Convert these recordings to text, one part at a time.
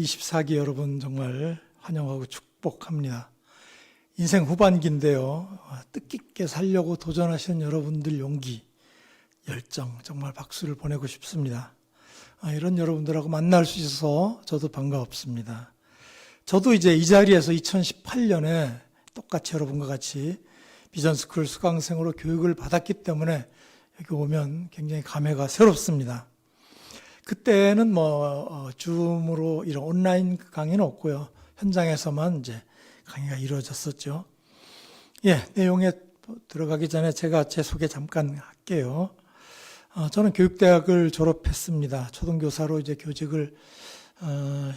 24기 여러분 정말 환영하고 축복합니다. 인생 후반기인데요. 뜻깊게 살려고 도전하시는 여러분들 용기, 열정 정말 박수를 보내고 싶습니다. 이런 여러분들하고 만날 수 있어서 저도 반갑습니다. 저도 이제 이 자리에서 2018년에 똑같이 여러분과 같이 비전스쿨 수강생으로 교육을 받았기 때문에 여기 오면 굉장히 감회가 새롭습니다. 그때는 줌으로 이런 온라인 강의는 없고요. 현장에서만 이제 강의가 이루어졌었죠. 내용에 들어가기 전에 제가 제 소개 잠깐 할게요. 저는 교육대학을 졸업했습니다. 초등교사로 이제 교직을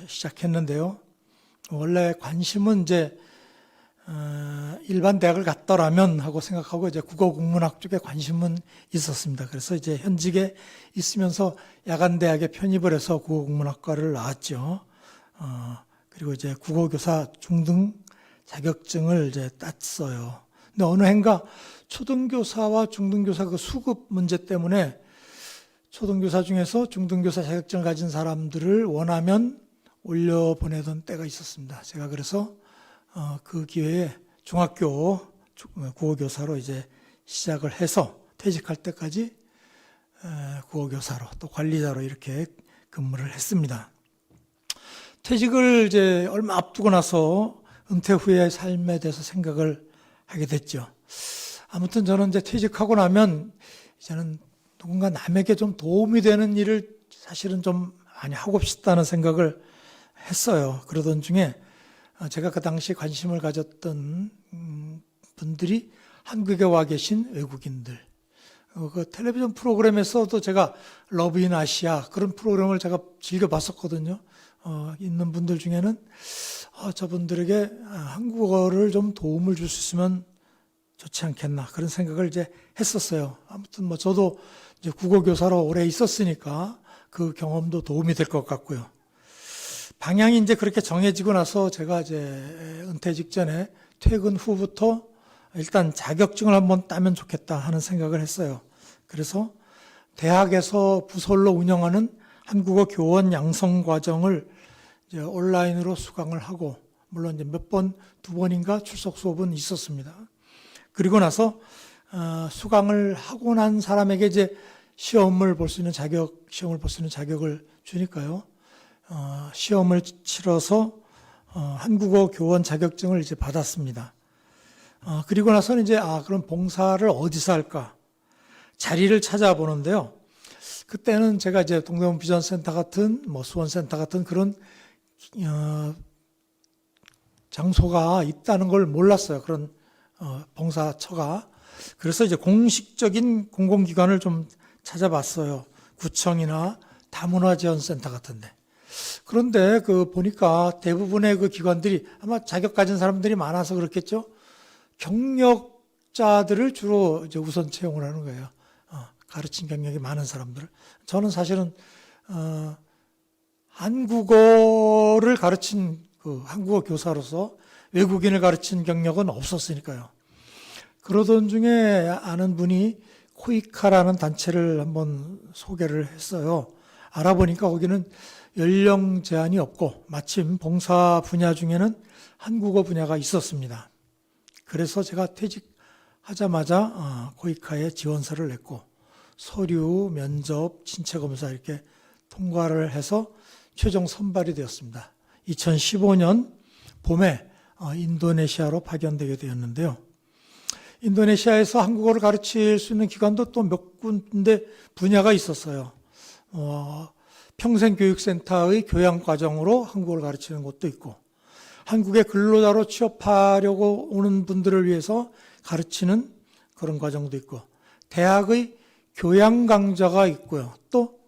시작했는데요. 원래 관심은 이제 일반 대학을 갔더라면 하고 생각하고 이제 국어국문학 쪽에 관심은 있었습니다. 그래서 이제 현직에 있으면서 야간대학에 편입을 해서 국어국문학과를 나왔죠. 그리고 이제 국어교사 중등 자격증을 이제 땄어요. 근데 어느 해인가 초등교사와 중등교사 그 수급 문제 때문에 초등교사 중에서 중등교사 자격증을 가진 사람들을 원하면 올려보내던 때가 있었습니다. 제가 그래서 그 기회에 중학교 국어교사로 이제 시작을 해서 퇴직할 때까지 국어교사로 또 관리자로 이렇게 근무를 했습니다. 퇴직을 이제 얼마 앞두고 나서 은퇴 후의 삶에 대해서 생각을 하게 됐죠. 아무튼 저는 이제 퇴직하고 나면 이제는 누군가 남에게 좀 도움이 되는 일을 사실은 좀 많이 하고 싶다는 생각을 했어요. 그러던 중에 제가 그 당시 관심을 가졌던 분들이 한국에 와 계신 외국인들. 그 텔레비전 프로그램에서도 제가 러브 인 아시아 그런 프로그램을 제가 즐겨 봤었거든요. 있는 분들 중에는 저분들에게 한국어를 좀 도움을 줄 수 있으면 좋지 않겠나 그런 생각을 이제 했었어요. 아무튼 저도 이제 국어교사로 오래 있었으니까 그 경험도 도움이 될 것 같고요. 방향이 이제 그렇게 정해지고 나서 제가 이제 은퇴 직전에 퇴근 후부터 일단 자격증을 한번 따면 좋겠다 하는 생각을 했어요. 그래서 대학에서 부설로 운영하는 한국어 교원 양성 과정을 이제 온라인으로 수강을 하고, 물론 이제 두 번인가 출석 수업은 있었습니다. 그리고 나서 수강을 하고 난 사람에게 이제 시험을 볼 수 있는 자격을 주니까요. 시험을 치러서 한국어 교원 자격증을 이제 받았습니다. 그리고 나서는 이제 그럼 봉사를 어디서 할까? 자리를 찾아보는데요. 그때는 제가 이제 동대문 비전센터 같은 수원센터 같은 그런 장소가 있다는 걸 몰랐어요. 그런 봉사처가. 그래서 이제 공식적인 공공기관을 좀 찾아봤어요. 구청이나 다문화지원센터 같은데. 그런데 보니까 대부분의 그 기관들이 아마 자격 가진 사람들이 많아서 그렇겠죠. 경력자들을 주로 이제 우선 채용을 하는 거예요. 가르친 경력이 많은 사람들을. 저는 사실은 한국어를 가르친 한국어 교사로서 외국인을 가르친 경력은 없었으니까요. 그러던 중에 아는 분이 코이카라는 단체를 한번 소개를 했어요. 알아보니까 거기는 연령 제한이 없고 마침 봉사 분야 중에는 한국어 분야가 있었습니다. 그래서 제가 퇴직하자마자 코이카에 지원서를 냈고 서류, 면접, 신체검사 이렇게 통과를 해서 최종 선발이 되었습니다. 2015년 봄에 인도네시아로 파견되게 되었는데요. 인도네시아에서 한국어를 가르칠 수 있는 기관도 또 몇 군데 분야가 있었어요. 평생교육센터의 교양과정으로 한국어를 가르치는 곳도 있고, 한국의 근로자로 취업하려고 오는 분들을 위해서 가르치는 그런 과정도 있고, 대학의 교양강좌가 있고요. 또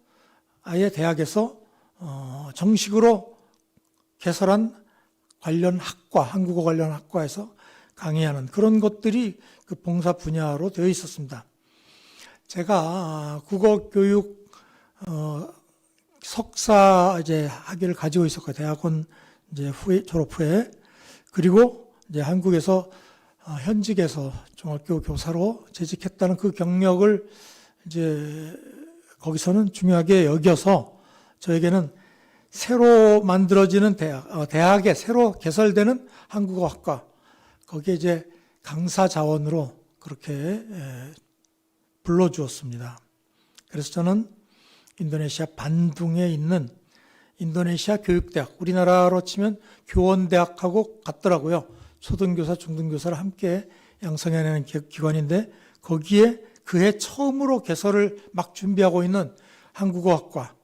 아예 대학에서 정식으로 개설한 관련 학과, 한국어 관련 학과에서 강의하는 그런 것들이 그 봉사 분야로 되어 있었습니다. 제가 국어교육 석사 이제 학위를 가지고 있었고 대학원 이제 졸업 후에, 그리고 이제 한국에서 현직에서 중학교 교사로 재직했다는 그 경력을 이제 거기서는 중요하게 여겨서 저에게는 새로 만들어지는 대학에 새로 개설되는 한국어학과, 거기에 이제 강사 자원으로 그렇게 불러주었습니다. 그래서 저는 인도네시아 반둥에 있는 인도네시아 교육대학, 우리나라로 치면 교원대학하고 같더라고요. 초등교사, 중등교사를 함께 양성해내는 기관인데, 거기에 그해 처음으로 개설을 막 준비하고 있는 한국어학과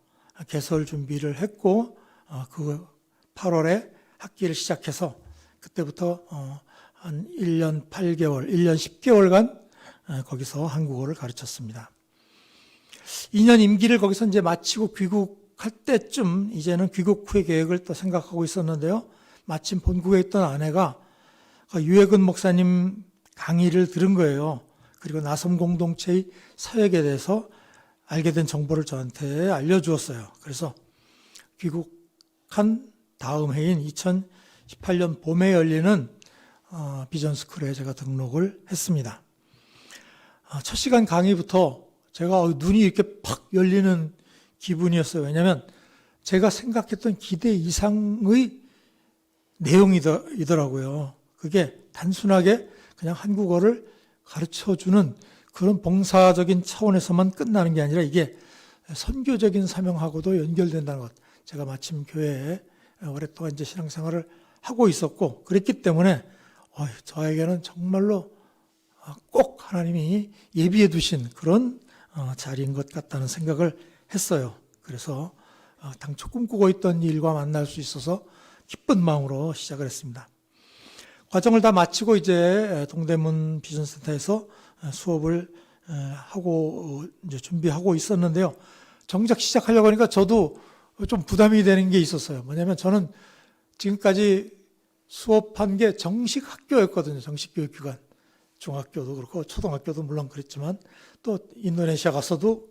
개설 준비를 했고, 그 8월에 학기를 시작해서 그때부터 한 1년 8개월, 1년 10개월간 거기서 한국어를 가르쳤습니다. 2년 임기를 거기서 이제 마치고 귀국할 때쯤 이제는 귀국 후의 계획을 또 생각하고 있었는데요. 마침 본국에 있던 아내가 유해근 목사님 강의를 들은 거예요. 그리고 나섬 공동체의 사역에 대해서 알게 된 정보를 저한테 알려주었어요. 그래서 귀국한 다음 해인 2018년 봄에 열리는 비전스쿨에 제가 등록을 했습니다. 첫 시간 강의부터 제가 눈이 이렇게 팍 열리는 기분이었어요. 왜냐하면 제가 생각했던 기대 이상의 내용이더라고요. 그게 단순하게 그냥 한국어를 가르쳐주는 그런 봉사적인 차원에서만 끝나는 게 아니라 이게 선교적인 사명하고도 연결된다는 것. 제가 마침 교회에 오랫동안 이제 신앙생활을 하고 있었고, 그랬기 때문에 저에게는 정말로 꼭 하나님이 예비해 두신 그런 자리인 것 같다는 생각을 했어요. 그래서 당초 꿈꾸고 있던 일과 만날 수 있어서 기쁜 마음으로 시작을 했습니다. 과정을 다 마치고 이제 동대문 비전센터에서 수업을 하고 이제 준비하고 있었는데요. 정작 시작하려고 하니까 저도 좀 부담이 되는 게 있었어요. 뭐냐면 저는 지금까지 수업한 게 정식 학교였거든요. 정식 교육기관. 중학교도 그렇고 초등학교도 물론 그랬지만 또 인도네시아 가서도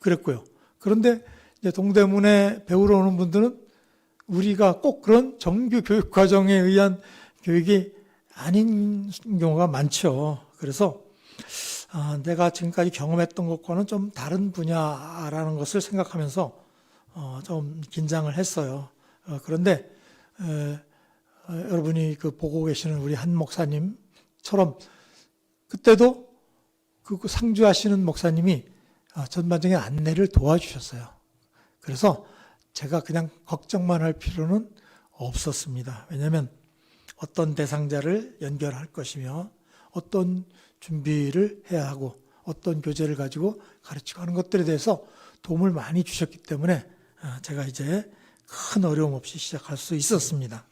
그랬고요. 그런데 이제 동대문에 배우러 오는 분들은 우리가 꼭 그런 정규 교육 과정에 의한 교육이 아닌 경우가 많죠. 그래서 내가 지금까지 경험했던 것과는 좀 다른 분야라는 것을 생각하면서 좀 긴장을 했어요. 그런데 여러분이 그 보고 계시는 우리 한 목사님처럼 그때도 그 상주하시는 목사님이 전반적인 안내를 도와주셨어요. 그래서 제가 그냥 걱정만 할 필요는 없었습니다. 왜냐하면 어떤 대상자를 연결할 것이며 어떤 준비를 해야 하고 어떤 교재를 가지고 가르치고 하는 것들에 대해서 도움을 많이 주셨기 때문에 제가 이제 큰 어려움 없이 시작할 수 있었습니다.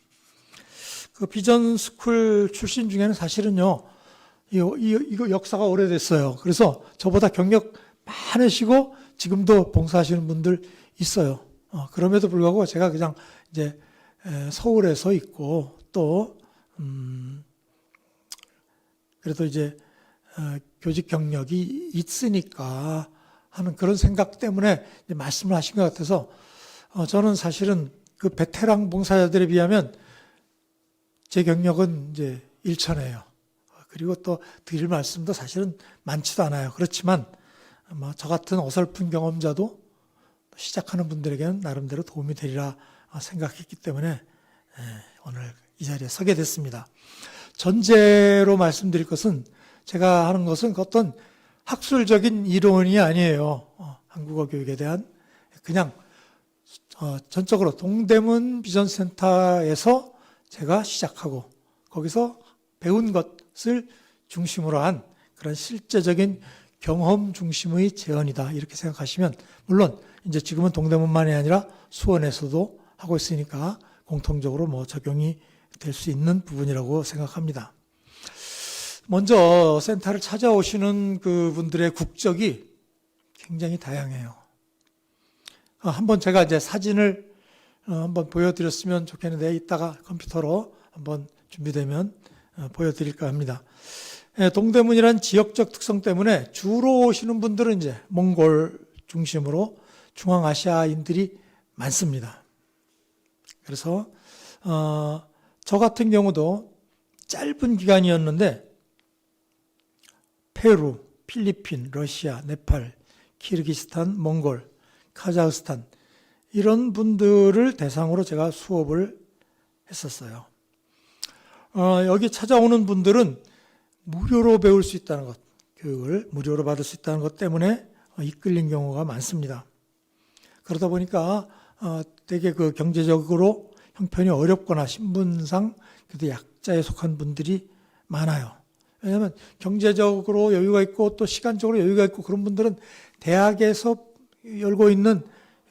그 비전스쿨 출신 중에는 사실은요, 이거 역사가 오래됐어요. 그래서 저보다 경력 많으시고 지금도 봉사하시는 분들 있어요. 그럼에도 불구하고 제가 그냥 이제 서울에서 있고 또 그래도 이제 교직 경력이 있으니까 하는 그런 생각 때문에 이제 말씀을 하신 것 같아서 저는 사실은 그 베테랑 봉사자들에 비하면 제 경력은 이제 일천해요. 그리고 또 드릴 말씀도 사실은 많지도 않아요. 그렇지만 저 같은 어설픈 경험자도 시작하는 분들에게는 나름대로 도움이 되리라 생각했기 때문에 오늘 이 자리에 서게 됐습니다. 전제로 말씀드릴 것은 제가 하는 것은 어떤 학술적인 이론이 아니에요. 한국어 교육에 대한 그냥 전적으로 동대문 비전센터에서 제가 시작하고 거기서 배운 것을 중심으로 한 그런 실제적인 경험 중심의 재현이다 이렇게 생각하시면, 물론 이제 지금은 동대문만이 아니라 수원에서도 하고 있으니까 공통적으로 적용이 될 수 있는 부분이라고 생각합니다. 먼저 센터를 찾아오시는 그 분들의 국적이 굉장히 다양해요. 한번 제가 이제 사진을 한번 보여드렸으면 좋겠는데 이따가 컴퓨터로 한번 준비되면 보여드릴까 합니다. 동대문이란 지역적 특성 때문에 주로 오시는 분들은 이제 몽골 중심으로 중앙아시아인들이 많습니다. 그래서 저 같은 경우도 짧은 기간이었는데 페루, 필리핀, 러시아, 네팔, 키르기스탄, 몽골, 카자흐스탄 이런 분들을 대상으로 제가 수업을 했었어요. 여기 찾아오는 분들은 무료로 배울 수 있다는 것, 교육을 무료로 받을 수 있다는 것 때문에 이끌린 경우가 많습니다. 그러다 보니까 되게 그 경제적으로 형편이 어렵거나 신분상 그래도 약자에 속한 분들이 많아요. 왜냐하면 경제적으로 여유가 있고 또 시간적으로 여유가 있고 그런 분들은 대학에서 열고 있는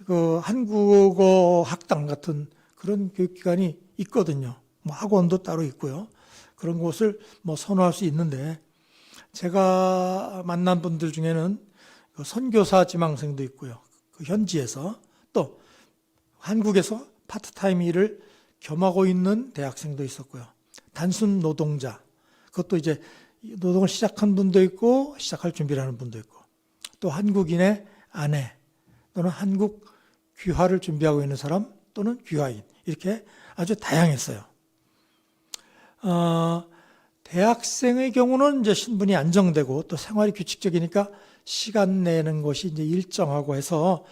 그 한국어 학당 같은 그런 교육기관이 있거든요. 뭐 학원도 따로 있고요. 그런 곳을 뭐 선호할 수 있는데 제가 만난 분들 중에는 그 선교사 지망생도 있고요. 그 현지에서 또 한국에서 파트타임 일을 겸하고 있는 대학생도 있었고요. 단순 노동자, 그것도 이제 노동을 시작한 분도 있고 시작할 준비를 하는 분도 있고 또 한국인의 아내 또는 한국 귀화를 준비하고 있는 사람 또는 귀화인 이렇게 아주 다양했어요. 대학생의 경우는 이제 신분이 안정되고 또 생활이 규칙적이니까 시간 내는 것이 이제 일정하고 해서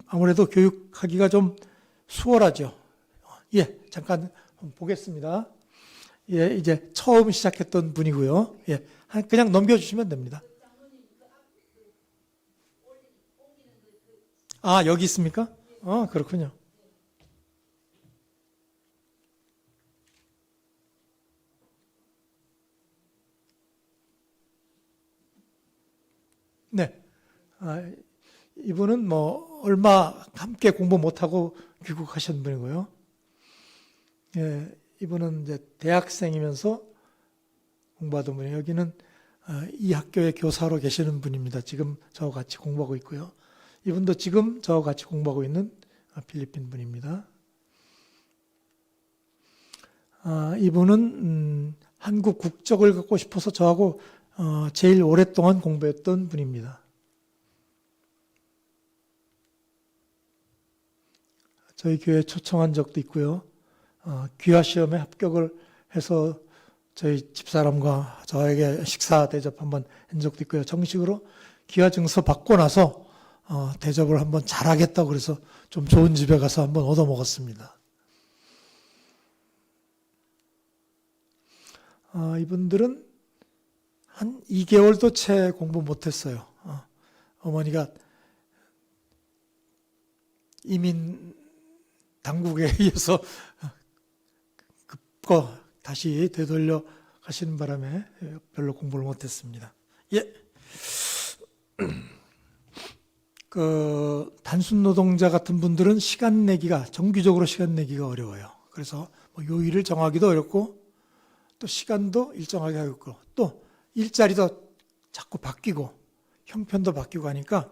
아무래도 교육하기가 좀 수월하죠. 예, 잠깐 보겠습니다. 예, 이제 처음 시작했던 분이고요. 예, 그냥 넘겨주시면 됩니다. 아, 여기 있습니까? 그렇군요. 네. 이분은 뭐 얼마 함께 공부 못하고 귀국하신 분이고요. 예, 이분은 이제 대학생이면서 공부하던 분이에요. 여기는 이 학교의 교사로 계시는 분입니다. 지금 저와 같이 공부하고 있고요. 이분도 지금 저와 같이 공부하고 있는 필리핀 분입니다. 이분은 한국 국적을 갖고 싶어서 저하고 제일 오랫동안 공부했던 분입니다. 저희 교회에 초청한 적도 있고요. 귀화 시험에 합격을 해서 저희 집사람과 저에게 식사 대접 한번 한 적도 있고요. 정식으로 귀화 증서 받고 나서 대접을 한번 잘하겠다고 그래서 좀 좋은 집에 가서 한번 얻어 먹었습니다. 이분들은 한 2개월도 채 공부 못했어요. 어머니가 이민 당국에 의해서 급거 다시 되돌려 가시는 바람에 별로 공부를 못했습니다. 예. 그 단순 노동자 같은 분들은 시간 내기가 정기적으로 시간 내기가 어려워요. 그래서 뭐 요일을 정하기도 어렵고 또 시간도 일정하게 하고 있고 또 일자리도 자꾸 바뀌고 형편도 바뀌고 하니까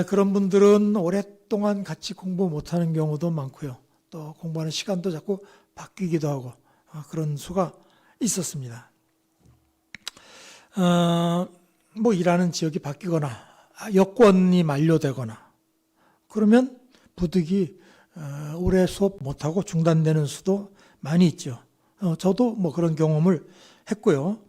그런 분들은 오랫동안 같이 공부 못하는 경우도 많고요. 또 공부하는 시간도 자꾸 바뀌기도 하고 그런 수가 있었습니다. 뭐 일하는 지역이 바뀌거나 여권이 만료되거나 그러면 부득이 오래 수업 못하고 중단되는 수도 많이 있죠. 저도 뭐 그런 경험을 했고요.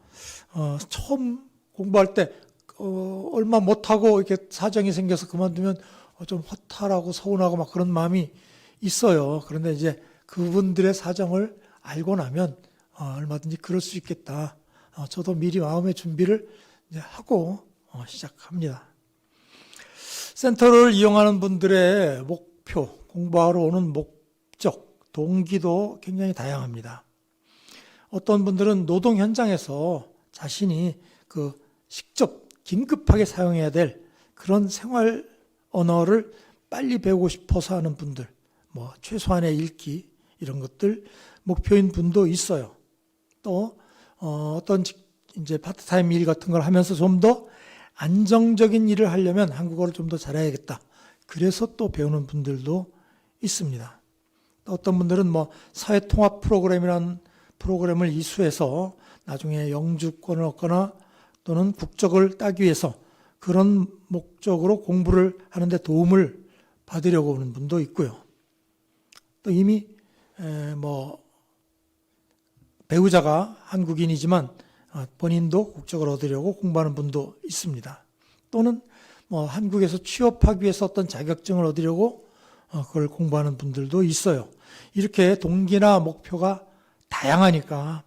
처음 공부할 때 얼마 못하고 이렇게 사정이 생겨서 그만두면 좀 허탈하고 서운하고 막 그런 마음이 있어요. 그런데 이제 그분들의 사정을 알고 나면 얼마든지 그럴 수 있겠다. 저도 미리 마음의 준비를 이제 하고 시작합니다. 센터를 이용하는 분들의 목표, 공부하러 오는 목적, 동기도 굉장히 다양합니다. 어떤 분들은 노동 현장에서 자신이 그 직접 긴급하게 사용해야 될 그런 생활 언어를 빨리 배우고 싶어서 하는 분들, 뭐 최소한의 읽기 이런 것들 목표인 분도 있어요. 또 어떤 이제 파트타임 일 같은 걸 하면서 좀 더 안정적인 일을 하려면 한국어를 좀 더 잘해야겠다. 그래서 또 배우는 분들도 있습니다. 또 어떤 분들은 뭐 사회통합 프로그램이라는 프로그램을 이수해서 나중에 영주권을 얻거나 또는 국적을 따기 위해서 그런 목적으로 공부를 하는데 도움을 받으려고 오는 분도 있고요. 또 이미 뭐 배우자가 한국인이지만 본인도 국적을 얻으려고 공부하는 분도 있습니다. 또는 뭐 한국에서 취업하기 위해서 어떤 자격증을 얻으려고 그걸 공부하는 분들도 있어요. 이렇게 동기나 목표가 다양하니까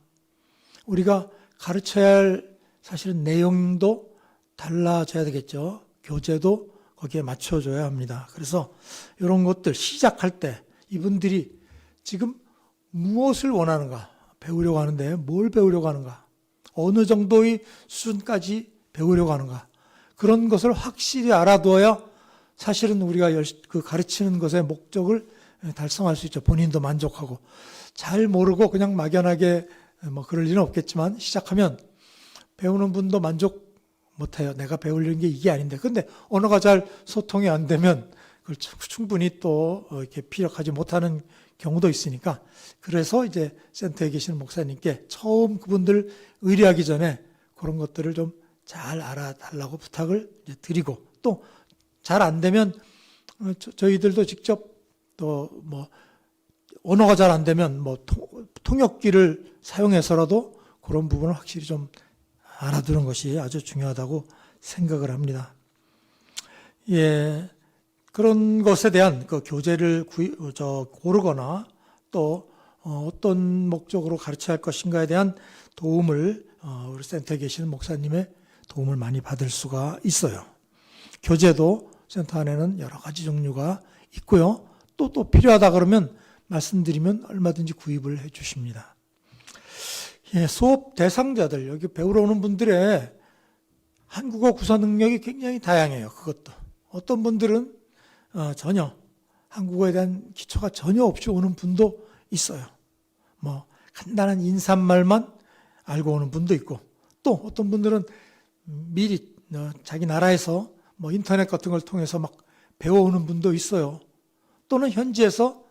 우리가 가르쳐야 할 사실은 내용도 달라져야 되겠죠. 교재도 거기에 맞춰줘야 합니다. 그래서 이런 것들 시작할 때 이분들이 지금 무엇을 원하는가, 배우려고 하는데 뭘 배우려고 하는가, 어느 정도의 수준까지 배우려고 하는가, 그런 것을 확실히 알아두어야 사실은 우리가 그 가르치는 것의 목적을 달성할 수 있죠. 본인도 만족하고. 잘 모르고 그냥 막연하게 뭐 그럴 일은 없겠지만 시작하면 배우는 분도 만족 못해요. 내가 배우려는 게 이게 아닌데. 근데 언어가 잘 소통이 안 되면 그걸 충분히 또 이렇게 피력하지 못하는 경우도 있으니까, 그래서 이제 센터에 계시는 목사님께 처음 그분들 의뢰하기 전에 그런 것들을 좀 잘 알아달라고 부탁을 드리고, 또 잘 안 되면 저희들도 직접 또 뭐 언어가 잘 안 되면 뭐 통역기를 사용해서라도 그런 부분을 확실히 좀 알아두는 것이 아주 중요하다고 생각을 합니다. 예, 그런 것에 대한 그 교재를 고르거나 또 어떤 목적으로 가르쳐야 할 것인가에 대한 도움을 우리 센터에 계시는 목사님의 도움을 많이 받을 수가 있어요. 교재도 센터 안에는 여러 가지 종류가 있고요. 또 필요하다 그러면 말씀드리면 얼마든지 구입을 해 주십니다. 예, 수업 대상자들, 여기 배우러 오는 분들의 한국어 구사 능력이 굉장히 다양해요. 그것도. 어떤 분들은 전혀 한국어에 대한 기초가 전혀 없이 오는 분도 있어요. 뭐 간단한 인사말만 알고 오는 분도 있고, 또 어떤 분들은 미리 자기 나라에서 뭐 인터넷 같은 걸 통해서 막 배워오는 분도 있어요. 또는 현지에서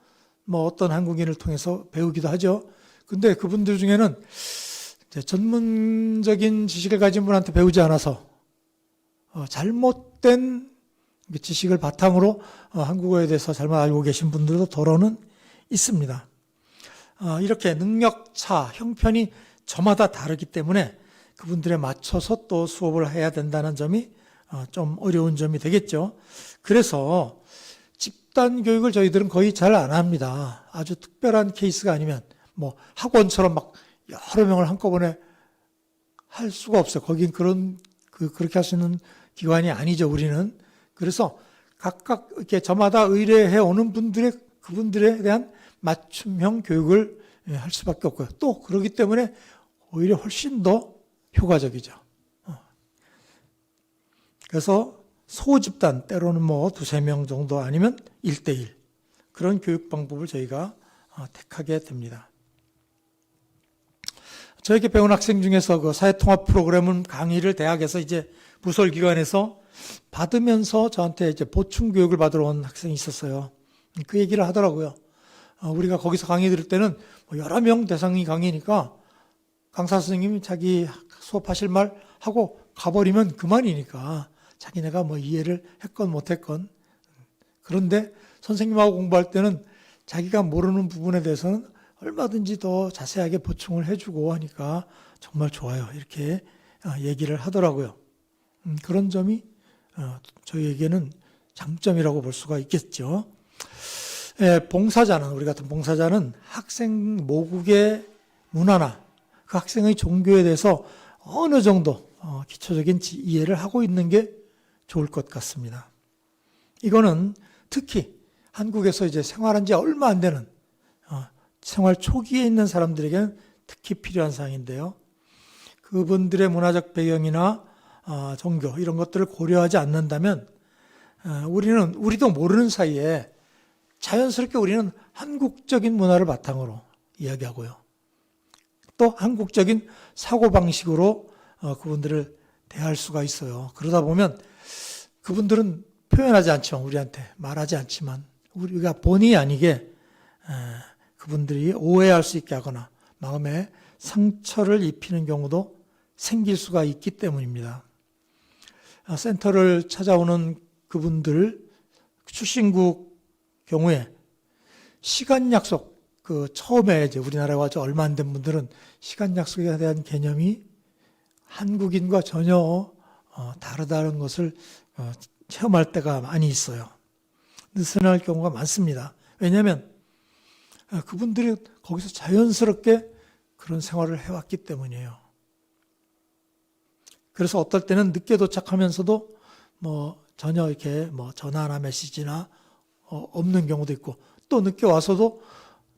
뭐 어떤 한국인을 통해서 배우기도 하죠. 근데 그분들 중에는 이제 전문적인 지식을 가진 분한테 배우지 않아서 잘못된 지식을 바탕으로 한국어에 대해서 잘못 알고 계신 분들도 더러는 있습니다. 이렇게 능력차, 형편이 저마다 다르기 때문에 그분들에 맞춰서 또 수업을 해야 된다는 점이 좀 어려운 점이 되겠죠. 그래서 집단 교육을 저희들은 거의 잘 안 합니다. 아주 특별한 케이스가 아니면 뭐 학원처럼 막 여러 명을 한꺼번에 할 수가 없어요. 거긴 그렇게 할 수 있는 기관이 아니죠, 우리는. 그래서 각각 이렇게 저마다 의뢰해 오는 그분들에 대한 맞춤형 교육을 할 수밖에 없고요. 또 그러기 때문에 오히려 훨씬 더 효과적이죠. 그래서 소집단, 때로는 뭐 두세 명 정도 아니면 1대1 그런 교육 방법을 저희가 택하게 됩니다. 저에게 배운 학생 중에서 그 사회통합 프로그램은 강의를 대학에서 이제 부설기관에서 받으면서 저한테 이제 보충 교육을 받으러 온 학생이 있었어요. 그 얘기를 하더라고요. 우리가 거기서 강의 들을 때는 여러 명 대상이 강의니까 강사 선생님이 자기 수업하실 말 하고 가버리면 그만이니까 자기네가 뭐 이해를 했건 못했건. 그런데 선생님하고 공부할 때는 자기가 모르는 부분에 대해서는 얼마든지 더 자세하게 보충을 해주고 하니까 정말 좋아요. 이렇게 얘기를 하더라고요. 그런 점이 저희에게는 장점이라고 볼 수가 있겠죠. 우리 같은 봉사자는 학생 모국의 문화나 그 학생의 종교에 대해서 어느 정도 기초적인 이해를 하고 있는 게 좋을 것 같습니다. 이거는 특히 한국에서 이제 생활한 지 얼마 안 되는 생활 초기에 있는 사람들에게는 특히 필요한 사항인데요. 그분들의 문화적 배경이나 종교 이런 것들을 고려하지 않는다면 우리도 모르는 사이에 자연스럽게 우리는 한국적인 문화를 바탕으로 이야기하고요. 또 한국적인 사고방식으로 그분들을 대할 수가 있어요. 그러다 보면 그분들은 표현하지 않지만 우리한테 말하지 않지만 우리가 본의 아니게 그분들이 오해할 수 있게 하거나 마음에 상처를 입히는 경우도 생길 수가 있기 때문입니다. 센터를 찾아오는 그분들 출신국 경우에 시간 약속, 처음에 이제 우리나라에 와서 얼마 안 된 분들은 시간 약속에 대한 개념이 한국인과 전혀 다르다는 것을 체험할 때가 많이 있어요. 느슨할 경우가 많습니다. 왜냐하면 그분들이 거기서 자연스럽게 그런 생활을 해왔기 때문이에요. 그래서 어떨 때는 늦게 도착하면서도 전혀 이렇게 전화나 메시지나 없는 경우도 있고, 또 늦게 와서도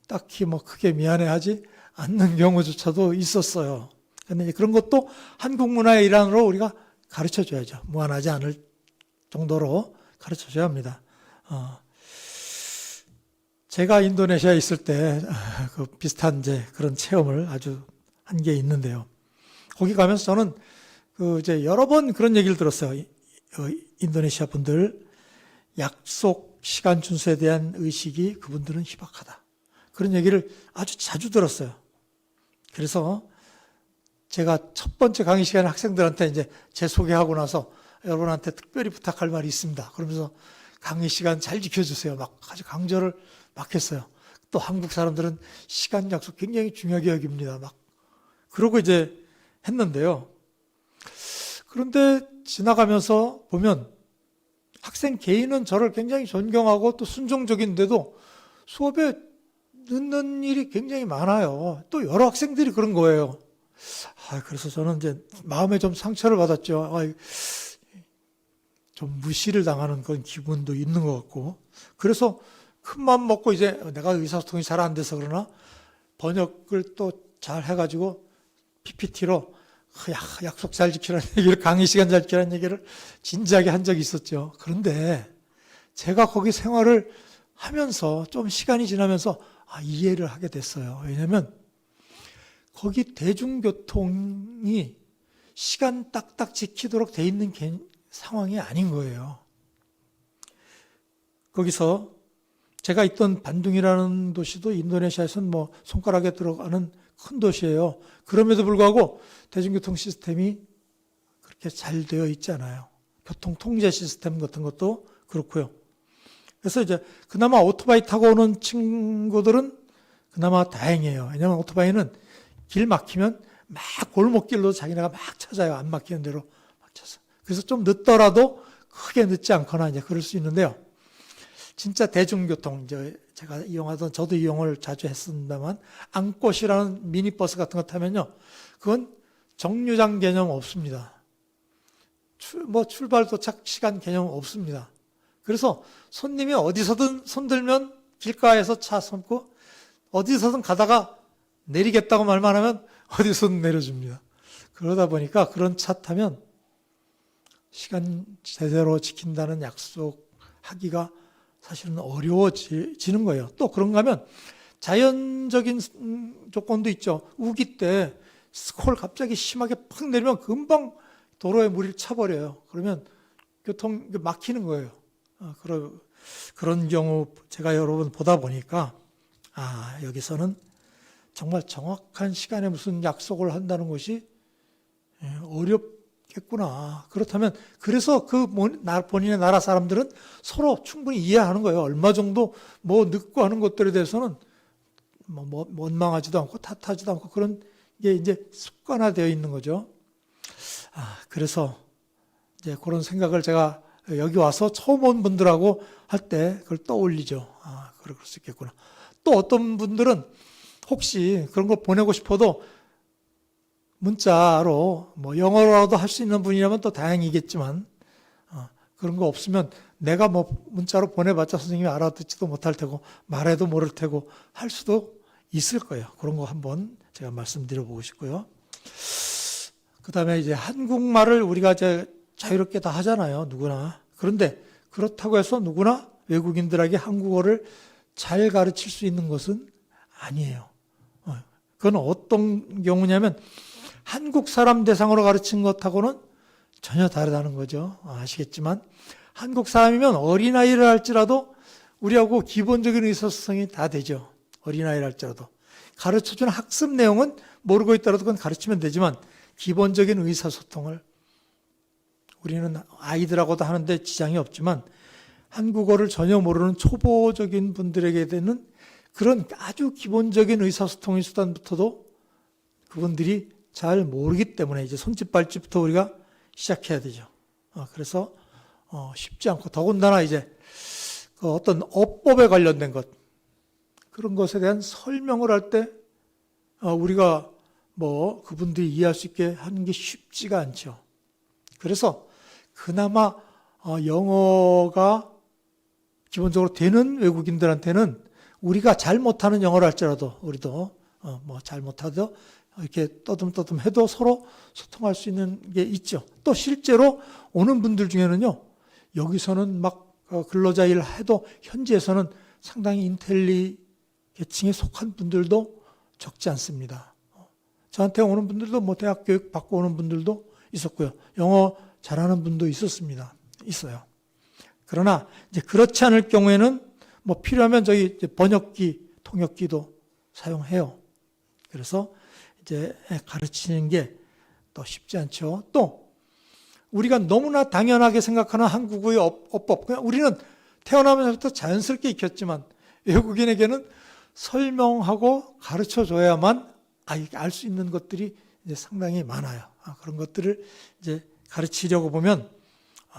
딱히 크게 미안해하지 않는 경우조차도 있었어요. 근데 그런 것도 한국 문화의 일환으로 우리가 가르쳐 줘야죠. 무안하지 않을 정도로 가르쳐 줘야 합니다. 제가 인도네시아에 있을 때 그 비슷한 그런 체험을 아주 한 게 있는데요. 거기 가면서 저는 여러 번 그런 얘기를 들었어요. 인도네시아 분들 약속 시간 준수에 대한 의식이 그분들은 희박하다. 그런 얘기를 아주 자주 들었어요. 그래서 제가 첫 번째 강의 시간에 학생들한테 이제 제 소개하고 나서 여러분한테 특별히 부탁할 말이 있습니다. 그러면서 강의 시간 잘 지켜주세요. 아주 강조를 했어요. 또 한국 사람들은 시간 약속 굉장히 중요하게 여깁니다. 그러고 이제 했는데요. 그런데 지나가면서 보면 학생 개인은 저를 굉장히 존경하고 또 순종적인데도 수업에 늦는 일이 굉장히 많아요. 또 여러 학생들이 그런 거예요. 그래서 저는 이제 마음에 좀 상처를 받았죠. 좀 무시를 당하는 그런 기분도 있는 것 같고. 그래서 큰 마음 먹고 이제 내가 의사소통이 잘 안 돼서 그러나 번역을 또 잘 해가지고 PPT로 약속 잘 지키라는 얘기를, 강의 시간 잘 지키라는 얘기를 진지하게 한 적이 있었죠. 그런데 제가 거기 생활을 하면서 좀 시간이 지나면서 이해를 하게 됐어요. 왜냐하면 거기 대중교통이 시간 딱딱 지키도록 돼 있는 상황이 아닌 거예요. 거기서 제가 있던 반둥이라는 도시도 인도네시아에서는 손가락에 들어가는 큰 도시예요. 그럼에도 불구하고 대중교통 시스템이 그렇게 잘 되어 있지 않아요. 교통 통제 시스템 같은 것도 그렇고요. 그래서 이제 그나마 오토바이 타고 오는 친구들은 그나마 다행이에요. 왜냐하면 오토바이는 길 막히면 막 골목길로 자기네가 막 찾아요. 안 막히는 대로 막 찾아서. 그래서 좀 늦더라도 크게 늦지 않거나 이제 그럴 수 있는데요. 진짜 대중교통, 제가 이용하던, 저도 이용을 자주 했습니다만, 앙꽃이라는 미니버스 같은 거 타면요. 그건 정류장 개념 없습니다. 출발 도착 시간 개념 없습니다. 그래서 손님이 어디서든 손들면 길가에서 차 서고, 어디서든 가다가 내리겠다고 말만 하면 어디서든 내려줍니다. 그러다 보니까 그런 차 타면 시간 제대로 지킨다는 약속하기가 사실은 어려워지는 거예요. 또 그런가 하면 자연적인 조건도 있죠. 우기 때 스콜 갑자기 심하게 팍 내리면 금방 도로에 물이 차버려요. 그러면 교통 막히는 거예요. 그런 경우 제가 여러 번 보다 보니까 여기서는 정말 정확한 시간에 무슨 약속을 한다는 것이 어렵겠구나. 그렇다면 그래서 본인의 나라 사람들은 서로 충분히 이해하는 거예요. 얼마 정도 늦고 하는 것들에 대해서는 원망하지도 않고 탓하지도 않고 그런 게 이제 습관화되어 있는 거죠. 그래서 이제 그런 생각을 제가 여기 와서 처음 온 분들하고 할 때 그걸 떠올리죠. 그럴 수 있겠구나. 또 어떤 분들은 혹시 그런 걸 보내고 싶어도 문자로 영어로라도 할 수 있는 분이라면 또 다행이겠지만 그런 거 없으면 내가 문자로 보내봤자 선생님이 알아듣지도 못할 테고 말해도 모를 테고 할 수도 있을 거예요. 그런 거 한번 제가 말씀드려보고 싶고요. 그 다음에 이제 한국말을 우리가 이제 자유롭게 다 하잖아요. 누구나. 그런데 그렇다고 해서 누구나 외국인들에게 한국어를 잘 가르칠 수 있는 것은 아니에요. 그건 어떤 경우냐면 한국 사람 대상으로 가르친 것하고는 전혀 다르다는 거죠. 아시겠지만 한국 사람이면 어린아이를 할지라도 우리하고 기본적인 의사소통이 다 되죠. 어린아이를 할지라도. 가르쳐주는 학습 내용은 모르고 있더라도 그건 가르치면 되지만 기본적인 의사소통을 우리는 아이들하고도 하는데 지장이 없지만 한국어를 전혀 모르는 초보적인 분들에게 되는 그런 아주 기본적인 의사소통의 수단부터도 그분들이 잘 모르기 때문에 이제 손짓발짓부터 우리가 시작해야 되죠. 그래서 쉽지 않고 더군다나 이제 그 어떤 어법에 관련된 것, 그런 것에 대한 설명을 할 때 우리가 뭐 그분들이 이해할 수 있게 하는 게 쉽지가 않죠. 그래서 그나마 영어가 기본적으로 되는 외국인들한테는 우리가 잘 못하는 영어를 할지라도 우리도 뭐 잘 못하도 이렇게 떠듬떠듬 해도 서로 소통할 수 있는 게 있죠. 또 실제로 오는 분들 중에는요, 여기서는 막 근로자 일 해도 현지에서는 상당히 인텔리 계층에 속한 분들도 적지 않습니다. 저한테 오는 분들도 뭐 대학 교육 받고 오는 분들도 있었고요. 영어 잘하는 분도 있어요. 그러나 이제 그렇지 않을 경우에는 뭐 필요하면 저희 이제 번역기, 통역기도 사용해요. 그래서 이제 가르치는 게 또 쉽지 않죠. 또 우리가 너무나 당연하게 생각하는 한국어의 어법, 그냥 우리는 태어나면서부터 자연스럽게 익혔지만 외국인에게는 설명하고 가르쳐 줘야만 알 수 있는 것들이 이제 상당히 많아요. 그런 것들을 이제 가르치려고 보면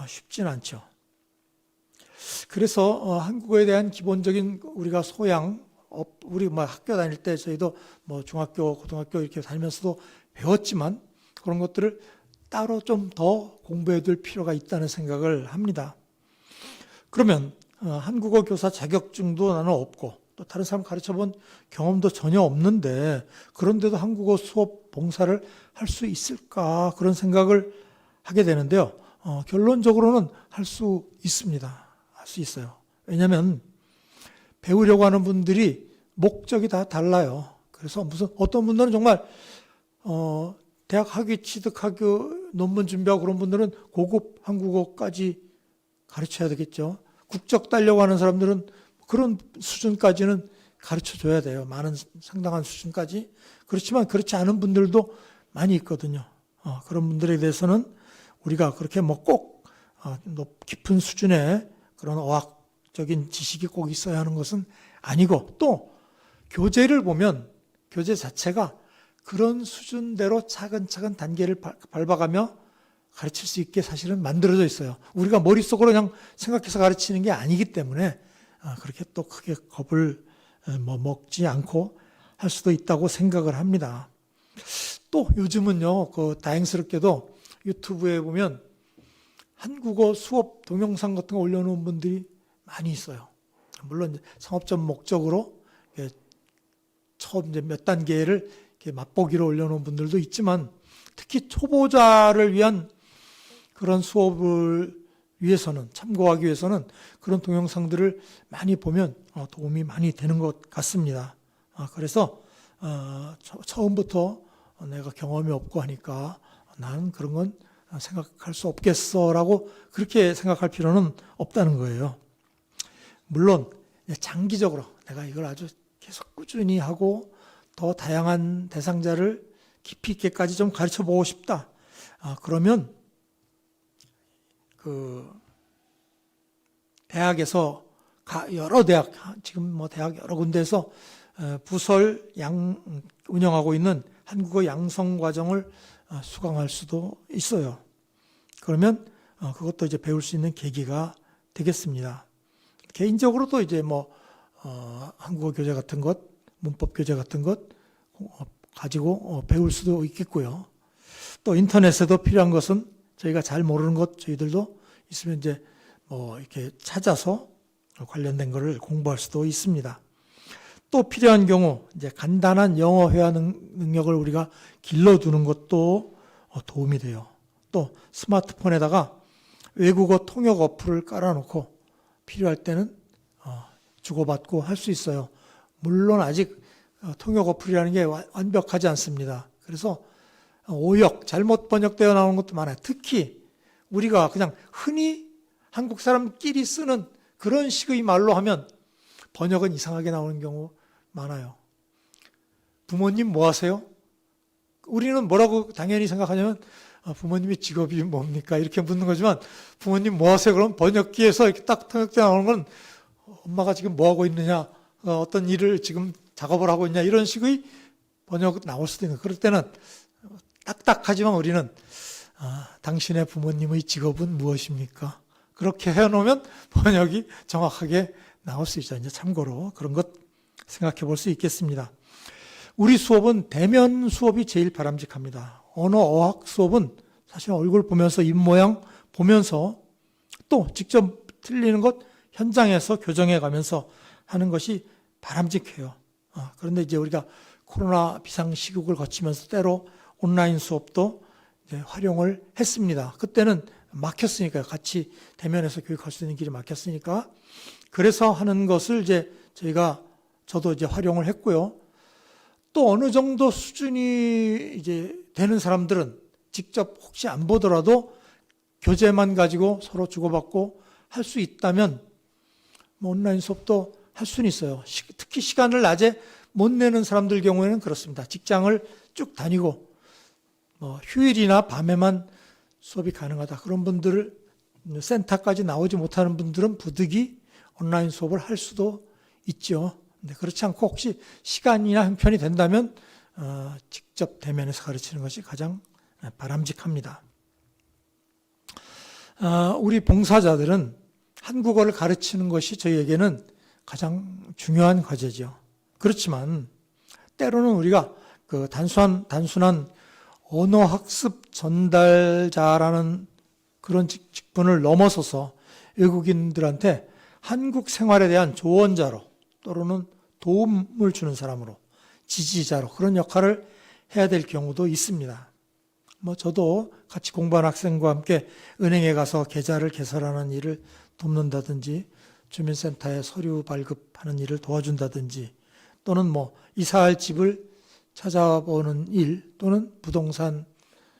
쉽지는 않죠. 그래서 한국어에 대한 기본적인 우리가 소양, 우리 뭐 학교 다닐 때 저희도 뭐 중학교, 고등학교 이렇게 다니면서도 배웠지만 그런 것들을 따로 좀 더 공부해 둘 필요가 있다는 생각을 합니다. 그러면 한국어 교사 자격증도 나는 없고 또 다른 사람 가르쳐 본 경험도 전혀 없는데 그런데도 한국어 수업 봉사를 할 수 있을까 그런 생각을 하게 되는데요. 결론적으로는 할 수 있습니다. 할 수 있어요. 왜냐하면 배우려고 하는 분들이 목적이 다 달라요. 그래서 어떤 분들은 정말 대학 학위 취득하고 논문 준비하고 그런 분들은 고급 한국어까지 가르쳐야 되겠죠. 국적 따려고 하는 사람들은 그런 수준까지는 가르쳐 줘야 돼요. 상당한 수준까지. 그렇지만 그렇지 않은 분들도 많이 있거든요. 그런 분들에 대해서는 우리가 그렇게 뭐 꼭 깊은 수준의 그런 어학적인 지식이 꼭 있어야 하는 것은 아니고 또 교재를 보면 교재 자체가 그런 수준대로 차근차근 단계를 밟아가며 가르칠 수 있게 사실은 만들어져 있어요. 우리가 머릿속으로 그냥 생각해서 가르치는 게 아니기 때문에 그렇게 또 크게 겁을 먹지 않고 할 수도 있다고 생각을 합니다. 또 요즘은요, 다행스럽게도 유튜브에 보면 한국어 수업 동영상 같은 거 올려놓은 분들이 많이 있어요. 물론 상업적 목적으로 처음 이제 몇 단계를 이렇게 맛보기로 올려놓은 분들도 있지만 특히 초보자를 위한 그런 수업을 위해서는 참고하기 위해서는 그런 동영상들을 많이 보면 도움이 많이 되는 것 같습니다. 그래서 처음부터 내가 경험이 없고 하니까 나는 그런 건 생각할 수 없겠어라고 그렇게 생각할 필요는 없다는 거예요. 물론 장기적으로 내가 이걸 아주 계속 꾸준히 하고 더 다양한 대상자를 깊이 있게까지 좀 가르쳐 보고 싶다. 그러면 대학에서 여러 대학 지금 뭐 대학 여러 군데에서 부설 운영하고 있는 한국어 양성 과정을 수강할 수도 있어요. 그러면 그것도 이제 배울 수 있는 계기가 되겠습니다. 개인적으로도 이제 뭐 한국어 교재 같은 것, 문법 교재 같은 것 가지고 배울 수도 있겠고요. 또 인터넷에도 필요한 것은 저희가 잘 모르는 것 저희들도 있으면 이제 뭐 이렇게 찾아서 관련된 거를 공부할 수도 있습니다. 또 필요한 경우 이제 간단한 영어 회화 능력을 우리가 길러두는 것도 도움이 돼요. 또 스마트폰에다가 외국어 통역 어플을 깔아놓고 필요할 때는 주고받고 할 수 있어요. 물론 아직 통역 어플이라는 게 완벽하지 않습니다. 그래서 오역, 잘못 번역되어 나오는 것도 많아요. 특히 우리가 그냥 흔히 한국 사람끼리 쓰는 그런 식의 말로 하면 번역은 이상하게 나오는 경우 많아요. 부모님 뭐 하세요? 우리는 뭐라고 당연히 생각하냐면 부모님의 직업이 뭡니까? 이렇게 묻는 거지만 부모님 뭐 하세요? 그럼 번역기에서 이렇게 딱 통역되어 나오는 건 엄마가 지금 뭐 하고 있느냐? 어떤 일을 지금 작업을 하고 있냐? 이런 식의 번역 나올 수도 있는. 그럴 때는 딱딱하지만 우리는 당신의 부모님의 직업은 무엇입니까? 그렇게 해놓으면 번역이 정확하게 나올 수 있죠. 이제 참고로 그런 것 생각해 볼 수 있겠습니다. 우리 수업은 대면 수업이 제일 바람직합니다. 언어 어학 수업은 사실 얼굴 보면서 입 모양 보면서 또 직접 틀리는 것 현장에서 교정해 가면서 하는 것이 바람직해요. 그런데 이제 우리가 코로나 비상시국을 거치면서 때로 온라인 수업도 이제 활용을 했습니다. 그때는 막혔으니까요. 같이 대면에서 교육할 수 있는 길이 막혔으니까. 그래서 하는 것을 이제 저도 이제 활용을 했고요. 또 어느 정도 수준이 이제 되는 사람들은 직접 혹시 안 보더라도 교재만 가지고 서로 주고받고 할 수 있다면 뭐 온라인 수업도 할 수는 있어요. 특히 시간을 낮에 못 내는 사람들 경우에는 그렇습니다. 직장을 쭉 다니고 뭐 휴일이나 밤에만 수업이 가능하다. 그런 분들을 센터까지 나오지 못하는 분들은 부득이 온라인 수업을 할 수도 있죠. 근데 그렇지 않고 혹시 시간이나 형편이 된다면 직접 대면에서 가르치는 것이 가장 바람직합니다. 우리 봉사자들은 한국어를 가르치는 것이 저희에게는 가장 중요한 과제죠. 그렇지만 때로는 우리가 그 단순한 언어학습 전달자라는 그런 직분을 넘어서서 외국인들한테 한국 생활에 대한 조언자로 또는 도움을 주는 사람으로 지지자로 그런 역할을 해야 될 경우도 있습니다. 저도 같이 공부한 학생과 함께 은행에 가서 계좌를 개설하는 일을 돕는다든지 주민센터에 서류 발급하는 일을 도와준다든지 또는 이사할 집을 찾아보는 일 또는 부동산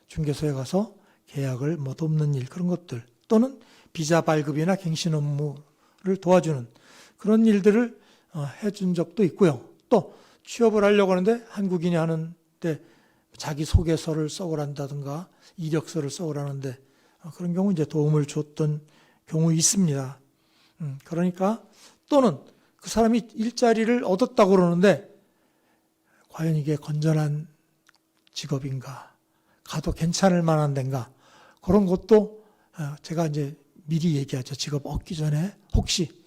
중개소에 가서 계약을 돕는 일 그런 것들 또는 비자 발급이나 갱신 업무를 도와주는 그런 일들을 해준 적도 있고요. 또 취업을 하려고 하는데 한국인이 하는데 자기소개서를 써오란다든가 이력서를 써오라는데 그런 경우 이제 도움을 줬던 경우 있습니다. 그러니까 또는 그 사람이 일자리를 얻었다고 그러는데 과연 이게 건전한 직업인가? 가도 괜찮을 만한 데인가? 그런 것도 제가 이제 미리 얘기하죠. 직업 얻기 전에 혹시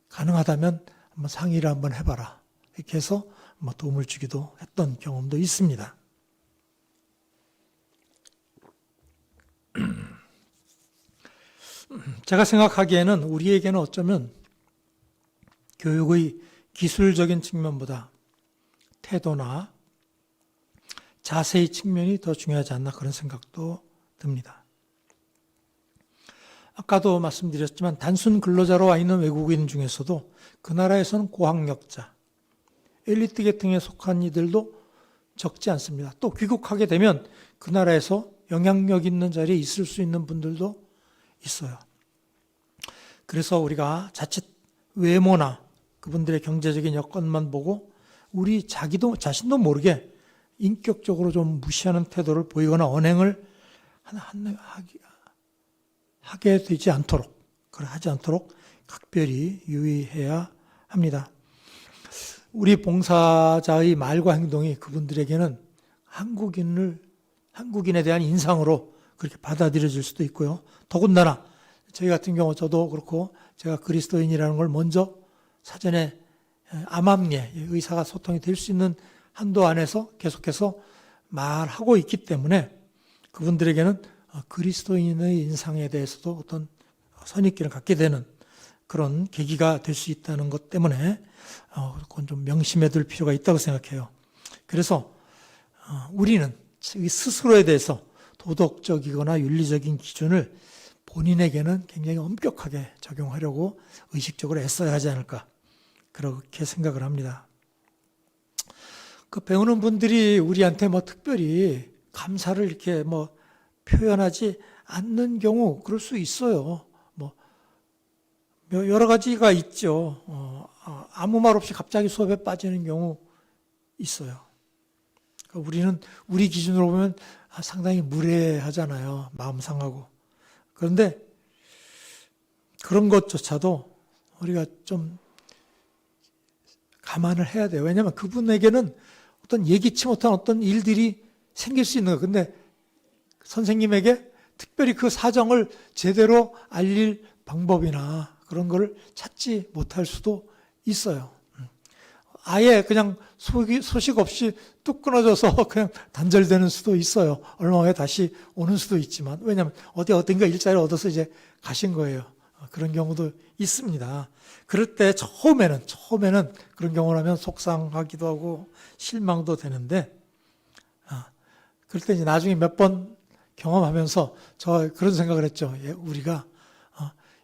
가능하다면 한번 상의를 한번 해봐라. 이렇게 해서 도움을 주기도 했던 경험도 있습니다. 제가 생각하기에는 우리에게는 어쩌면 교육의 기술적인 측면보다 태도나 자세의 측면이 더 중요하지 않나 그런 생각도 듭니다. 아까도 말씀드렸지만 단순 근로자로 와 있는 외국인 중에서도 그 나라에서는 고학력자, 엘리트 계통에 속한 이들도 적지 않습니다. 또 귀국하게 되면 그 나라에서 영향력 있는 자리에 있을 수 있는 분들도 있어요. 그래서 우리가 자칫 외모나 그분들의 경제적인 여건만 보고 우리 자신도 모르게 인격적으로 좀 무시하는 태도를 보이거나 언행을 하게 되지 않도록, 하지 않도록 각별히 유의해야 합니다. 우리 봉사자의 말과 행동이 그분들에게는 한국인에 대한 인상으로 그렇게 받아들여질 수도 있고요. 더군다나 저희 같은 경우 저도 그렇고 제가 그리스도인이라는 걸 먼저 사전에 암암리에 의사가 소통이 될 수 있는 한도 안에서 계속해서 말하고 있기 때문에 그분들에게는 그리스도인의 인상에 대해서도 어떤 선입견을 갖게 되는 그런 계기가 될 수 있다는 것 때문에 그건 좀 명심해 둘 필요가 있다고 생각해요. 그래서 우리는 스스로에 대해서 도덕적이거나 윤리적인 기준을 본인에게는 굉장히 엄격하게 적용하려고 의식적으로 애써야 하지 않을까 그렇게 생각을 합니다. 그 배우는 분들이 우리한테 특별히 감사를 이렇게 표현하지 않는 경우 그럴 수 있어요. 여러 가지가 있죠. 아무 말 없이 갑자기 수업에 빠지는 경우 있어요. 그러니까 우리는 우리 기준으로 보면 상당히 무례하잖아요. 마음 상하고. 그런데 그런 것조차도 우리가 좀 감안을 해야 돼요. 왜냐하면 그분에게는 어떤 예기치 못한 어떤 일들이 생길 수 있는 거예요. 근데 선생님에게 특별히 그 사정을 제대로 알릴 방법이나 그런 걸 찾지 못할 수도 있어요. 아예 그냥 소식 없이 뚝 끊어져서 그냥 단절되는 수도 있어요. 얼마 후에 다시 오는 수도 있지만, 왜냐하면 어딘가 일자리를 얻어서 이제 가신 거예요. 그런 경우도 있습니다. 그럴 때 처음에는 그런 경우를 하면 속상하기도 하고 실망도 되는데, 그럴 때 이제 나중에 몇 번 경험하면서 저 그런 생각을 했죠. 우리가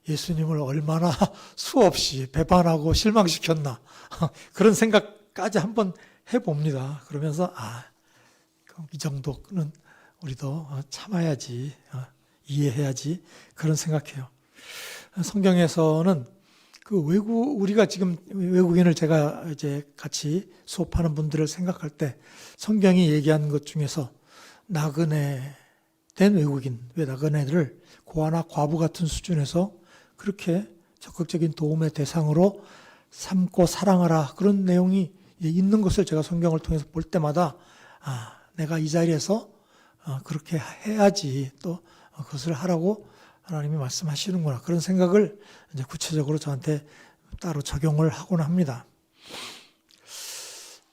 예수님을 얼마나 수없이 배반하고 실망시켰나. 그런 생각까지 한번 해봅니다. 그러면서, 그럼 이 정도는 우리도 참아야지, 이해해야지. 그런 생각해요. 성경에서는 우리가 지금 외국인을 제가 이제 같이 수업하는 분들을 생각할 때 성경이 얘기한 것 중에서 나그네 된 외국인, 왜 나그네들을 고아나 과부 같은 수준에서 그렇게 적극적인 도움의 대상으로 삼고 사랑하라, 그런 내용이 있는 것을 제가 성경을 통해서 볼 때마다 내가 이 자리에서 그렇게 해야지, 또 그것을 하라고 하나님이 말씀하시는구나, 그런 생각을 이제 구체적으로 저한테 따로 적용을 하곤 합니다.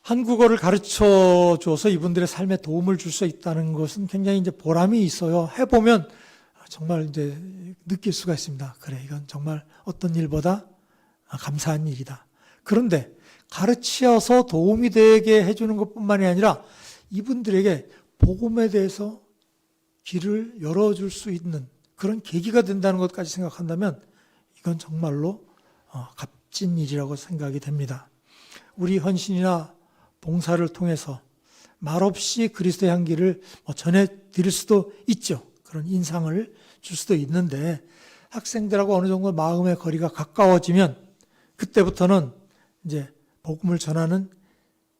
한국어를 가르쳐 줘서 이분들의 삶에 도움을 줄 수 있다는 것은 굉장히 이제 보람이 있어요. 해보면 정말 이제 느낄 수가 있습니다. 그래, 이건 정말 어떤 일보다 감사한 일이다. 그런데 가르치어서 도움이 되게 해주는 것뿐만이 아니라 이분들에게 복음에 대해서 길을 열어줄 수 있는 그런 계기가 된다는 것까지 생각한다면 이건 정말로 값진 일이라고 생각이 됩니다. 우리 헌신이나 봉사를 통해서 말없이 그리스도의 향기를 전해드릴 수도 있죠. 그런 인상을 줄 수도 있는데, 학생들하고 어느 정도 마음의 거리가 가까워지면 그때부터는 이제 복음을 전하는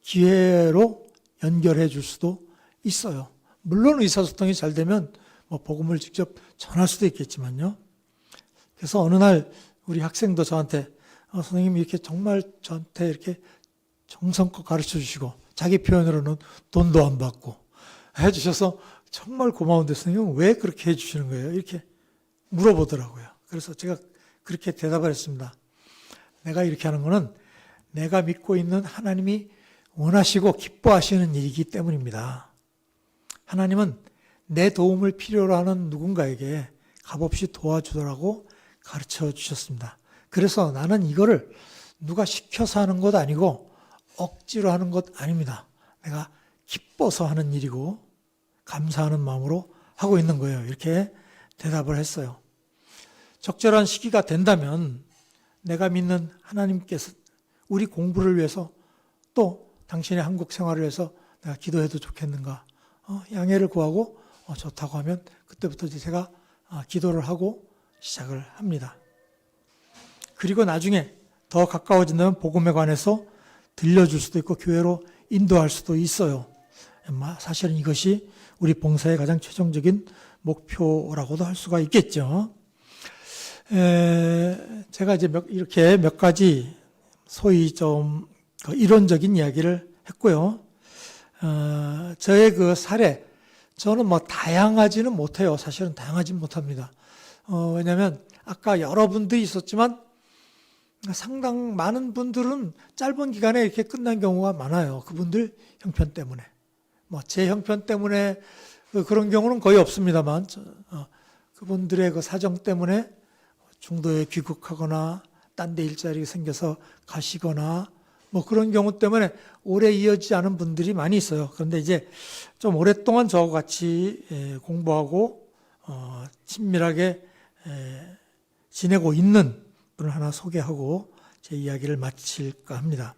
기회로 연결해 줄 수도 있어요. 물론 의사소통이 잘 되면 복음을 직접 전할 수도 있겠지만요. 그래서 어느 날 우리 학생도 저한테 선생님 이렇게 정말 저한테 이렇게 정성껏 가르쳐 주시고 자기 표현으로는 돈도 안 받고 해주셔서 정말 고마운데 선생님 왜 그렇게 해주시는 거예요? 이렇게 물어보더라고요. 그래서 제가 그렇게 대답을 했습니다. 내가 이렇게 하는 거는 내가 믿고 있는 하나님이 원하시고 기뻐하시는 일이기 때문입니다. 하나님은 내 도움을 필요로 하는 누군가에게 값없이 도와주더라고 가르쳐 주셨습니다. 그래서 나는 이거를 누가 시켜서 하는 것 아니고 억지로 하는 것 아닙니다. 내가 기뻐서 하는 일이고 감사하는 마음으로 하고 있는 거예요. 이렇게 대답을 했어요. 적절한 시기가 된다면 내가 믿는 하나님께서 우리 공부를 위해서 또 당신의 한국 생활을 위해서 내가 기도해도 좋겠는가, 양해를 구하고 좋다고 하면 그때부터 이제 제가 기도를 하고 시작을 합니다. 그리고 나중에 더 가까워진다면 복음에 관해서 들려줄 수도 있고 교회로 인도할 수도 있어요. 사실은 이것이 우리 봉사의 가장 최종적인 목표라고도 할 수가 있겠죠. 제가 이제 이렇게 몇 가지 소위 좀 이론적인 이야기를 했고요. 저의 그 사례, 저는 다양하지는 못해요. 사실은 다양하지는 못합니다. 왜냐하면 아까 여러분들이 있었지만 상당 많은 분들은 짧은 기간에 이렇게 끝난 경우가 많아요. 그분들 형편 때문에. 제 형편 때문에 그런 경우는 거의 없습니다만, 그분들의 그 사정 때문에 중도에 귀국하거나 딴 데 일자리가 생겨서 가시거나 그런 경우 때문에 오래 이어지지 않은 분들이 많이 있어요. 그런데 이제 좀 오랫동안 저와 같이 공부하고 친밀하게 지내고 있는 분을 하나 소개하고 제 이야기를 마칠까 합니다.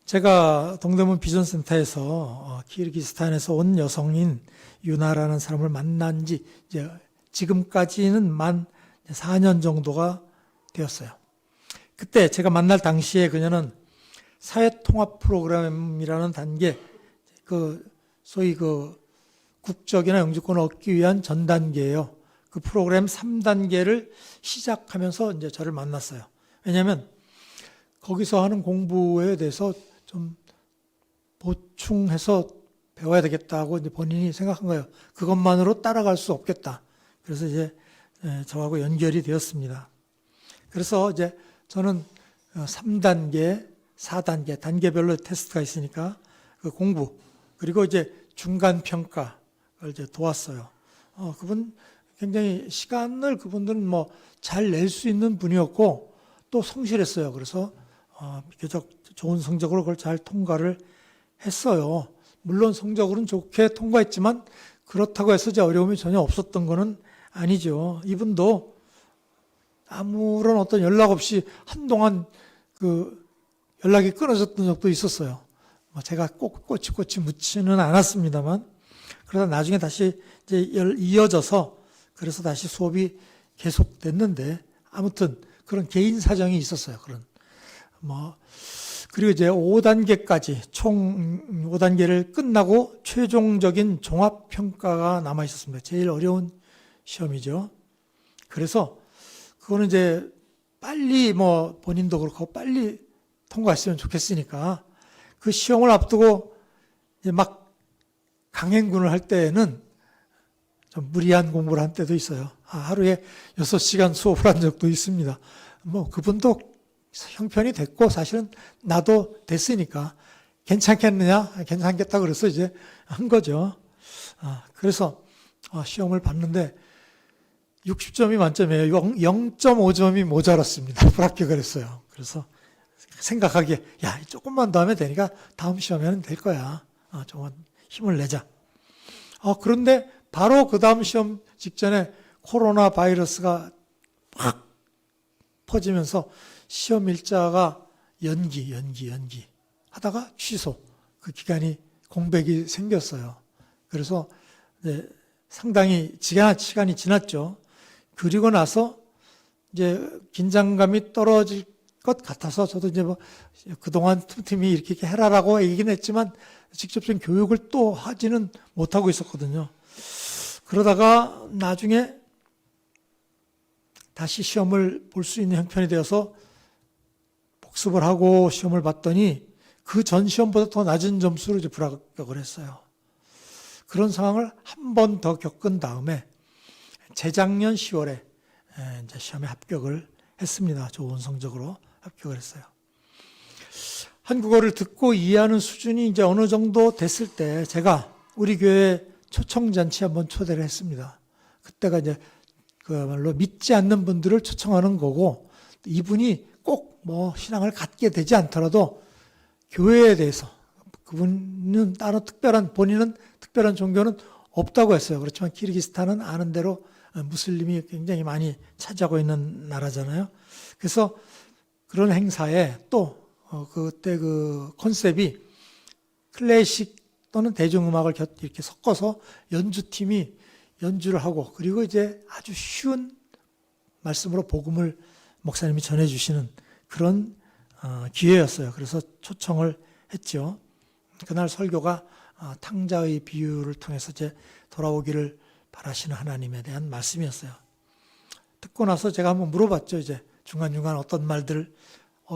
제가 동대문 비전센터에서 키르기스탄에서 온 여성인 유나라는 사람을 만난 지 이제 지금까지는 만 4년 정도가 되었어요. 그때 제가 만날 당시에 그녀는 사회통합 프로그램이라는 단계, 소위 국적이나 영주권을 얻기 위한 전 단계예요. 그 프로그램 3단계를 시작하면서 이제 저를 만났어요. 왜냐하면 거기서 하는 공부에 대해서 좀 보충해서 배워야 되겠다고 이제 본인이 생각한 거예요. 그것만으로 따라갈 수 없겠다. 그래서 이제 저하고 연결이 되었습니다. 그래서 이제 저는 3단계, 4단계, 단계별로 테스트가 있으니까 그 공부, 그리고 이제 중간 평가를 이제 도왔어요. 그분 굉장히 시간을 그분들은 뭐 잘 낼 수 있는 분이었고 또 성실했어요. 그래서 비교적 좋은 성적으로 그걸 잘 통과를 했어요. 물론 성적으로는 좋게 통과했지만 그렇다고 해서 이제 어려움이 전혀 없었던 거는 아니죠. 이분도 아무런 어떤 연락 없이 한동안 그 연락이 끊어졌던 적도 있었어요. 제가 꼭 꼬치꼬치 묻지는 않았습니다만, 그러다 나중에 다시 이제 이어져서 그래서 다시 수업이 계속됐는데, 아무튼 그런 개인 사정이 있었어요. 그리고 이제 5단계까지, 총 5단계를 끝나고 최종적인 종합평가가 남아 있었습니다. 제일 어려운 시험이죠. 그래서 그거는 이제 빨리 본인도 그렇고 빨리 통과했으면 좋겠으니까 그 시험을 앞두고 이제 막 강행군을 할 때에는 좀 무리한 공부를 한 때도 있어요. 하루에 6시간 수업을 한 적도 있습니다. 그분도 형편이 됐고 사실은 나도 됐으니까 괜찮겠느냐? 괜찮겠다 그래서 이제 한 거죠. 그래서 시험을 봤는데 60점이 만점이에요. 0.5점이 모자랐습니다. 불합격을 했어요. 그래서 생각하기에 조금만 더 하면 되니까 다음 시험에는 될 거야. 좀 힘을 내자. 그런데 바로 그 다음 시험 직전에 코로나 바이러스가 확 퍼지면서 시험 일자가 연기 하다가 취소. 그 기간이 공백이 생겼어요. 그래서 이제 상당히 시간이 지났죠. 그리고 나서 이제 긴장감이 떨어질 것 같아서 저도 이제 그동안 팀이 이렇게 해라라고 얘기는 했지만 직접적인 교육을 또 하지는 못하고 있었거든요. 그러다가 나중에 다시 시험을 볼 수 있는 형편이 되어서 복습을 하고 시험을 봤더니 그 전 시험보다 더 낮은 점수로 이제 불합격을 했어요. 그런 상황을 한 번 더 겪은 다음에 재작년 10월에 이제 시험에 합격을 했습니다. 좋은 성적으로 합격을 했어요. 한국어를 듣고 이해하는 수준이 이제 어느 정도 됐을 때 제가 우리 교회 초청잔치 한번 초대를 했습니다. 그때가 이제 그야말로 믿지 않는 분들을 초청하는 거고, 이분이 꼭 신앙을 갖게 되지 않더라도 교회에 대해서, 그분은 본인은 특별한 종교는 없다고 했어요. 그렇지만 키르기스탄은 아는 대로 무슬림이 굉장히 많이 차지하고 있는 나라잖아요. 그래서 그런 행사에 또 그때 그 컨셉이 클래식 또는 대중음악을 이렇게 섞어서 연주팀이 연주를 하고, 그리고 이제 아주 쉬운 말씀으로 복음을 목사님이 전해주시는 그런 기회였어요. 그래서 초청을 했죠. 그날 설교가 탕자의 비유를 통해서 이제 돌아오기를 바라시는 하나님에 대한 말씀이었어요. 듣고 나서 제가 한번 물어봤죠. 이제 중간중간 어떤 말들을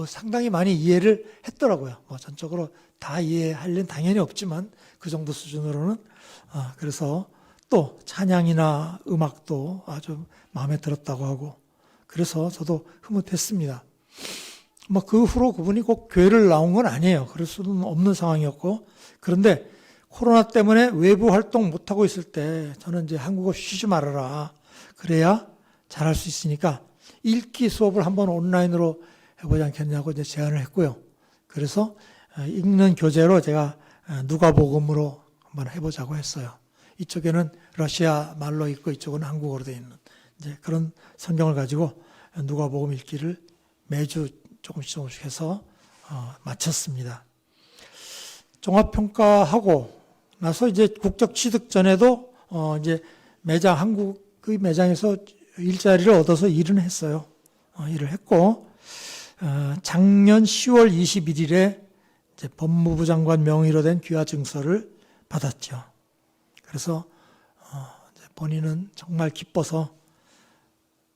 상당히 많이 이해를 했더라고요. 전적으로 다 이해할 일은 당연히 없지만 그 정도 수준으로는. 그래서 또 찬양이나 음악도 아주 마음에 들었다고 하고, 그래서 저도 흐뭇했습니다. 그 후로 그분이 꼭 교회를 나온 건 아니에요. 그럴 수는 없는 상황이었고, 그런데 코로나 때문에 외부 활동 못하고 있을 때 저는 이제 한국어 쉬지 말아라. 그래야 잘할 수 있으니까 읽기 수업을 한번 온라인으로 해보지 않겠냐고 이제 제안을 했고요. 그래서 읽는 교재로 제가 누가복음으로 한번 해보자고 했어요. 이쪽에는 러시아 말로 있고 이쪽은 한국어로 되어 있는 이제 그런 성경을 가지고 누가복음 읽기를 매주 조금씩 해서 마쳤습니다. 종합평가하고 나서 이제 국적 취득 전에도 이제 한국의 매장에서 일자리를 얻어서 일은 했어요. 일을 했고, 작년 10월 21일에 이제 법무부 장관 명의로 된 귀화 증서를 받았죠. 그래서 본인은 정말 기뻐서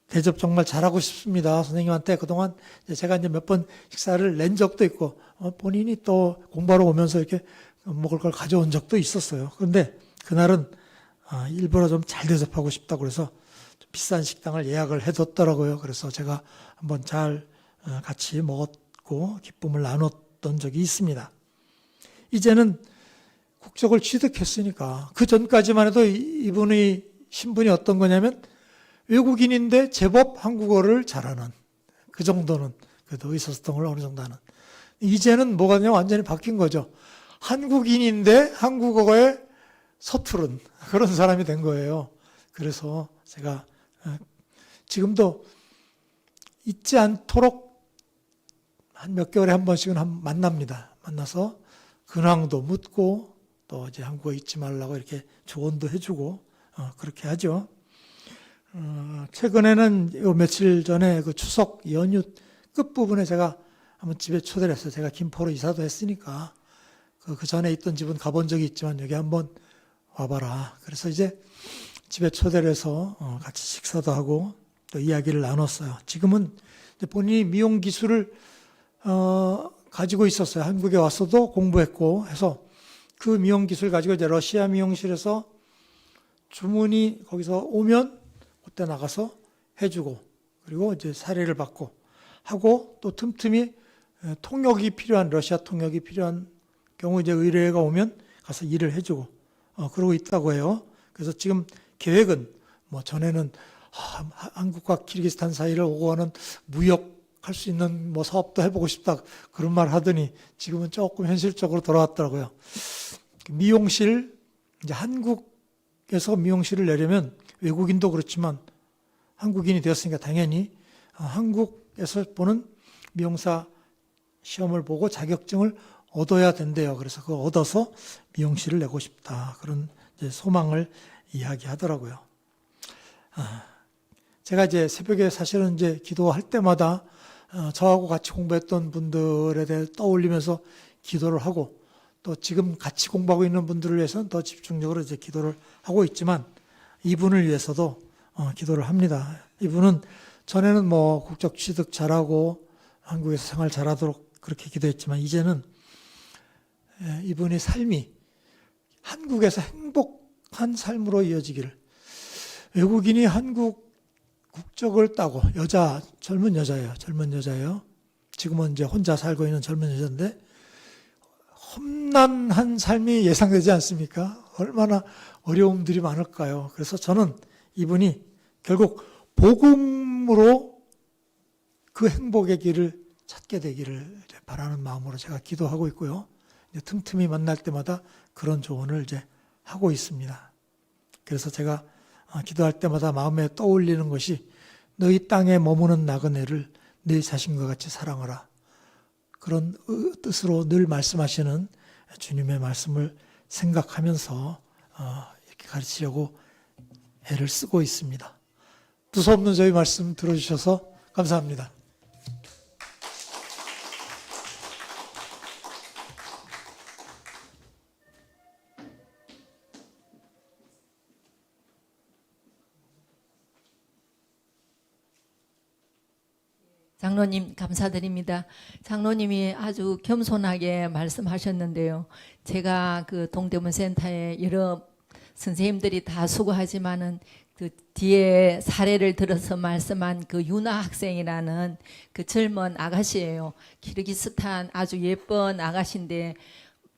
대접 정말 잘하고 싶습니다. 선생님한테 그동안 제가 이제 몇 번 식사를 낸 적도 있고, 본인이 또 공부하러 오면서 이렇게 먹을 걸 가져온 적도 있었어요. 그런데 그날은 일부러 좀 잘 대접하고 싶다고 그래서 비싼 식당을 예약을 해뒀더라고요. 그래서 제가 한번 잘 같이 먹었고 기쁨을 나눴던 적이 있습니다. 이제는 국적을 취득했으니까 그 전까지만 해도 이분의 신분이 어떤 거냐면 외국인인데 제법 한국어를 잘하는 그 정도는 그래도 의사소통을 어느 정도 하는. 이제는 뭐가 되냐면 완전히 바뀐 거죠. 한국인인데 한국어에 서투른 그런 사람이 된 거예요. 그래서 제가 지금도 잊지 않도록 한 몇 개월에 한 번씩은 만납니다. 만나서 근황도 묻고 또 이제 한국어 잊지 말라고 이렇게 조언도 해주고 그렇게 하죠. 최근에는 요 며칠 전에 그 추석 연휴 끝부분에 제가 한번 집에 초대를 했어요. 제가 김포로 이사도 했으니까 그 전에 있던 집은 가본 적이 있지만 여기 한번 와봐라. 그래서 이제 집에 초대를 해서 같이 식사도 하고 또 이야기를 나눴어요. 지금은 본인이 미용 기술을 가지고 있었어요. 한국에 와서도 공부했고 해서 그 미용 기술 가지고 이제 러시아 미용실에서 주문이 거기서 오면 그때 나가서 해주고 그리고 이제 사례를 받고 하고 또 틈틈이 통역이 필요한 러시아 통역이 필요한 경우 이제 의뢰가 오면 가서 일을 해주고 그러고 있다고 해요. 그래서 지금 계획은 뭐 전에는 한국과 키르기스탄 사이를 오고 하는 무역할 수 있는 뭐 사업도 해보고 싶다 그런 말 하더니 지금은 조금 현실적으로 돌아왔더라고요. 미용실 이제 한국에서 미용실을 내려면 외국인도 그렇지만 한국인이 되었으니까 당연히 한국에서 보는 미용사 시험을 보고 자격증을 얻어야 된대요. 그래서 그거 얻어서 미용실을 내고 싶다. 그런 이제 소망을 이야기하더라고요. 제가 이제 새벽에 사실은 이제 기도할 때마다 저하고 같이 공부했던 분들에 대해 떠올리면서 기도를 하고 또 지금 같이 공부하고 있는 분들을 위해서는 더 집중적으로 이제 기도를 하고 있지만 이분을 위해서도 기도를 합니다. 이분은 전에는 뭐 국적 취득 잘하고 한국에서 생활 잘하도록 그렇게 기도했지만 이제는 이분의 삶이 한국에서 행복한 삶으로 이어지기를 외국인이 한국 국적을 따고 젊은 여자예요. 지금은 이제 혼자 살고 있는 젊은 여자인데 험난한 삶이 예상되지 않습니까? 얼마나 어려움들이 많을까요? 그래서 저는 이분이 결국 복음으로 그 행복의 길을 찾게 되기를 바라는 마음으로 제가 기도하고 있고요. 이제 틈틈이 만날 때마다 그런 조언을 이제 하고 있습니다. 그래서 제가 기도할 때마다 마음에 떠올리는 것이 너희 땅에 머무는 나그네를 네 자신과 같이 사랑하라. 그런 뜻으로 늘 말씀하시는 주님의 말씀을 생각하면서 이렇게 가르치려고 애를 쓰고 있습니다. 두서없는 저희 말씀 들어주셔서 감사합니다. 장로님 감사드립니다. 장로님이 아주 겸손하게 말씀하셨는데요. 제가 그 동대문 센터에 여러 선생님들이 다 수고하지만은 그 뒤에 사례를 들어서 말씀한 그 유나 학생이라는 그 젊은 아가씨예요. 키르기스탄 아주 예쁜 아가씨인데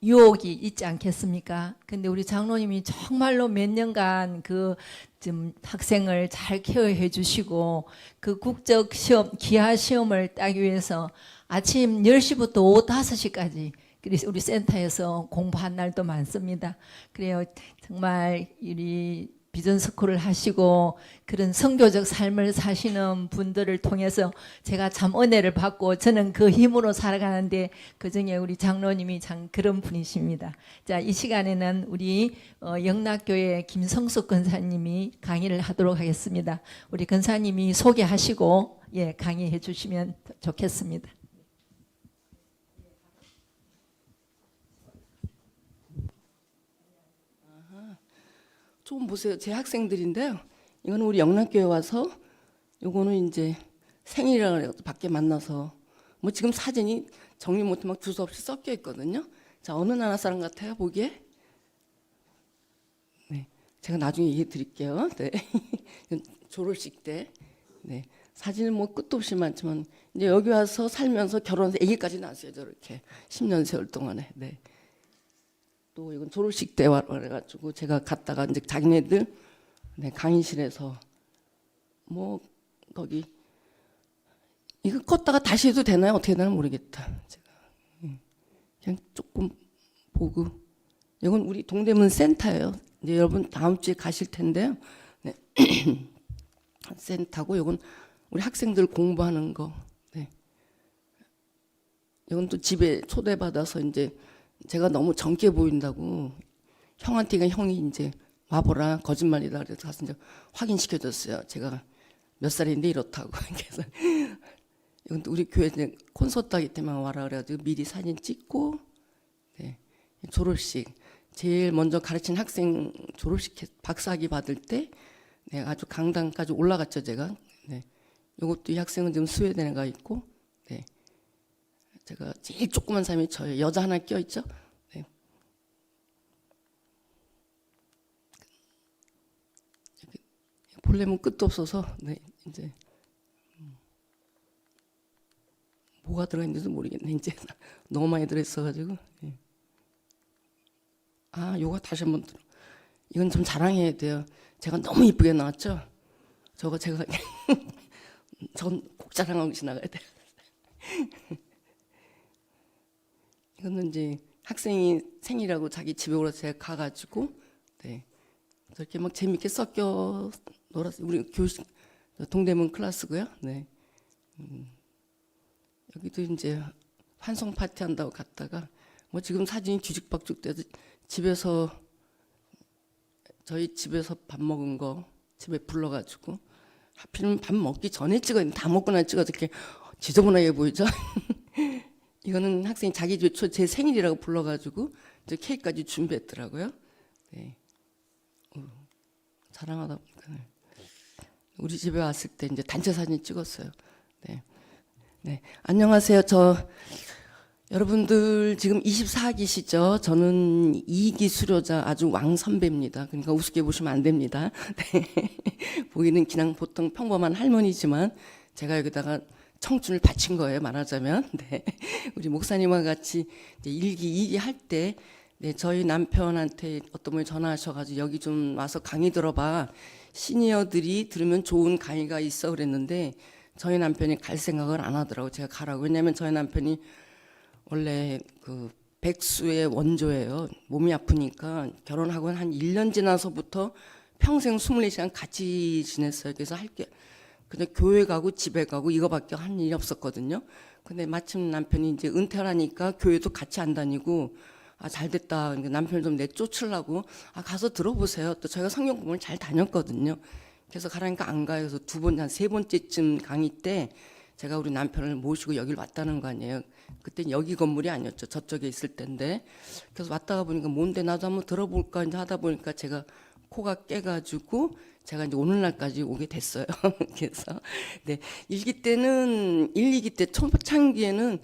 유혹이 있지 않겠습니까? 근데 우리 장로님이 정말로 몇 년간 그 좀 학생을 잘 케어해 주시고 그 국적 시험, 기하 시험을 따기 위해서 아침 10시부터 오후 5시까지 그래서 우리 센터에서 공부한 날도 많습니다. 그래요. 정말 우리 비전 스쿨을 하시고 그런 선교적 삶을 사시는 분들을 통해서 제가 참 은혜를 받고 저는 그 힘으로 살아가는데 그중에 우리 장로님이 참 그런 분이십니다. 자, 이 시간에는 우리 영락교회 김성숙 권사님이 강의를 하도록 하겠습니다. 우리 권사님이 소개하시고 강의해 주시면 좋겠습니다. 좀 보세요. 제 학생들인데요. 이거는 우리 영락교회 와서 요거는 이제 생일이라 그래서 밖에 만나서 뭐 지금 사진이 정리 못해 막 두서없이 섞여 있거든요. 자, 어느 나라 사람 같아요, 보기에? 네. 제가 나중에 얘기해 드릴게요. 네. 졸업식 때 네. 사진은 뭐 끝도 없이 많지만 이제 여기 와서 살면서 결혼해서 아기까지 낳았어요. 저렇게 10년 세월 동안에. 네. 또 이건 졸업식 때 와가지고 제가 갔다가 이제 자기네들 네, 강의실에서 뭐 거기 이거 껐다가 다시 해도 되나요? 어떻게 되나 모르겠다. 제가 그냥 조금 보고 이건 우리 동대문 센터예요. 이제 여러분 다음 주에 가실 텐데요. 네. 센터고 이건 우리 학생들 공부하는 거. 네. 이건 또 집에 초대받아서 이제 제가 너무 젊게 보인다고 형한테 형이 이제 와보라 거짓말이다 그래서 가서 이제 확인시켜줬어요. 제가 몇 살인데 이렇다고. 그래서 이건 또 우리 교회 이제 콘서트 하기 때문에 와라 그래가지고 미리 사진 찍고 네. 졸업식 제일 먼저 가르친 학생 졸업식 박사학위 받을 때 네, 아주 강당까지 올라갔죠 제가. 네. 이것도 이 학생은 지금 스웨덴에 가 있고, 네. 제가 제일 조그만 사람이 저예요. 여자 하나 껴 있죠. 네. 보려면 끝도 없어서, 네, 이제 뭐가 들어있는지도 모르겠네. 이제 너무 많이 들어있어가지고. 네. 아, 요거 다시 한번 들어. 이건 좀 자랑해야 돼요. 제가 너무 이쁘게 나왔죠. 저거 제가 전 꼭 자랑하고 지나가야 돼요. 이거는 이제 학생이 생일이라고 자기 집에 오라서 제가 가가지고 네 저렇게 막 재밌게 섞여 놀았어요. 우리 교실 동대문 클래스고요. 네 여기도 이제 환송 파티 한다고 갔다가 뭐 지금 사진이 뒤죽박죽 돼서 집에서 저희 집에서 밥 먹은 거 집에 불러가지고 하필이면 밥 먹기 전에 찍어야 다 먹고 나 찍어서 이렇게 지저분하게 보이죠. 이거는 학생이 자기 집에 제 생일이라고 불러가지고 이제 케이크까지 준비했더라고요. 네. 자랑하다 보니까 네. 우리 집에 왔을 때 이제 단체 사진 찍었어요. 네. 네. 안녕하세요. 여러분들 지금 24기시죠? 저는 2기 수료자 아주 왕 선배입니다. 그러니까 우습게 보시면 안 됩니다. 네. 보이는 그냥 보통 평범한 할머니지만 제가 여기다가 청춘을 바친 거예요. 말하자면. 네. 우리 목사님과 같이 1기, 2기 할 때 네, 저희 남편한테 어떤 분이 전화하셔가지고 여기 좀 와서 강의 들어봐. 시니어들이 들으면 좋은 강의가 있어 그랬는데 저희 남편이 갈 생각을 안 하더라고요. 제가 가라고. 왜냐하면 저희 남편이 원래 그 백수의 원조예요. 몸이 아프니까 결혼하고 한 1년 지나서부터 평생 24시간 같이 지냈어요. 그래서 그냥 교회 가고 집에 가고 이거밖에 한 일이 없었거든요. 근데 마침 남편이 이제 은퇴를 하니까 교회도 같이 안 다니고 아, 잘 됐다. 남편을 좀 내쫓으려고 아, 가서 들어보세요. 또 저희가 성경 공부를 잘 다녔거든요. 그래서 가라니까 안 가요. 그래서 한 세 번째쯤 강의 때 제가 우리 남편을 모시고 여기를 왔다는 거 아니에요. 그때 여기 건물이 아니었죠. 저쪽에 있을 때인데. 그래서 왔다가 보니까 뭔데 나도 한번 들어볼까 이제 하다 보니까 제가 코가 깨가지고 제가 이제 오늘날까지 오게 됐어요. 그래서 네 1기 때는 1, 2기 때 초창기에는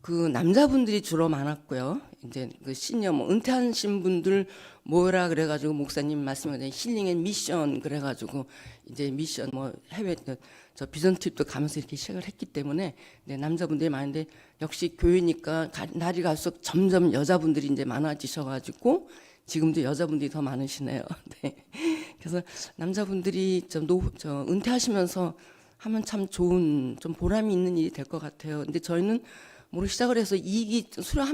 그 남자분들이 주로 많았고요. 이제 그 시니어 뭐 은퇴하신 분들 모여라 그래가지고 목사님 말씀하신 힐링 앤 미션 그래가지고 이제 미션 뭐 해외 저 비전 트립도 가면서 이렇게 시작을 했기 때문에 네, 남자분들이 많은데 역시 교회니까 날이 갈수록 점점 여자분들이 이제 많아지셔가지고 지금도 여자분들이 더 많으시네요. 네. 그래서 남자분들이 저 은퇴하시면서 하면 참 좋은 좀 보람이 있는 일이 될 것 같아요. 근데 저희는 뭐 시작을 해서 2기 수료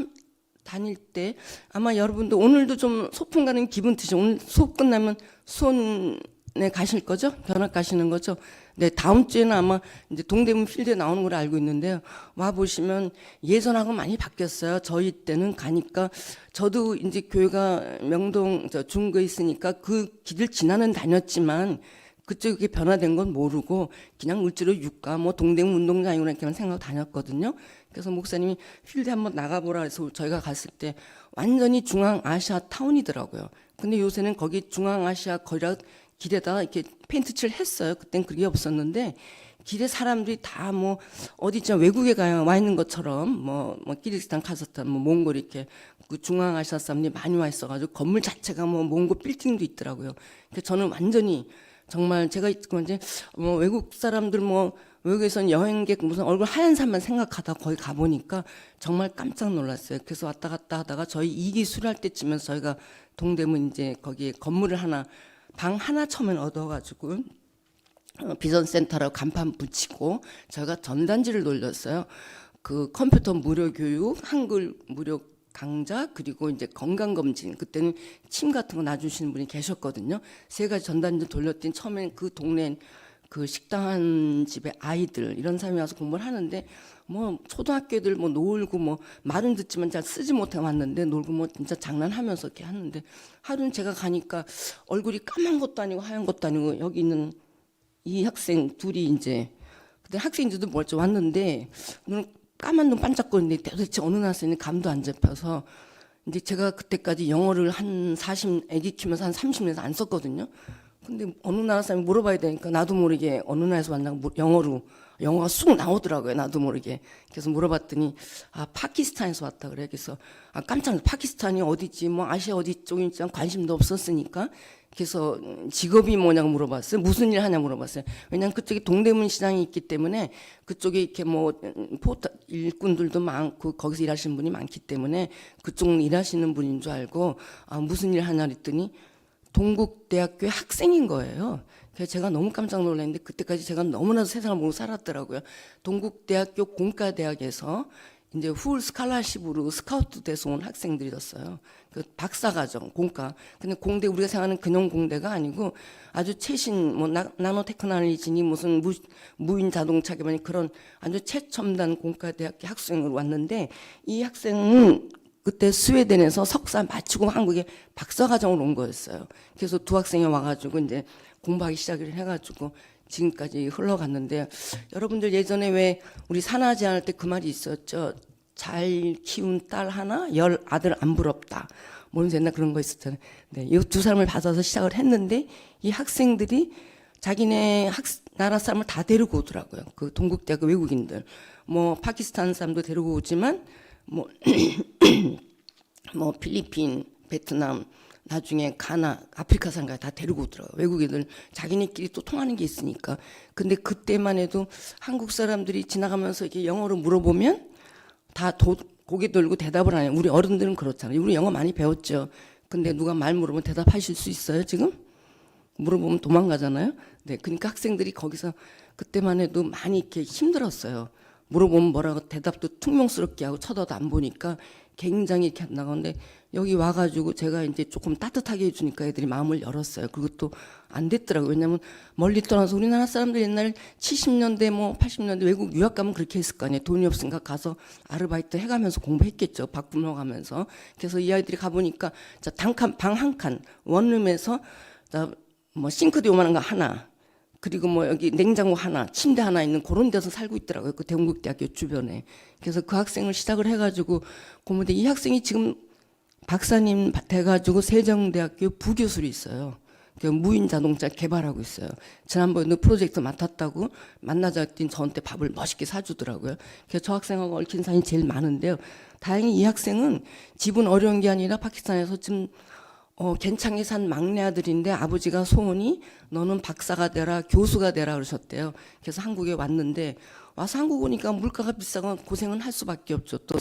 다닐 때 아마 여러분들 오늘도 좀 소풍 가는 기분 드시죠? 오늘 수업 끝나면 수원에 가실 거죠? 견학 가시는 거죠? 네, 다음 주에는 아마 이제 동대문 필드에 나오는 걸 알고 있는데요. 와 보시면 예전하고 많이 바뀌었어요. 저희 때는 가니까 저도 이제 교회가 명동 중구에 있으니까 그 길을 지나는 다녔지만 그쪽에 변화된 건 모르고 그냥 물질로 육가 뭐 동대문 운동장이구나 이렇게만 생각하고 다녔거든요. 그래서 목사님이 필드 한번 나가보라 해서 저희가 갔을 때 완전히 중앙아시아 타운이더라고요. 근데 요새는 거기 중앙아시아 거리라 길에다가 이렇게 페인트 칠 했어요. 그땐 그게 없었는데 길에 사람들이 다 뭐 어디 좀 외국에 와 있는 것처럼 뭐 키르기스탄, 카자흐스탄, 뭐 몽골 이렇게 그 중앙아시아 사람들이 많이 와 있어가지고 건물 자체가 뭐 몽골 빌딩도 있더라고요. 그래서 저는 완전히 정말 제가 이제 뭐 외국 사람들 뭐 외국에선 여행객 무슨 얼굴 하얀 사람만 생각하다 거기 가보니까 정말 깜짝 놀랐어요. 그래서 왔다 갔다 하다가 저희 2기 수료할 때쯤에 저희가 동대문 이제 거기에 건물을 하나 방 하나 처음에 얻어가지고 비전센터라고 간판 붙이고 저희가 전단지를 돌렸어요. 그 컴퓨터 무료 교육, 한글 무료 강좌, 그리고 이제 건강검진, 그때는 침 같은 거 놔주시는 분이 계셨거든요. 3가지 전단지 돌렸더니 처음엔 그 동네 그 식당 한 집에 아이들 이런 사람이 와서 공부를 하는데 뭐 초등학교들 뭐 놀고 뭐 말은 듣지만 잘 쓰지 못해 왔는데 놀고 뭐 진짜 장난하면서 이렇게 하는데 하루는 제가 가니까 얼굴이 까만 것도 아니고 하얀 것도 아니고 여기 있는 이 학생 둘이 이제 그때 학생들도 멀쩡 왔는데 눈 까만 눈 반짝거리는데 도대체 어느 나라에서 있는 감도 안 잡혀서 이제 제가 그때까지 영어를 한 40, 애기 키우면서 한 30년에서 안 썼거든요. 근데 어느 나라 사람이 물어봐야 되니까 나도 모르게 어느 나라에서 왔냐고 영어가 쑥 나오더라고요. 나도 모르게. 그래서 물어봤더니 아 파키스탄에서 왔다 그래. 그래서 아 깜짝 놀랐어요. 파키스탄이 어디지 뭐 아시아 어디 쪽인지 관심도 없었으니까 그래서 직업이 뭐냐고 물어봤어요. 무슨 일 하냐고 물어봤어요. 왜냐하면 그쪽에 동대문 시장이 있기 때문에 그쪽에 이렇게 뭐 포터 일꾼들도 많고 거기서 일하시는 분이 많기 때문에 그쪽 일하시는 분인 줄 알고 아 무슨 일 하냐 그랬더니 동국대학교의 학생인 거예요. 그래서 제가 너무 깜짝 놀랐는데 그때까지 제가 너무나도 세상을 모르고 살았더라고요. 동국대학교 공과대학에서 이제 풀 스칼라십으로 스카우트 돼서 온 학생들이었어요. 그 박사과정 공과. 근데 공대 우리가 생각하는 그냥 공대가 아니고 아주 최신 뭐 나노 테크놀로지니 무슨 무인 자동차 기반이 그런 아주 최첨단 공과대학교 학생으로 왔는데 이 학생은 그때 스웨덴에서 석사 마치고 한국에 박사과정으로 온 거였어요. 그래서 두 학생이 와가지고 이제 공부하기 시작을 해가지고 지금까지 흘러갔는데 여러분들 예전에 왜 우리 산하제 할 때 그 말이 있었죠. 잘 키운 딸 하나, 10 아들 안 부럽다. 뭔지 옛날 그런 거 있었잖아요. 네, 이 두 사람을 받아서 시작을 했는데 이 학생들이 자기네 나라 사람을 다 데리고 오더라고요. 그 동국대학교 외국인들. 뭐 파키스탄 사람도 데리고 오지만 뭐 뭐 필리핀, 베트남, 나중에 가나, 아프리카 사람까지 다 데리고 오더라고요. 외국인들 자기네끼리 또 통하는 게 있으니까. 근데 그때만 해도 한국 사람들이 지나가면서 이렇게 영어로 물어보면 다 고개 돌고 대답을 안 해요. 우리 어른들은 그렇잖아요. 우리 영어 많이 배웠죠. 근데 누가 말 물어보면 대답하실 수 있어요, 지금? 물어보면 도망가잖아요. 네, 그러니까 학생들이 거기서 그때만 해도 많이 이렇게 힘들었어요. 물어보면 뭐라고 대답도 퉁명스럽게 하고 쳐다도 안 보니까 굉장히 이렇게 안 나가는데 여기 와가지고 제가 이제 조금 따뜻하게 해주니까 애들이 마음을 열었어요. 그것도 안 됐더라고요. 왜냐하면 멀리 떠나서 우리나라 사람들 옛날 70년대 뭐 80년대 외국 유학 가면 그렇게 했을 거 아니에요. 돈이 없으니까 가서 아르바이트 해가면서 공부했겠죠. 바꾸며 가면서. 그래서 이 아이들이 가보니까 자, 방 한 칸, 원룸에서 자, 뭐 싱크대 요만한 거 하나, 그리고 뭐 여기 냉장고 하나, 침대 하나 있는 그런 데서 살고 있더라고요. 그 대웅국대학교 주변에. 그래서 그 학생을 시작을 해가지고 고문대 이 학생이 지금 박사님 돼가지고 세종대학교 부교수로 있어요. 그 무인 자동차 개발하고 있어요. 지난번에 프로젝트 맡았다고 만나자 했더니 저한테 밥을 멋있게 사주더라고요. 그래서 저 학생하고 얽힌 사이는 제일 많은데요. 다행히 이 학생은 집은 어려운 게 아니라 파키스탄에서 지금 괜찮게 산 막내 아들인데 아버지가 소원이 너는 박사가 되라 교수가 되라 그러셨대요. 그래서 한국에 왔는데 와서 한국 오니까 물가가 비싸고 고생은 할 수밖에 없죠. 또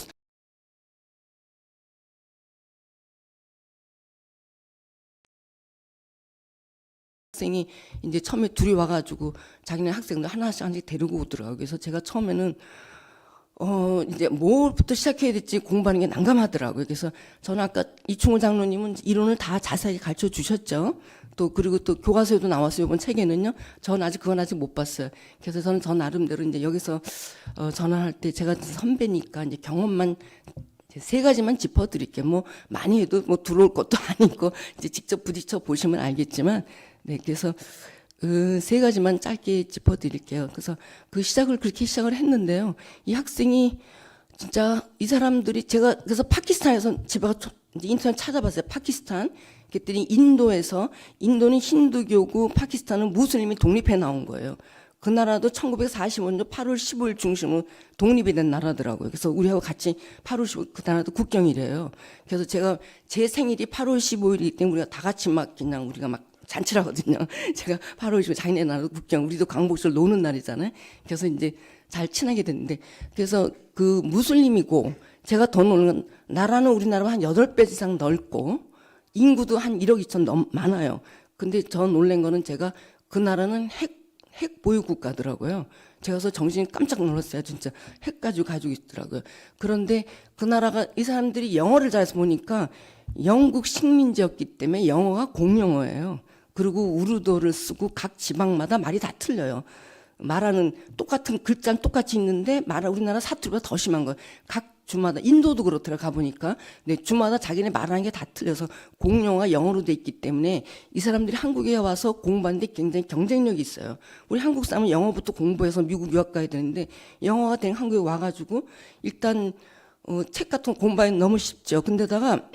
학생이 이제 처음에 둘이 와가지고 자기네 학생들 하나씩 데리고 오더라고요. 그래서 제가 처음에는 이제 뭐부터 시작해야 될지 공부하는 게 난감하더라고요. 그래서 저는 아까 이충호 장로님은 이론을 다 자세히 가르쳐 주셨죠. 또 그리고 또 교과서에도 나왔어요. 이번 책에는요. 저는 그건 아직 못 봤어요. 그래서 저는 저 나름대로 이제 여기서 전화할 때 제가 선배니까 이제 경험만 3가지만 짚어드릴게요. 뭐 많이 해도 뭐 들어올 것도 아니고 이제 직접 부딪혀 보시면 알겠지만, 네, 그래서 3가지만 짧게 짚어드릴게요. 그래서 그 시작을 그렇게 시작을 했는데요. 이 학생이 진짜 이 사람들이 제가 그래서 파키스탄에서 제가 이제 인터넷 찾아봤어요. 파키스탄. 그랬더니 인도는 힌두교고 파키스탄은 무슬림이 독립해 나온 거예요. 그 나라도 1945년 8월 15일 중심으로 독립이 된 나라더라고요. 그래서 우리하고 같이 8월 15일 그 나라도 국경이래요. 그래서 제가 제 생일이 8월 15일이기 때문에 우리가 다 같이 막 그냥 우리가 막 잔치를 하거든요. 제가 8월 20일 장인의 날 국경, 우리도 광복절 노는 날이잖아요. 그래서 이제 잘 친하게 됐는데, 그래서 그 무슬림이고 제가 더 놀란 건 나라는 우리나라보다 한 8배 이상 넓고 인구도 한 1억 2천 많아요. 근데 저 놀란 거는 제가 그 나라는 핵 보유 국가더라고요. 제가 그래서 정신이 깜짝 놀랐어요. 진짜 핵 가지고 있더라고요. 그런데 그 나라가 이 사람들이 영어를 잘해서 보니까 영국 식민지였기 때문에 영어가 공용어예요. 그리고 우르도를 쓰고 각 지방마다 말이 다 틀려요. 말하는 똑같은 글자는 똑같이 있는데 우리나라 사투리보다 더 심한 거예요. 각 주마다, 인도도 그렇더라고요. 가보니까. 네, 주마다 자기네 말하는 게 다 틀려서 공용어가 영어로 돼 있기 때문에 이 사람들이 한국에 와서 공부하는데 굉장히 경쟁력이 있어요. 우리 한국 사람은 영어부터 공부해서 미국 유학 가야 되는데 영어가 된 한국에 와가지고 일단 책 같은 거 공부하기 너무 쉽죠. 근데다가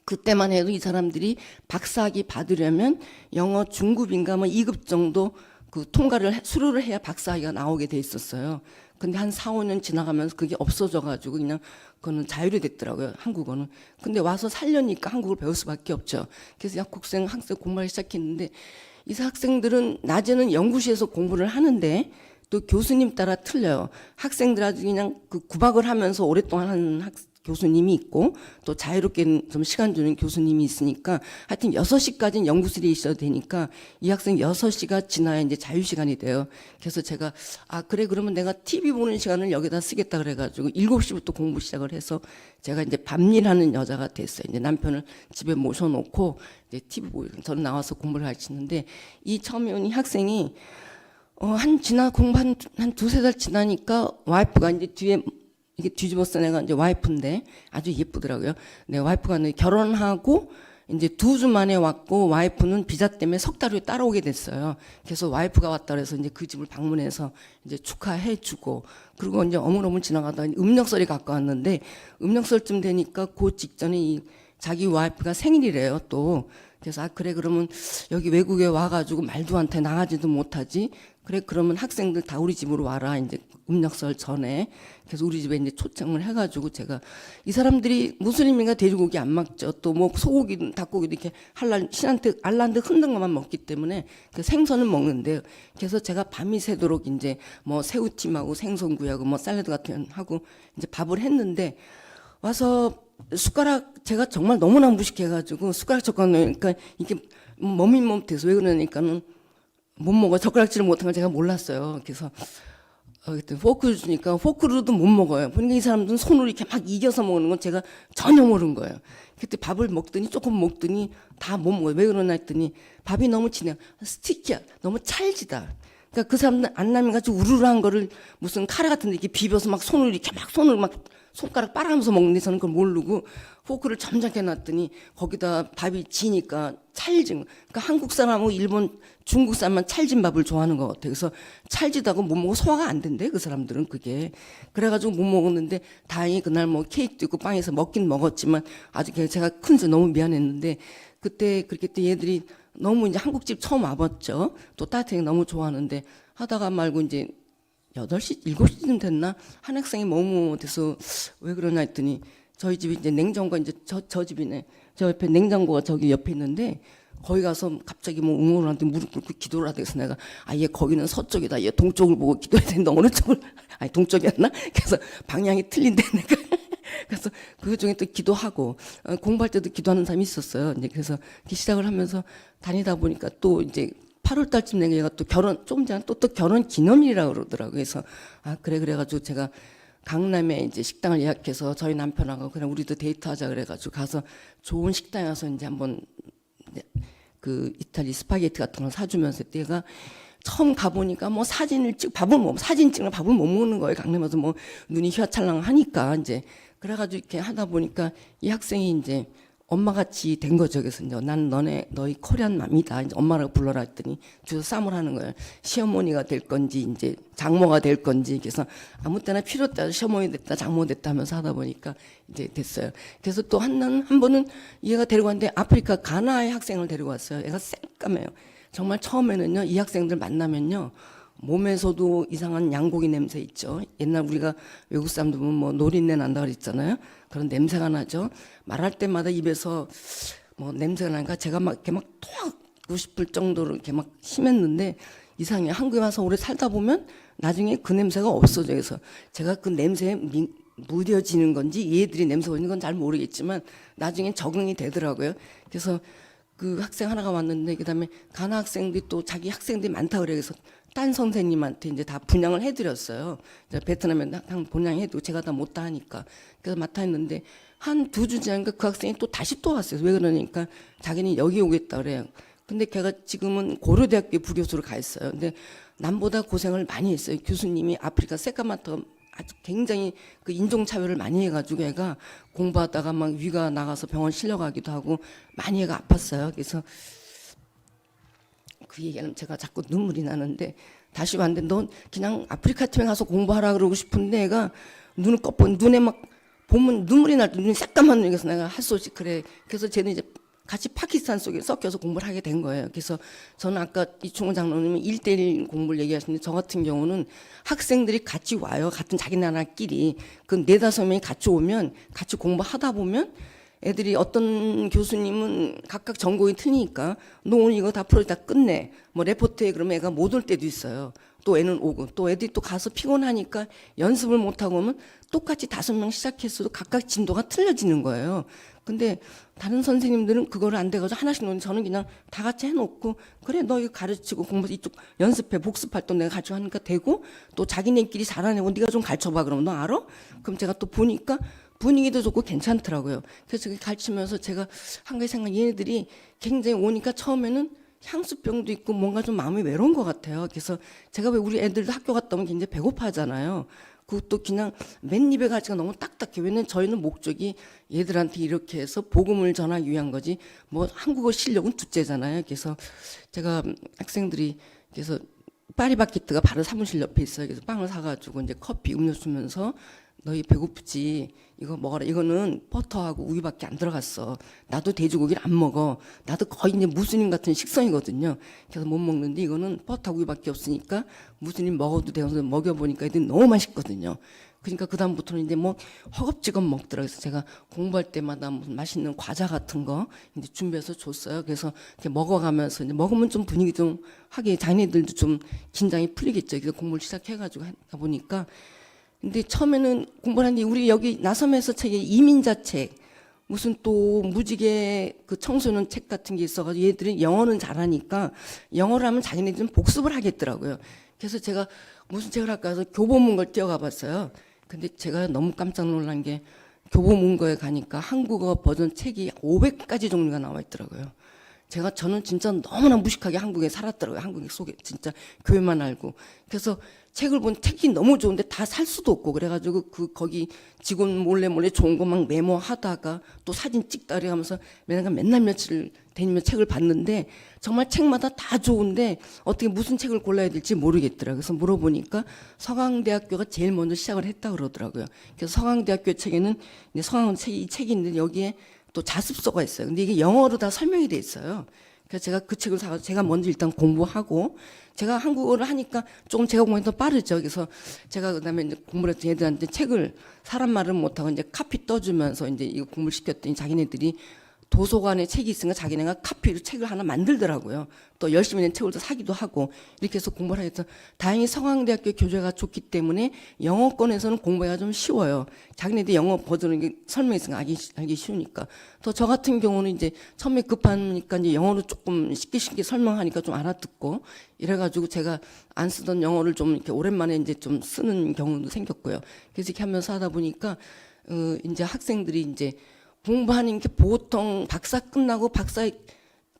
그때만 해도 이 사람들이 박사학위 받으려면 영어 중급인가 뭐 2급 정도 그 통과를 수료를 해야 박사학위가 나오게 돼 있었어요. 근데 한 4, 5년 지나가면서 그게 없어져 가지고 그냥 그거는 자율이 됐더라고요. 한국어는. 근데 와서 살려니까 한국을 배울 수밖에 없죠. 그래서 학생 공부를 시작했는데 이 학생들은 낮에는 연구실에서 공부를 하는데 또 교수님 따라 틀려요. 학생들 아주 그냥 그 구박을 하면서 오랫동안 하는 교수님이 있고 또 자유롭게 좀 시간 주는 교수님이 있으니까 하여튼 6시까지는 연구실에 있어야 되니까 이 학생 6시가 지나야 이제 자유시간이 돼요. 그래서 제가 그래 그러면 내가 TV 보는 시간을 여기다 쓰겠다 그래가지고 7시부터 공부 시작을 해서 제가 이제 밤일하는 여자가 됐어요. 이제 남편을 집에 모셔놓고 이제 TV 보고 저는 나와서 공부를 가르치는데 이 처음에 온 이 학생이 공부 한 두세 달 지나니까 와이프가 이제 뒤에 이게 뒤집어서 내가 이제 와이프인데 아주 예쁘더라고요. 내 와이프가 결혼하고 이제 2주 만에 왔고 와이프는 비자 때문에 석 달 후에 따라오게 됐어요. 그래서 와이프가 왔다 그래서 이제 그 집을 방문해서 이제 축하해주고 그리고 이제 어물어물 지나가다가 음력설이 가까웠는데 음력설쯤 되니까 그 직전에 자기 와이프가 생일이래요 또. 그래서 그래 그러면 여기 외국에 와가지고 말도 안 돼 나가지도 못하지. 그래 그러면 학생들 다 우리 집으로 와라 이제 음력설 전에. 그래서 우리 집에 이제 초청을 해가지고 제가 이 사람들이 무슬림인가 돼지고기 안 먹죠. 또 뭐 소고기, 닭고기도 이렇게 신한테 알란데 흔든 것만 먹기 때문에 그 생선은 먹는데요. 그래서 제가 밤이 새도록 이제 뭐 새우찜하고 생선구이하고 뭐 샐러드 같은 거 하고 이제 밥을 했는데 와서 숟가락 제가 정말 너무나 무식해가지고 숟가락 젓가락 넣으니까 이게 머밋머밋해서 왜 그러니까는 못 먹어. 젓가락질을 못한 걸 제가 몰랐어요. 그래서 그때 포크를 주니까 포크로도 못 먹어요. 보니까 이 사람들은 손으로 이렇게 막 이겨서 먹는 건 제가 전혀 모르는 거예요. 그때 밥을 먹더니 조금 먹더니 다 못 먹어요. 왜 그러나 했더니 밥이 너무 진해. 스티키야. 너무 찰지다. 그러니까 그 사람들 안남이 가지고 우르르한 거를 무슨 카레 같은 데 이렇게 비벼서 막 손으로 이렇게 막 손을 막 손가락 빨아가면서 먹는데 저는 그걸 모르고 포크를 점잖게 놨더니 거기다 밥이 지니까 찰진. 그러니까 한국 사람하고 일본, 중국 사람만 찰진 밥을 좋아하는 것 같아요. 그래서 찰지다고 못 먹고 소화가 안 된대 그 사람들은 그게. 그래가지고 못 먹었는데 다행히 그날 뭐 케이크도 있고 빵에서 먹긴 먹었지만 아주 제가 큰저 너무 미안했는데 그때 그렇게 또 얘들이 너무 이제 한국집 처음 와봤죠. 또 따뜻하게 너무 좋아하는데 하다가 말고 이제 8시, 7시쯤 됐나? 한 학생이 너무 돼서 왜 그러나 했더니 저희 집이 이제 냉장고가 이제 저 집이네. 저 옆에 냉장고가 저기 옆에 있는데 거기 가서 갑자기 뭐 웅얼한테 무릎 꿇고 기도를 하다 해서 내가 얘 거기는 서쪽이다. 얘 동쪽을 보고 기도해야 되는데 어느 쪽을 동쪽이었나? 그래서 방향이 틀린데 내가 그래서 그 중에 또 기도하고 공부할 때도 기도하는 사람이 있었어요. 이제 그래서 이렇게 시작을 하면서 다니다 보니까 또 이제 8월 달쯤 내가 얘가 또 조금 전에 또 결혼 기념일이라고 그러더라고요. 그래서 그래가지고 제가 강남에 이제 식당을 예약해서 저희 남편하고 그냥 우리도 데이트하자 그래가지고 가서 좋은 식당에 가서 이제 한번 그 이탈리 스파게티 같은 걸 사주면서 내가 처음 가보니까 뭐 사진 찍는 밥을 못 먹는 거예요. 강남에서 뭐 눈이 휘어찰랑하니까 이제 그래가지고 이렇게 하다 보니까 이 학생이 이제 엄마같이 된 거죠. 그래서 이제 난 너희 코리안 맘이다. 이제 엄마라고 불러라 했더니 주서 쌈을 하는 거예요. 시어머니가 될 건지 이제 장모가 될 건지. 그래서 아무 때나 필요 따라 시어머니 됐다 장모 됐다 하면서 하다 보니까 이제 됐어요. 그래서 또 한 번은 얘가 데리고 왔는데 아프리카 가나의 학생을 데리고 왔어요. 얘가 새까매요. 정말 처음에는요 이 학생들 만나면요 몸에서도 이상한 양고기 냄새 있죠. 옛날 우리가 외국 사람들 보면 뭐 노린내 난다 그랬잖아요. 그런 냄새가 나죠. 말할 때마다 입에서 뭐 냄새가 나니까 제가 막 이렇게 막 갖고 싶을 정도로 이렇게 막 심했는데 이상해. 한국에 와서 오래 살다 보면 나중에 그 냄새가 없어져요. 그래서 제가 그 냄새에 무뎌지는 건지 얘들이 냄새가 있는 건 잘 모르겠지만 나중에 적응이 되더라고요. 그래서 그 학생 하나가 왔는데 그다음에 가나 학생들이 또 자기 학생들이 많다 그래요. 그래서 딴 선생님한테 이제 다 분양을 해드렸어요. 이제 베트남에 분양해도 제가 다 못다 하니까 그래서 맡아 했는데 한 2주 지나니까 그 학생이 또 다시 또 왔어요. 왜 그러니까 자기는 여기 오겠다 그래요. 근데 걔가 지금은 고려대학교 부교수로 가 있어요. 근데 남보다 고생을 많이 했어요. 교수님이 아프리카 새까맣다 아주 굉장히 그 인종차별을 많이 해가지고 애가 공부하다가 막 위가 나가서 병원 실려가기도 하고 많이 애가 아팠어요. 그래서 그 얘기하면 제가 자꾸 눈물이 나는데 다시 왔는데 넌 그냥 아프리카 팀에 가서 공부하라 그러고 싶은데 애가 눈을 꺼보 눈에 막 보면 눈물이 날 때 눈이 새까만 눈이서 내가 할 수 없이 그래. 그래서 쟤는 이제 같이 파키스탄 속에 섞여서 공부를 하게 된 거예요. 그래서 저는 아까 이충호 장로님이 1대1 공부를 얘기하시는데 저 같은 경우는 학생들이 같이 와요. 같은 자기 나라끼리. 그 4-5명이 같이 오면 같이 공부하다 보면 애들이 어떤 교수님은 각각 전공이 틀리니까 너 오늘 이거 다 프로젝트 다 끝내. 뭐 레포트에 그러면 애가 못 올 때도 있어요. 또 애는 오고 또 애들이 또 가서 피곤하니까 연습을 못하고 오면 똑같이 5명 시작했어도 각각 진도가 틀려지는 거예요. 근데 다른 선생님들은 그거를 안 돼가지고 하나씩 놓는데 저는 그냥 다 같이 해놓고 그래 너 이거 가르치고 공부 이쪽 연습해 복습활동 내가 가지고 하니까 되고 또 자기네끼리 잘하내고 네가 좀 가르쳐봐 그러면 너 알아? 그럼 제가 또 보니까 분위기도 좋고 괜찮더라고요. 그래서 가르치면서 제가 한 가지 생각 얘네들이 굉장히 오니까 처음에는 향수병도 있고 뭔가 좀 마음이 외로운 것 같아요. 그래서 제가 왜 우리 애들도 학교 갔다 오면 굉장히 배고파하잖아요. 그것도 그냥 맨입에 가지가 너무 딱딱해. 왜냐면 저희는 목적이 얘들한테 이렇게 해서 복음을 전하기 위한 거지. 뭐 한국어 실력은 둘째잖아요. 그래서 제가 학생들이 그래서 파리바게뜨가 바로 사무실 옆에 있어요. 그래서 빵을 사가지고 이제 커피 음료 주면서 너희 배고프지? 이거 먹어라. 이거는 버터하고 우유밖에 안 들어갔어. 나도 돼지고기를 안 먹어. 나도 거의 이제 무슬림 같은 식성이거든요. 그래서 못 먹는데 이거는 버터하고 우유밖에 없으니까 무슬림 먹어도 되어서 먹여보니까 애들이 너무 맛있거든요. 그러니까 그다음부터는 이제 뭐 허겁지겁 먹더라고요. 그래서 제가 공부할 때마다 무슨 맛있는 과자 같은 거 이제 준비해서 줬어요. 그래서 이렇게 먹어가면서 이제 먹으면 좀 분위기 좀 하게 자기네들도 좀 긴장이 풀리겠죠. 그래서 공부를 시작해가지고 하다 보니까 근데 처음에는 공부를 하는데 우리 여기 나섬에서 책에 이민자 책 무슨 또 무지개 그 청소년 책 같은 게 있어가지고 얘들이 영어는 잘하니까 영어를 하면 자기네들은 복습을 하겠더라고요. 그래서 제가 무슨 책을 할까 해서 교보문고를 뛰어가 봤어요. 근데 제가 너무 깜짝 놀란 게 교보문고에 가니까 한국어 버전 책이 500가지 종류가 나와 있더라고요. 저는 진짜 너무나 무식하게 한국에 살았더라고요. 한국 속에 진짜 교회만 알고. 그래서 책을 본 책이 너무 좋은데 다 살 수도 없고 그래가지고 거기 직원 몰래 좋은 거 막 메모하다가 또 사진 찍다 그래가면서 맨날 며칠 다니며 책을 봤는데 정말 책마다 다 좋은데 어떻게 무슨 책을 골라야 될지 모르겠더라고요. 그래서 물어보니까 서강대학교가 제일 먼저 시작을 했다 그러더라고요. 그래서 서강대학교 책에는 서강 이 책이 있는데 여기에 또 자습서가 있어요. 근데 이게 영어로 다 설명이 돼 있어요. 그래서 제가 그 책을 사서 제가 먼저 일단 공부하고 제가 한국어를 하니까 조금 제가 공부가 더 빠르죠. 그래서 제가 그다음에 이제 공부를 해서 애들한테 책을 사람 말은 못하고 이제 카피 떠주면서 이제 이거 공부를 시켰더니 자기네들이 도서관에 책이 있으니까 자기네가 카피로 책을 하나 만들더라고요. 또 열심히 낸 책을 또 사기도 하고 이렇게 해서 공부를 하겠어. 다행히 서강대학교 교재가 좋기 때문에 영어권에서는 공부가 좀 쉬워요. 자기네들 영어 버전을 설명했으니까 알기 쉬우니까. 또 저 같은 경우는 이제 처음에 급하니까 이제 영어로 조금 쉽게 설명하니까 좀 알아듣고 이래가지고 제가 안 쓰던 영어를 좀 이렇게 오랜만에 이제 좀 쓰는 경우도 생겼고요. 그래서 이렇게 하면서 하다 보니까 이제 학생들이 이제 공부하는 게 보통 박사 끝나고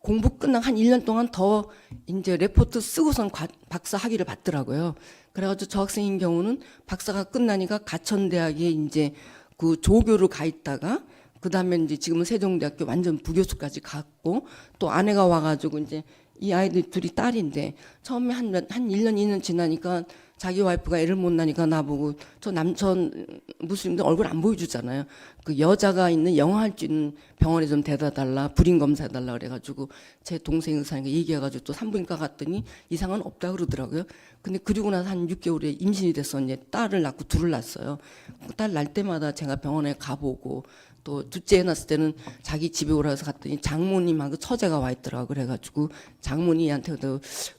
공부 끝나고 한 1년 동안 더 이제 레포트 쓰고선 박사 학위를 받더라고요. 그래가지고 저 학생인 경우는 박사가 끝나니까 가천대학에 이제 그 조교로 가 있다가 그 다음에 이제 지금은 세종대학교 완전 부교수까지 갔고 또 아내가 와가지고 이제 이 아이들 둘이 딸인데 처음에 한 1년, 2년 지나니까 자기 와이프가 애를 못 낳으니까 나보고 전 무슬림들 얼굴 안 보여주잖아요. 그 여자가 있는 영아 할 수 있는 병원에 좀 데려다 달라, 불임 검사해달라 그래가지고 제 동생 의사니까 얘기해가지고 또 산부인과 갔더니 이상은 없다 그러더라고요. 근데 그리고 나서 한 6개월에 임신이 돼서 이제 딸을 낳고 둘을 낳았어요. 딸 낳을 때마다 제가 병원에 가보고 또 둘째 애 낳았을 때는 자기 집에 오라 해서 갔더니 장모님하고 처제가 와 있더라고. 그래가지고 장모님한테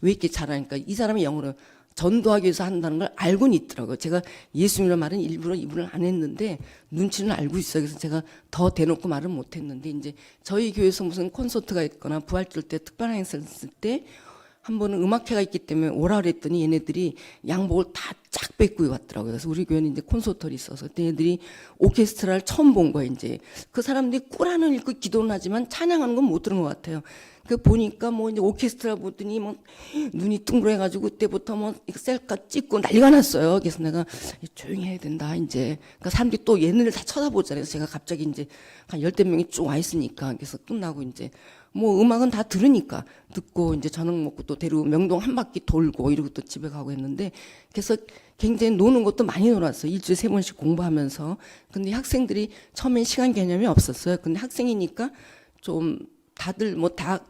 왜 이렇게 잘하니까 이 사람이 영어로 전도하기 위해서 한다는 걸 알고는 있더라고요. 제가 예수님이라는 말은 일부러 이분을 안 했는데 눈치는 알고 있어요. 그래서 제가 더 대놓고 말은 못 했는데 이제 저희 교회에서 무슨 콘서트가 있거나 부활절 때 특별한 행사를 했을 때 한 번은 음악회가 있기 때문에 오라 그랬더니 얘네들이 양복을 다 쫙 뺏고 왔더라고요. 그래서 우리 교회는 이제 콘서트가 있어서 그때 얘네들이 오케스트라를 처음 본 거예요. 이제 그 사람들이 꾸란을 읽고 기도는 하지만 찬양하는 건 못 들은 것 같아요. 그 보니까 뭐 이제 오케스트라 보더니 뭐 눈이 둥그래가지고 그때부터 뭐 셀카 찍고 난리가 났어요. 그래서 내가 조용히 해야 된다 이제. 그러니까 사람들이 또 얘네를 다 쳐다보잖아요. 그래서 제가 갑자기 이제 한 10대 명이 쭉 와 있으니까 그래서 끝나고 이제 뭐 음악은 다 들으니까 듣고 이제 저녁 먹고 또 데리고 명동 한 바퀴 돌고 이러고 또 집에 가고 했는데 그래서 굉장히 노는 것도 많이 놀았어요. 일주일에 3번씩 공부하면서. 근데 학생들이 처음엔 시간 개념이 없었어요. 근데 학생이니까 좀 다들 뭐 다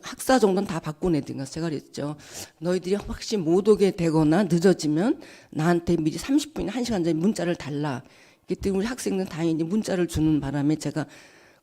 학사 정도는 다 바꾼 애들인가 제가 그랬죠. 너희들이 혹시 못 오게 되거나 늦어지면 나한테 미리 30분이나 1시간 전에 문자를 달라. 그때 우리 학생들은 다행히 이제 문자를 주는 바람에 제가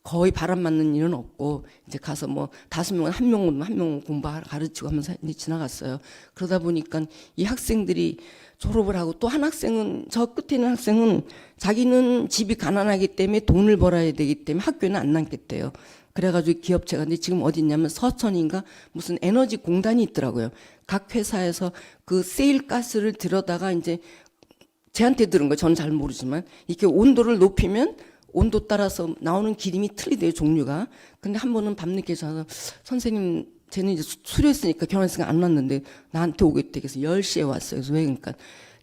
거의 바람 맞는 일은 없고 이제 가서 뭐 5명은 한 명 공부하러 가르치고 하면서 이제 지나갔어요. 그러다 보니까 이 학생들이 졸업을 하고 또 한 학생은 저 끝에 있는 학생은 자기는 집이 가난하기 때문에 돈을 벌어야 되기 때문에 학교에는 안 남겠대요. 그래가지고 기업체가 근데 지금 어디 있냐면 서천인가 무슨 에너지 공단이 있더라고요. 각 회사에서 그 세일 가스를 들여다가 이제 제한테 들은 거예요. 저는 잘 모르지만 이렇게 온도를 높이면 온도 따라서 나오는 기름이 틀리대요, 종류가. 근데 한 번은 밤늦게 자서 선생님, 쟤는 이제 수료했으니까 결혼했으니까 안 왔는데 나한테 오겠대. 그래서 10시에 왔어요. 그래서 왜? 그러니까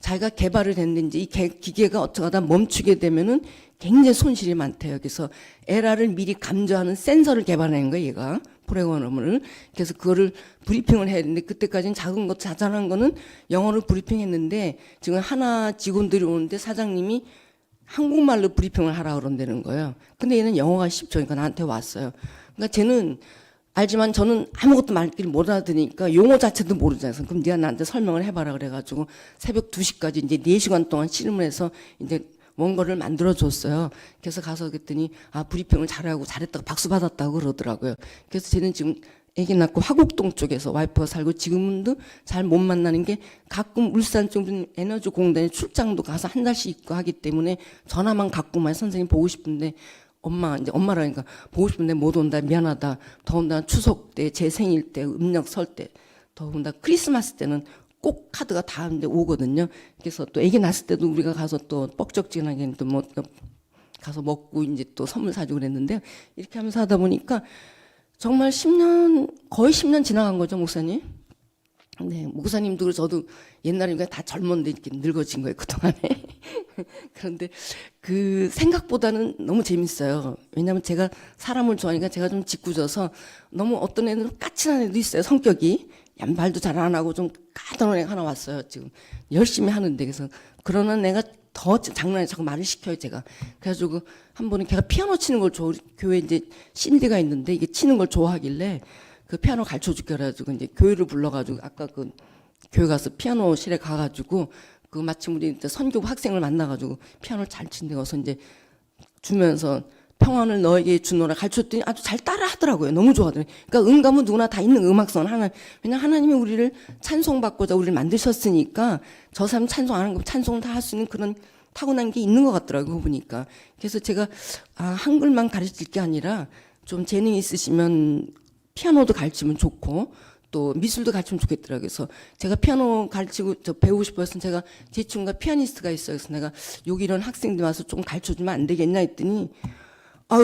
자기가 개발을 했는데 이 기계가 어쩌다 멈추게 되면은 굉장히 손실이 많대요. 그래서 에라를 미리 감지하는 센서를 개발한 거예요, 얘가. 프로그램을. 그래서 그거를 브리핑을 해야 되는데 그때까지는 작은 거, 자잘한 거는 영어를 브리핑했는데 지금 하나 직원들이 오는데 사장님이 한국말로 브리핑을 하라 그런다는 거예요. 근데 얘는 영어가 쉽죠. 그러니까 나한테 왔어요. 그러니까 쟤는 알지만 저는 아무것도 말귀를 못 알아듣으니까 용어 자체도 모르잖아요. 그럼 네가 나한테 설명을 해봐라 그래가지고 새벽 2시까지 이제 4시간 동안 씨름을 해서 이제 원고를 만들어줬어요. 그래서 가서 그랬더니 브리핑을 잘하고 잘했다고 박수 받았다고 그러더라고요. 그래서 쟤는 지금 애기 낳고 화곡동 쪽에서 와이프가 살고 지금도 잘 못 만나는 게 가끔 울산 쪽 에너지 공단에 출장도 가서 한 달씩 있고 하기 때문에 전화만 갖고만 선생님 보고 싶은데 이제 엄마라니까 보고 싶은데 못 온다 미안하다. 더군다나 추석 때 제 생일 때 음력 설 때 더군다나 크리스마스 때는 꼭 카드가 다 이제 오거든요. 그래서 또 애기 낳았을 때도 우리가 가서 또 뻑적지근하게 또 뭐 가서 먹고 이제 또 선물 사주고 그랬는데 이렇게 하면서 하다 보니까 정말 거의 10년 지나간 거죠, 목사님. 네, 목사님도 그래서 저도 옛날이니까 다 젊었는데 이렇게 늙어진 거예요, 그동안에. 그런데 그 생각보다는 너무 재밌어요. 왜냐하면 제가 사람을 좋아하니까 제가 좀 짓궂어서 너무 어떤 애들은 까칠한 애도 있어요, 성격이. 말도 잘 안 하고 좀 까다로운 애가 하나 왔어요, 지금. 열심히 하는데. 그래서 그러는 애가 더 장난에 자꾸 말을 시켜요, 제가. 그래가지고 한 번은 걔가 피아노 치는 걸 교회 이제 CD가 있는데 이게 치는 걸 좋아하길래 그 피아노 가르쳐 줄게 그래가지고 이제 교회를 불러가지고 아까 그 교회 가서 피아노실에 가가지고 그 마침 우리 선교부 학생을 만나가지고 피아노를 잘 친데 가서 이제 주면서 평안을 너에게 주노라 가르쳤더니 아주 잘 따라 하더라고요. 너무 좋아하더라고요. 그러니까 음감은 누구나 다 있는 음악성 왜냐면 하나님이 우리를 찬송받고자 우리를 만드셨으니까 저 사람 찬송 안 하는 거 찬송을 다 할 수 있는 그런 타고난 게 있는 것 같더라고요. 보니까. 그래서 제가 한글만 가르칠 게 아니라 좀 재능이 있으시면 피아노도 가르치면 좋고 또 미술도 가르치면 좋겠더라고요. 그래서 제가 피아노 가르치고 배우고 싶어서 제가 제 친구가 피아니스트가 있어요. 그래서 내가 여기 이런 학생들 와서 좀 가르쳐주면 안 되겠냐 했더니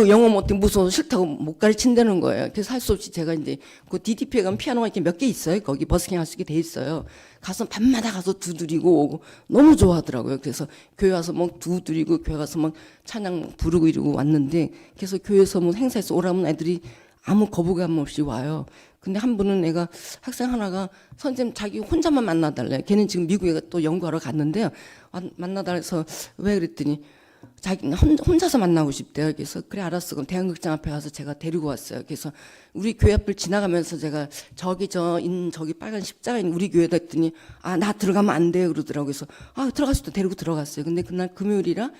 영어 못해 무서워서 싫다고 못 가르친다는 거예요. 그래서 할 수 없이 제가 이제 그 DDP에 가면 피아노가 이렇게 몇 개 있어요. 거기 버스킹 할 수 있게 돼 있어요. 가서 밤마다 가서 두드리고 오고 너무 좋아하더라고요. 그래서 교회 와서 막 두드리고 교회 가서 막 찬양 부르고 이러고 왔는데 그래서 교회에서 뭐 행사에서 오라면 애들이 아무 거부감 없이 와요. 근데 한 분은 애가 학생 하나가 선생님 자기 혼자만 만나달래. 걔는 지금 미국에 또 연구하러 갔는데요. 만나달라 해서 왜 그랬더니 자기는 혼자서 만나고 싶대요. 그래서 그래 알았어. 그럼 대한극장 앞에 가서 제가 데리고 왔어요. 그래서 우리 교회 앞을 지나가면서 제가 저기 빨간 십자가 있는 우리 교회다 했더니 나 들어가면 안 돼요 그러더라고요. 그래서 들어갈 수도 데리고 들어갔어요. 근데 그날 금요일이라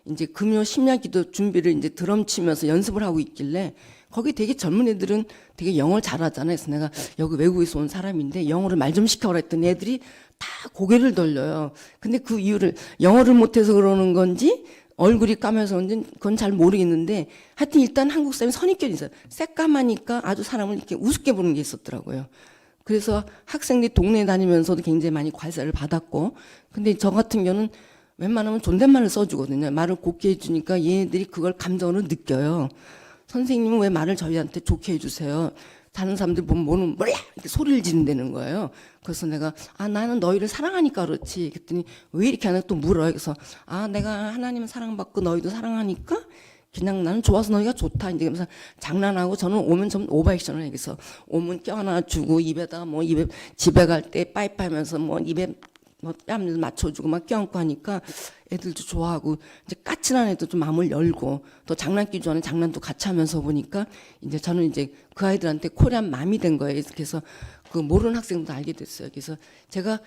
이제 금요 심야기도 준비를 이제 드럼 치면서 연습을 하고 있길래 거기 되게 젊은 애들은 되게 영어를 잘하잖아요. 그래서 내가 여기 외국에서 온 사람인데 영어를 말 좀 시켜라 했더니 애들이 다 고개를 돌려요. 근데 그 이유를 영어를 못해서 그러는 건지 얼굴이 까매서 그런지 그건 잘 모르겠는데 하여튼 일단 한국 사람이 선입견이 있어요. 새까마니까 아주 사람을 이렇게 우습게 보는 게 있었더라고요. 그래서 학생들이 동네에 다니면서도 굉장히 많이 과세를 받았고, 근데 저 같은 경우는 웬만하면 존댓말을 써주거든요. 말을 곱게 해주니까 얘네들이 그걸 감정으로 느껴요. 선생님은 왜 말을 저희한테 좋게 해주세요? 다른 사람들 보면 뭐는 몰라 이렇게 소리를 지른다는 거예요. 그래서 내가 나는 너희를 사랑하니까 그렇지. 그랬더니 왜 이렇게 하나 또 물어요. 그래서 내가 하나님은 사랑받고 너희도 사랑하니까 그냥 나는 좋아서 너희가 좋다. 이제 그러면서 장난하고 저는 오면 좀 오버액션을 해. 그래서 오면 껴안아 주고 입에다가 뭐 입에 집에 갈 때 빠이빠이 하면서 뭐 입에 뭐 뺨 맞춰주고 막 껴안고 하니까 애들도 좋아하고 이제 까칠한 애도 좀 마음을 열고 또 장난기 좋아하는 장난도 같이 하면서 보니까 이제 저는 이제 그 아이들한테 코리안 맘이 된 거예요. 그래서 그 모르는 학생도 알게 됐어요. 그래서 제가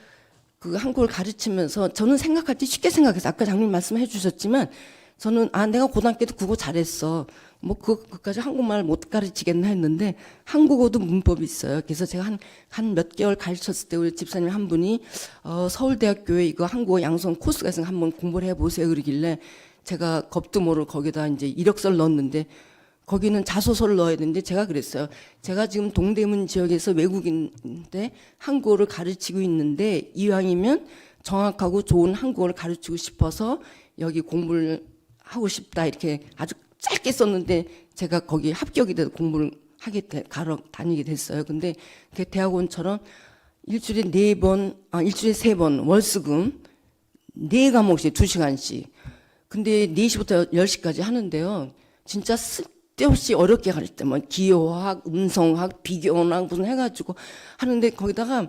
그 한국을 가르치면서 저는 생각할 때 쉽게 생각해서 아까 장님 말씀해 주셨지만 저는 내가 고등학교 때 국어 잘했어. 뭐 그까지 한국말 못 가르치겠나 했는데 한국어도 문법이 있어요. 그래서 제가 한 몇 개월 가르쳤을 때 우리 집사님 한 분이 서울대학교에 이거 한국어 양성 코스가 있으니까 한번 공부를 해보세요 그러길래 제가 겁도 모르고 거기다 이제 이력서를 넣었는데 거기는 자소서를 넣어야 되는데 제가 그랬어요. 제가 지금 동대문 지역에서 외국인인데 한국어를 가르치고 있는데 이왕이면 정확하고 좋은 한국어를 가르치고 싶어서 여기 공부를 하고 싶다 이렇게 아주 짧게 썼는데 제가 거기 합격이 돼서 공부를 가러 다니게 됐어요. 근데 그 대학원처럼 일주일에 3번 월수금 4과목씩 2시간씩. 근데 4시부터 10시까지 하는데요. 진짜 쓸데없이 어렵게 가르칠 때 뭐 기호학, 음성학, 비교학 무슨 해가지고 하는데 거기다가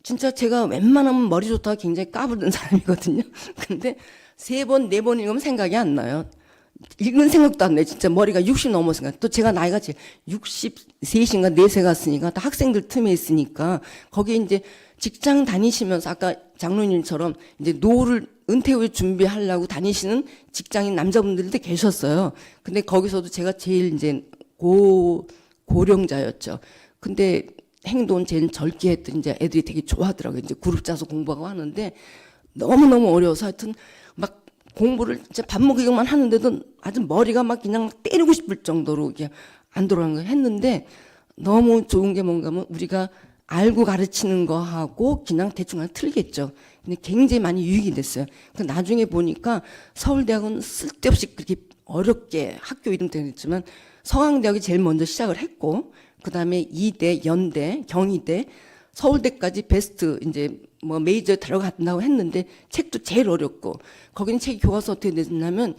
진짜 제가 웬만하면 머리 좋다가 굉장히 까부는 사람이거든요. 근데 3번, 4번 읽으면 생각이 안 나요. 읽은 생각도 안 나요. 진짜 머리가 60 넘었으니까. 또 제가 나이가 63인가 4세 갔으니까 또 학생들 틈에 있으니까 거기에 이제 직장 다니시면서 아까 장로님처럼 이제 노후를 은퇴 후에 준비하려고 다니시는 직장인 남자분들도 계셨어요. 근데 거기서도 제가 제일 이제 고령자였죠. 근데 행동은 제일 젊게 했더니 이제 애들이 되게 좋아하더라고요. 이제 그룹 짜서 공부하고 하는데 너무너무 어려워서 하여튼 막 공부를 진짜 밥 먹이기만 하는데도 아주 머리가 막 그냥 막 때리고 싶을 정도로 이게 안 돌아가는 거 했는데 너무 좋은 게 뭔가 하면 우리가 알고 가르치는 거하고 그냥 대충 하나 틀리겠죠. 근데 굉장히 많이 유익이 됐어요. 그 나중에 보니까 서울대학은 쓸데없이 그렇게 어렵게 학교 이름 때문에 했지만 서강대학이 제일 먼저 시작을 했고 그 다음에 이대, 연대, 경희대, 서울대까지 베스트 이제 뭐 메이저 들어간다고 했는데 책도 제일 어렵고 거기는 책 교과서 어떻게 됐냐면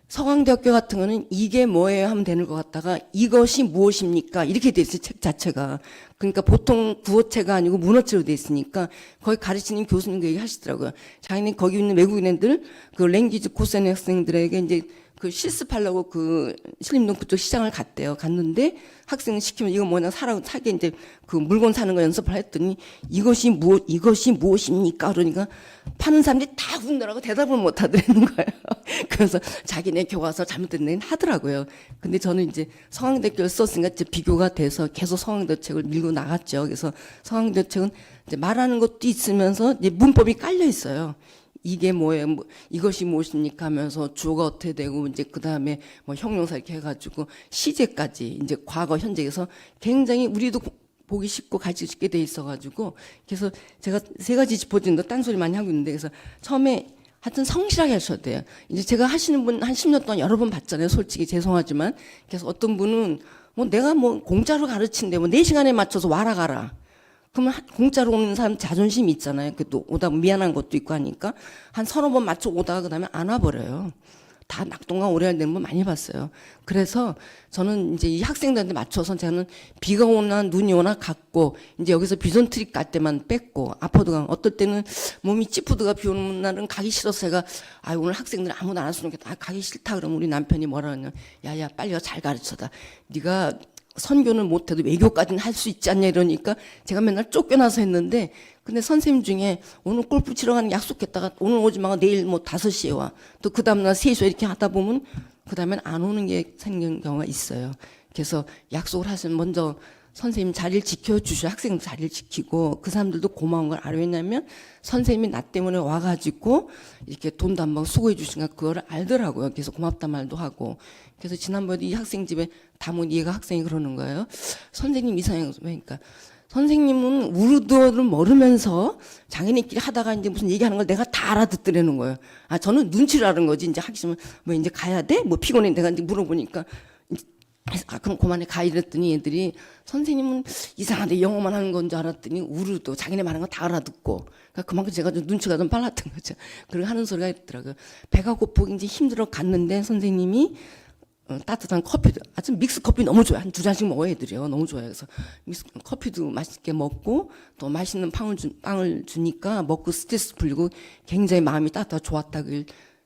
서강대학교 같은 거는 이게 뭐예요 하면 되는 것 같다가 이것이 무엇입니까 이렇게 돼 있어요. 책 자체가. 그러니까 보통 구어체가 아니고 문어체로 돼 있으니까 거기 가르치는 교수님 그 얘기 하시더라고요. 자기는 거기 있는 외국인 애들 그 랭귀지 코스 학생들에게 이제 그 실습하려고 그 신림동 그쪽 시장을 갔는데 학생을 시키면 이거 뭐냐 사게 이제 그 물건 사는 거 연습을 했더니 이것이 무엇입니까? 그러니까 파는 사람들이 다 웃느라고 대답을 못 하더라는 거예요. 그래서 자기네 교과서 잘못된 하더라고요. 근데 저는 이제 서강대학교를 썼으니까 이제 비교가 돼서 계속 서강대 책을 밀고 나갔죠. 그래서 서강대 책은 이제 말하는 것도 있으면서 이제 문법이 깔려 있어요. 이게 뭐예요? 이것이 무엇입니까? 하면서 주어가 어떻게 되고 이제 그 다음에 뭐 형용사 이렇게 해가지고 시제까지 이제 과거 현재에서 굉장히 우리도 보기 쉽고 가르치기 쉽게 돼 있어가지고 그래서 제가 3가지 짚어주는데 딴소리 많이 하고 있는데 그래서 처음에 하여튼 성실하게 하셔야 돼요. 이제 제가 하시는 분 한 10년 동안 여러 번 봤잖아요. 솔직히 죄송하지만 그래서 어떤 분은 뭐 내가 뭐 공짜로 가르치는데 뭐 4시간에 맞춰서 와라 가라. 그러면 공짜로 오는 사람 자존심이 있잖아요. 또 오다 미안한 것도 있고 하니까 한 서너 번 맞춰 오다가 그다음에 안 와버려요. 다 낙동강 오래가 되는 거 많이 봤어요. 그래서 저는 이제 이 학생들한테 맞춰서 저는 비가 오나 눈이 오나 갔고 이제 여기서 비전 트립 갈 때만 뺐고 아파도 강 어떨 때는 몸이 찌푸드가 비 오는 날은 가기 싫어서 제가 오늘 학생들 아무도 안 왔으면 좋겠다. 가기 싫다 그러면 우리 남편이 뭐라 하냐. 야야 빨리 잘 가르쳐다. 네가 선교는 못해도 외교까지는 할 수 있지 않냐 이러니까 제가 맨날 쫓겨나서 했는데 근데 선생님 중에 오늘 골프 치러 가는 약속했다가 오늘 오지 마가 내일 뭐 5시에 와. 또 그 다음날 3시에 이렇게 하다 보면 그 다음엔 안 오는 게 생기는 경우가 있어요. 그래서 약속을 하시면 먼저 선생님 자리를 지켜주셔야 학생도 자리를 지키고 그 사람들도 고마운 걸 알아요. 왜냐하면 선생님이 나 때문에 와가지고 이렇게 돈도 한 번 수고해 주시니까 그거를 알더라고요. 그래서 고맙다 말도 하고. 그래서 지난번에 이 학생 집에 담은 얘가 학생이 그러는 거예요. 선생님 이상해요. 그러니까 선생님은 우르드어를 모르면서 자기네끼리 하다가 이제 무슨 얘기하는 걸 내가 다 알아듣더라는 거예요. 저는 눈치를 아는 거지. 이제 하기 싫으면 뭐 이제 가야 돼? 뭐 피곤해? 내가 이제 물어보니까 그럼 그만해 가 이랬더니 애들이 선생님은 이상하대 영어만 하는 건 줄 알았더니 우르도 자기네 말하는 거 다 알아듣고 그러니까 그만큼 제가 좀 눈치가 좀 빨랐던 거죠. 그리고 하는 소리가 있더라고요. 배가 고프고 이제 힘들어 갔는데 선생님이 따뜻한 커피도 아주 믹스 커피 너무 좋아요. 한 2잔씩 먹어야 애들이요. 너무 좋아요. 그래서 믹스 커피도 맛있게 먹고 또 맛있는 빵을 주니까 먹고 스트레스 풀리고 굉장히 마음이 따뜻하고 좋았다고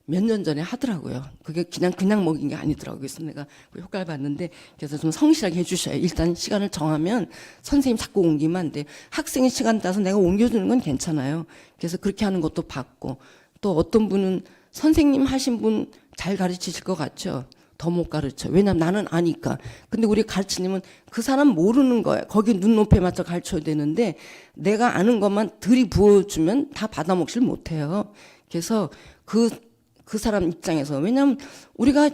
몇 년 전에 하더라고요. 그게 그냥 먹인 게 아니더라고요. 그래서 내가 그 효과를 봤는데 그래서 좀 성실하게 해주셔요. 일단 시간을 정하면 선생님 자꾸 옮기면 안 돼. 학생의 시간 따서 내가 옮겨주는 건 괜찮아요. 그래서 그렇게 하는 것도 봤고 또 어떤 분은 선생님 하신 분 잘 가르치실 것 같죠. 더 못 가르쳐. 왜냐면 나는 아니까. 근데 우리 가르치님은 그 사람 모르는 거야. 거기 눈높이에 맞춰 가르쳐야 되는데 내가 아는 것만 들이부어주면 다 받아먹질 못해요. 그래서 그 사람 입장에서 왜냐면 우리가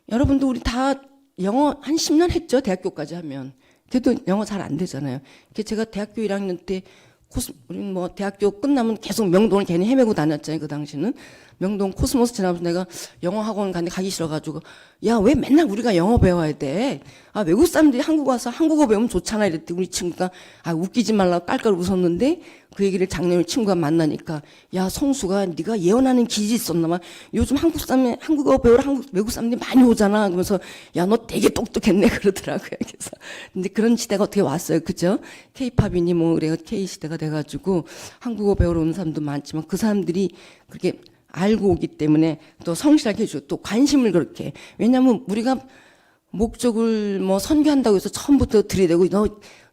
여러분도 우리 다 영어 한 10년 했죠. 대학교까지 하면. 그래도 영어 잘 안 되잖아요. 제가 대학교 1학년 때 우리는 뭐 대학교 끝나면 계속 명동을 괜히 헤매고 다녔잖아요. 그 당시는. 명동 코스모스 지나면서 내가 영어 학원 갔는데 가기 싫어가지고 야 왜 맨날 우리가 영어 배워야 돼? 외국 사람들이 한국 와서 한국어 배우면 좋잖아 이랬더니 우리 친구가 웃기지 말라고 깔깔 웃었는데 그 얘기를 작년에 친구가 만나니까 야 성수가 네가 예언하는 기질이 있었나 봐. 요즘 한국 사람이 한국어 배우러 외국 사람들이 많이 오잖아. 그러면서 야 너 되게 똑똑했네 그러더라고요. 그래서 근데 그런 시대가 어떻게 왔어요, 그죠? K-팝이니 뭐 그래 K 시대가 돼가지고 한국어 배우러 오는 사람도 많지만 그 사람들이 그렇게 알고 오기 때문에 또 성실하게 해주고 또 관심을 그렇게. 왜냐하면 우리가 목적을 뭐 선교한다고 해서 처음부터 들이대고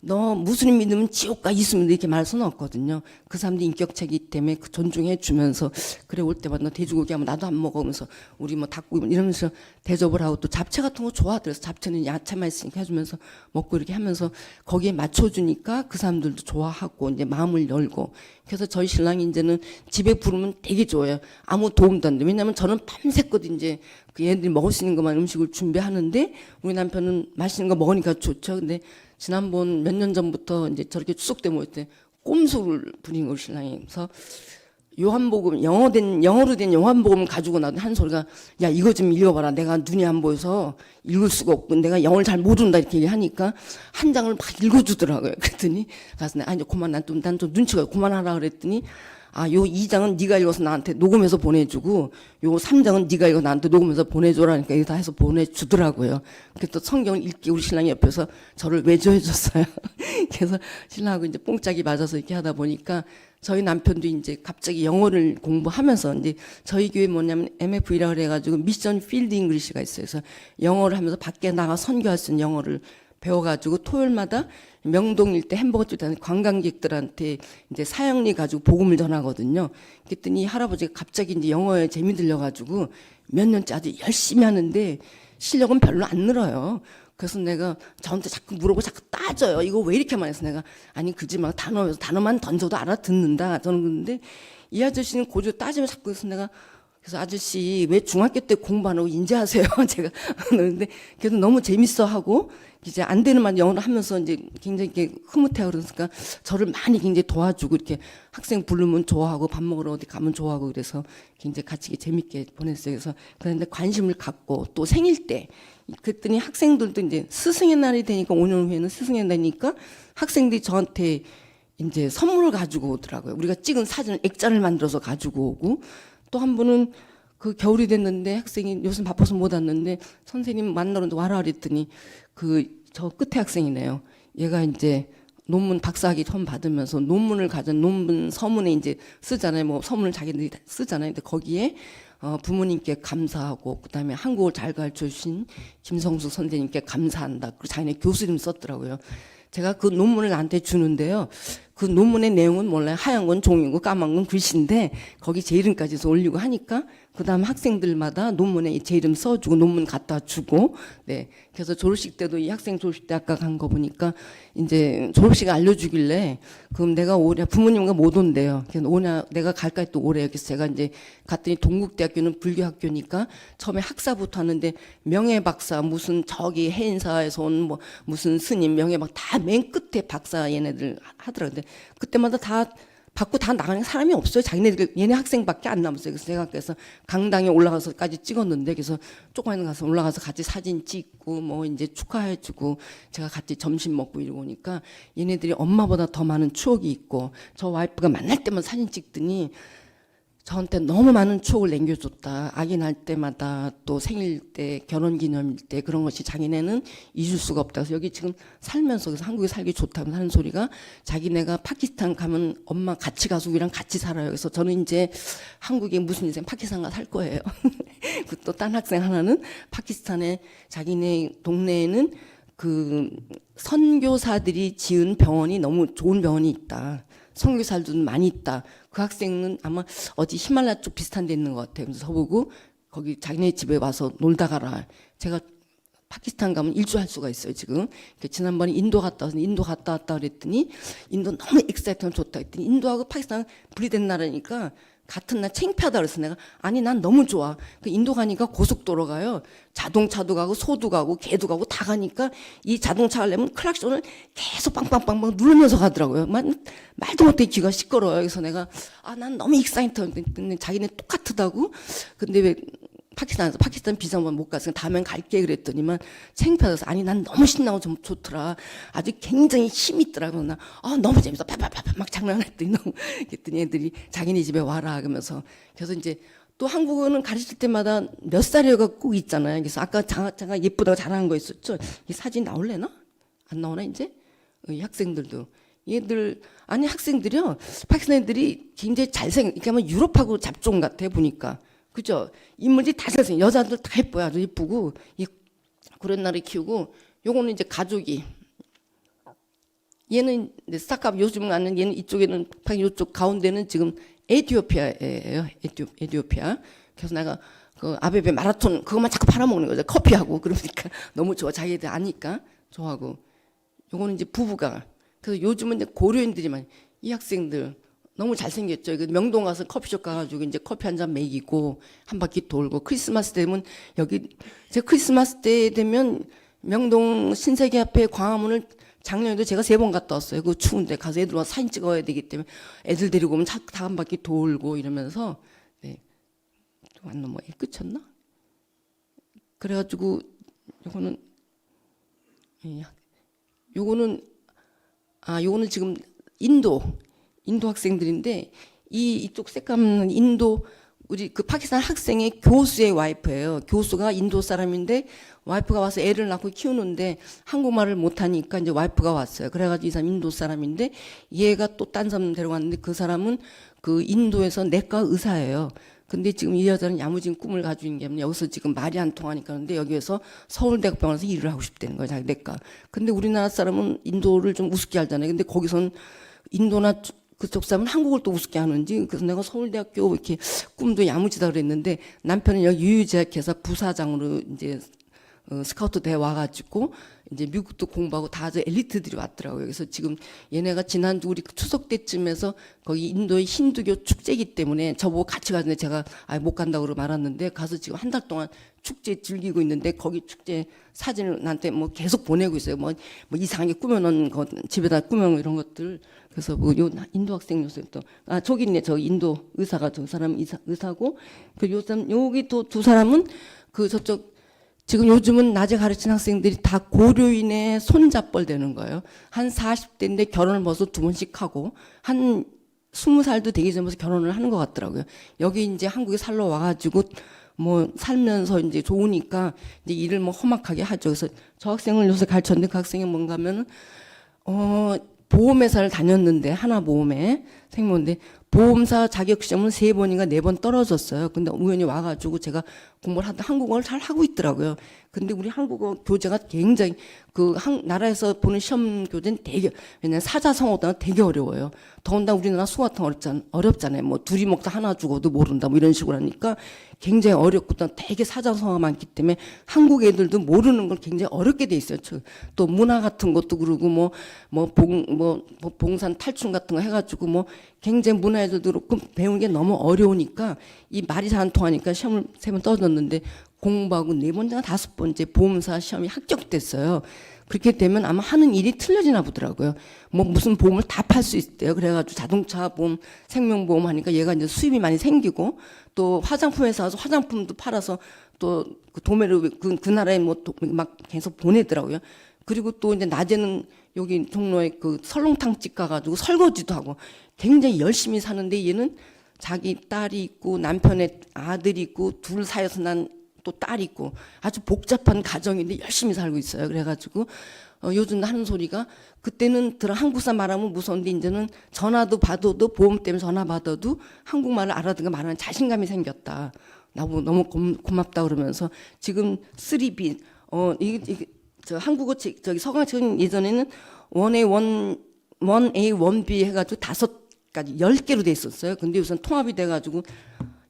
너 무슬림 믿으면 지옥 가 있으면 이렇게 말할 수는 없거든요. 그 사람들이 인격체이기 때문에 그 존중해 주면서 그래 올 때마다 너 돼지고기 하면 나도 안 먹으면서 우리 뭐 닭고기 이러면서 대접을 하고 또 잡채 같은 거 좋아. 그래서 잡채는 야채만 있으니까 해주면서 먹고 이렇게 하면서 거기에 맞춰주니까 그 사람들도 좋아하고 이제 마음을 열고. 그래서 저희 신랑이 이제는 집에 부르면 되게 좋아요. 아무 도움도 안 돼. 왜냐면 저는 밤새껏 이제 그 얘네들이 먹을 수 있는 것만 음식을 준비하는데 우리 남편은 맛있는 거 먹으니까 좋죠. 근데 지난번 몇 년 전부터 이제 저렇게 추석 때 모일 때 꼼수를 부린 걸 신랑이. 그래서 요한복음 영어로 된 요한복음 가지고 나도 한 소리가 야 이거 좀 읽어봐라. 내가 눈이 안 보여서 읽을 수가 없고 내가 영어를 잘 모른다 이렇게 얘기하니까 한 장을 막 읽어주더라고요. 그랬더니 가서 이제 그만 난 좀 눈치가 그만하라 그랬더니 요 2장은 네가 읽어서 나한테 녹음해서 보내주고 요 3장은 네가 읽어 나한테 녹음해서 보내줘라니까 이거 다 해서 보내주더라고요. 그래서 또 성경을 읽기 우리 신랑이 옆에서 저를 외조해줬어요. 그래서 신랑하고 이제 뽕짝이 맞아서 이렇게 하다 보니까 저희 남편도 이제 갑자기 영어를 공부하면서 이제 저희 교회 뭐냐면 MF이라 그래가지고 미션 필드 잉글리시가 있어요. 그래서 영어를 하면서 밖에 나가 선교할 수 있는 영어를 배워가지고 토요일마다 명동 일대 햄버거집 다니는 관광객들한테 이제 사형리 가지고 복음을 전하거든요. 그랬더니 할아버지가 갑자기 이제 영어에 재미 들려가지고 몇 년째 아주 열심히 하는데 실력은 별로 안 늘어요. 그래서 내가 저한테 자꾸 물어보고 자꾸 따져요. 이거 왜 이렇게만 해서 내가 아니 그지 마 단어만 던져도 알아듣는다. 저는 그런데 이 아저씨는 고조 따지면 자꾸 해서 내가 그래서 아저씨 왜 중학교 때 공부 안 하고 인제하세요? 제가 그런데 그래도 너무 재밌어 하고 이제 안 되는 말 영어를 하면서 이제 굉장히 이렇게 흐뭇해하고 그러니까 저를 많이 굉장히 도와주고 이렇게 학생 부르면 좋아하고 밥 먹으러 어디 가면 좋아하고 그래서 굉장히 같이 재밌게 보냈어요. 그래서 그런데 관심을 갖고 또 생일 때 그랬더니 학생들도 이제 스승의 날이 되니까 5년 후에는 스승의 날이니까 학생들이 저한테 이제 선물을 가지고 오더라고요. 우리가 찍은 사진을 액자를 만들어서 가지고 오고 또 한 분은 그 겨울이 됐는데 학생이 요즘 바빠서 못 왔는데 선생님 만나러 와라 그랬더니 그 저 끝에 학생이네요. 얘가 이제 논문 박사학위 처음 받으면서 논문을 가진 논문 서문에 이제 쓰잖아요. 뭐 서문을 자기들이 쓰잖아요. 근데 거기에 부모님께 감사하고 그다음에 한국을 잘 가르쳐 주신 김성수 선생님께 감사한다. 그리고 자기네 교수 이름 썼더라고요. 제가 그 논문을 나한테 주는데요. 그 논문의 내용은 몰라요. 하얀 건 종이고 까만 건 글씨인데 거기 제 이름까지 올리고 하니까 그다음 학생들마다 논문에 제 이름 써주고 논문 갖다 주고 네. 그래서 졸업식 때도 이 학생 졸업식 때 아까 간 거 보니까 이제 졸업식 알려주길래 그럼 내가 올해 부모님과 못 온대요. 그래서 오냐 내가 갈까 했더 올해 그래서 제가 이제 갔더니 동국대학교는 불교학교니까 처음에 학사부터 하는데 명예박사 무슨 저기 해인사에서 온 뭐 무슨 스님 명예박 다 맨 끝에 박사 얘네들 하더라고요. 근데 그때마다 다 받고 다 나가는 사람이 없어요. 자기네들 얘네 학생밖에 안 남았어요. 그래서 제가 그래서 강당에 올라가서까지 찍었는데 그래서 조금만 가서 올라가서 같이 사진 찍고 뭐 이제 축하해주고 제가 같이 점심 먹고 이러고 오니까 얘네들이 엄마보다 더 많은 추억이 있고 저 와이프가 만날 때만 사진 찍더니 저한테 너무 많은 추억을 남겨줬다. 아기 낳을 때마다 또 생일 때 결혼기념일 때 그런 것이 자기네는 잊을 수가 없다. 그래서 여기 지금 살면서 그래서 한국에 살기 좋다면 하는 소리가 자기네가 파키스탄 가면 엄마 같이 가서 우리랑 같이 살아요. 그래서 저는 이제 한국에 무슨 인생 파키스탄 가 살 거예요. 그 또 딴 학생 하나는 파키스탄에 자기네 동네에는 그 선교사들이 지은 병원이 너무 좋은 병원이 있다. 선교사들도 많이 있다. 그 학생은 아마 어디 히말라야 쪽 비슷한 데 있는 것 같아요. 그래서 저보고 거기 자기네 집에 와서 놀다 가라. 제가 파키스탄 가면 일주 할 수가 있어요, 지금. 지난번에 인도 갔다 와서 인도 갔다 왔다 그랬더니 인도 너무 익사이트하면 좋다 했더니 인도하고 파키스탄 분리된 나라니까 같은 날 창피하다 그래서 내가 아니 난 너무 좋아. 그 인도 가니까 고속도로 가요. 자동차도 가고 소도 가고 개도 가고 다 가니까 이 자동차 가려면 클락션을 계속 빵빵빵빵 누르면서 가더라고요. 말도 못해 귀가 시끄러워요. 그래서 내가 난 너무 익사이트했는데 자기네 똑같다고. 근데 왜 파키스탄 비자만 못 갔으니까 다음엔 갈게 그랬더니만 창피해서 아니 난 너무 신나고 좀 좋더라. 아주 굉장히 힘이 있더라고. 나 너무 재밌어. 파파파파 막 장난했더니 너무 그랬더니 애들이 자기네 집에 와라 그러면서 그래서 이제 또 한국어는 가르칠 때마다 몇 살이가 꼭 있잖아요. 그래서 아까 제가 예쁘다고 자랑한 거 있었죠. 이 사진 나올래나? 안 나오나 이제? 이 학생들도 얘들 아니 학생들이요. 파키스탄 애들이 굉장히 잘생겨. 그러니까 유럽하고 잡종 같아 보니까. 그죠? 인물이 다 잘생겨. 여자들 다 예뻐요. 아주 예쁘고. 그런 날에 키우고, 요거는 이제 가족이. 얘는 스타캅 요즘 가는 얘는 이쪽에는, 이쪽 가운데는 지금 에티오피아예요. 에티오피아. 그래서 내가 그 아베베 마라톤 그것만 자꾸 팔아먹는 거죠. 커피하고. 그러니까 너무 좋아. 자기들 아니까 좋아하고. 요거는 이제 부부가. 그래서 요즘은 이제 고려인들이만 이 학생들 너무 잘생겼죠. 명동 가서 커피숍 가가지고 이제 커피 한 잔 먹이고 한 바퀴 돌고 크리스마스 되면 여기 제 크리스마스 때 되면 명동 신세계 앞에 광화문을 작년에도 제가 3번 갔다 왔어요. 그 추운데 가서 애들 와서 사진 찍어야 되기 때문에 애들 데리고 오면 다 한 바퀴 돌고 이러면서 네. 완전 뭐 끝쳤나? 그래가지고 요거는 지금 인도 학생들인데 이쪽 새까만 인도 우리 그 파키스탄 학생의 교수의 와이프예요. 교수가 인도 사람인데 와이프가 와서 애를 낳고 키우는데 한국말을 못하니까 이제 와이프가 왔어요. 그래가지고 이 사람 인도 사람인데 얘가 또 딴 사람 데려갔는데 그 사람은 그 인도에서 내과 의사예요. 근데 지금 이 여자는 야무진 꿈을 가지고 있는 게 아니라 여기서 지금 말이 안 통하니까 그런데 여기에서 서울대학병원에서 일을 하고 싶다는 거예요. 자기 내과. 근데 우리나라 사람은 인도를 좀 우습게 알잖아요. 근데 거기선 인도나 그쪽 사람은 한국을 또 우습게 하는지 그래서 내가 서울대학교 이렇게 꿈도 야무지다 그랬는데 남편은 여기 유유제약회사 부사장으로 이제 스카우트 대 와가지고 이제 미국도 공부하고 다 아주 엘리트들이 왔더라고요. 그래서 지금 얘네가 지난주 우리 추석 때쯤에서 거기 인도의 힌두교 축제이기 때문에 저보고 같이 가는데 제가 못 간다고 그러고 말았는데 가서 지금 한 달 동안 축제 즐기고 있는데 거기 축제 사진을 나한테 뭐 계속 보내고 있어요. 뭐 이상하게 꾸며놓은 거 집에다 꾸며놓은 이런 것들. 그래서 뭐 요 인도 학생 요새 또 저기 있네. 저 인도 의사가 저 사람 의사고 그 요 사람 여기 또 두 사람은 그 저쪽 지금 요즘은 낮에 가르치는 학생들이 다 고려인의 손잡벌 되는 거예요. 한 40대인데 결혼을 벌써 2번씩 하고 한 20살도 되기 전부터 결혼을 하는 것 같더라고요. 여기 이제 한국에 살러 와가지고 뭐 살면서 이제 좋으니까 이제 일을 뭐 험악하게 하죠. 그래서 저 학생을 요새 가르쳤는데 그 학생이 뭔가 하면은 보험회사를 다녔는데 하나보험에 생명인데 보험사 자격시험은 3번인가 4번 떨어졌어요. 근데 우연히 와가지고 제가 공부를 하다 한국어를 잘 하고 있더라고요. 근데 우리 한국어 교재가 굉장히 나라에서 보는 시험 교재는 되게 왜냐면 사자성어가 되게 어려워요. 더군다나 우리나라 수학 같은 어렵잖아요. 뭐 둘이 먹다 하나 죽어도 모른다 뭐 이런 식으로 하니까 굉장히 어렵고 또 되게 사자성어가 많기 때문에 한국 애들도 모르는 걸 굉장히 어렵게 돼 있어요. 또 문화 같은 것도 그러고 봉산 탈춤 같은 거 해가지고 뭐 굉장히 문화 애들도 그렇고 배우는 게 너무 어려우니까 이 말이 잘 안 통하니까 시험을 3번 떨어졌는데 공부하고 4번째나 5번째 보험사 시험이 합격됐어요. 그렇게 되면 아마 하는 일이 틀려지나 보더라고요. 뭐 무슨 보험을 다 팔 수 있대요. 그래가지고 자동차 보험, 생명보험 하니까 얘가 이제 수입이 많이 생기고 또 화장품 회사 와서 화장품도 팔아서 또 그 도매를 그 나라에 뭐 막 계속 보내더라고요. 그리고 또 이제 낮에는 여기 종로에 그 설렁탕집 가가지고 설거지도 하고 굉장히 열심히 사는데 얘는 자기 딸이 있고 남편의 아들이 있고 둘 사이에서 난 또 딸 있고 아주 복잡한 가정인데 열심히 살고 있어요. 그래가지고 요즘 하는 소리가 그때는 한국사 말하면 무서운데 이제는 전화도 받아도 보험 때문에 전화 받아도 한국말을 알아듣고 말하는 자신감이 생겼다. 나보고 너무 고맙다 그러면서 지금 3B 이게 저 한국어 저기 서강책은 예전에는 1A, 1B 해가지고 5가지 10개로 돼 있었어요. 근데 요즘 통합이 돼가지고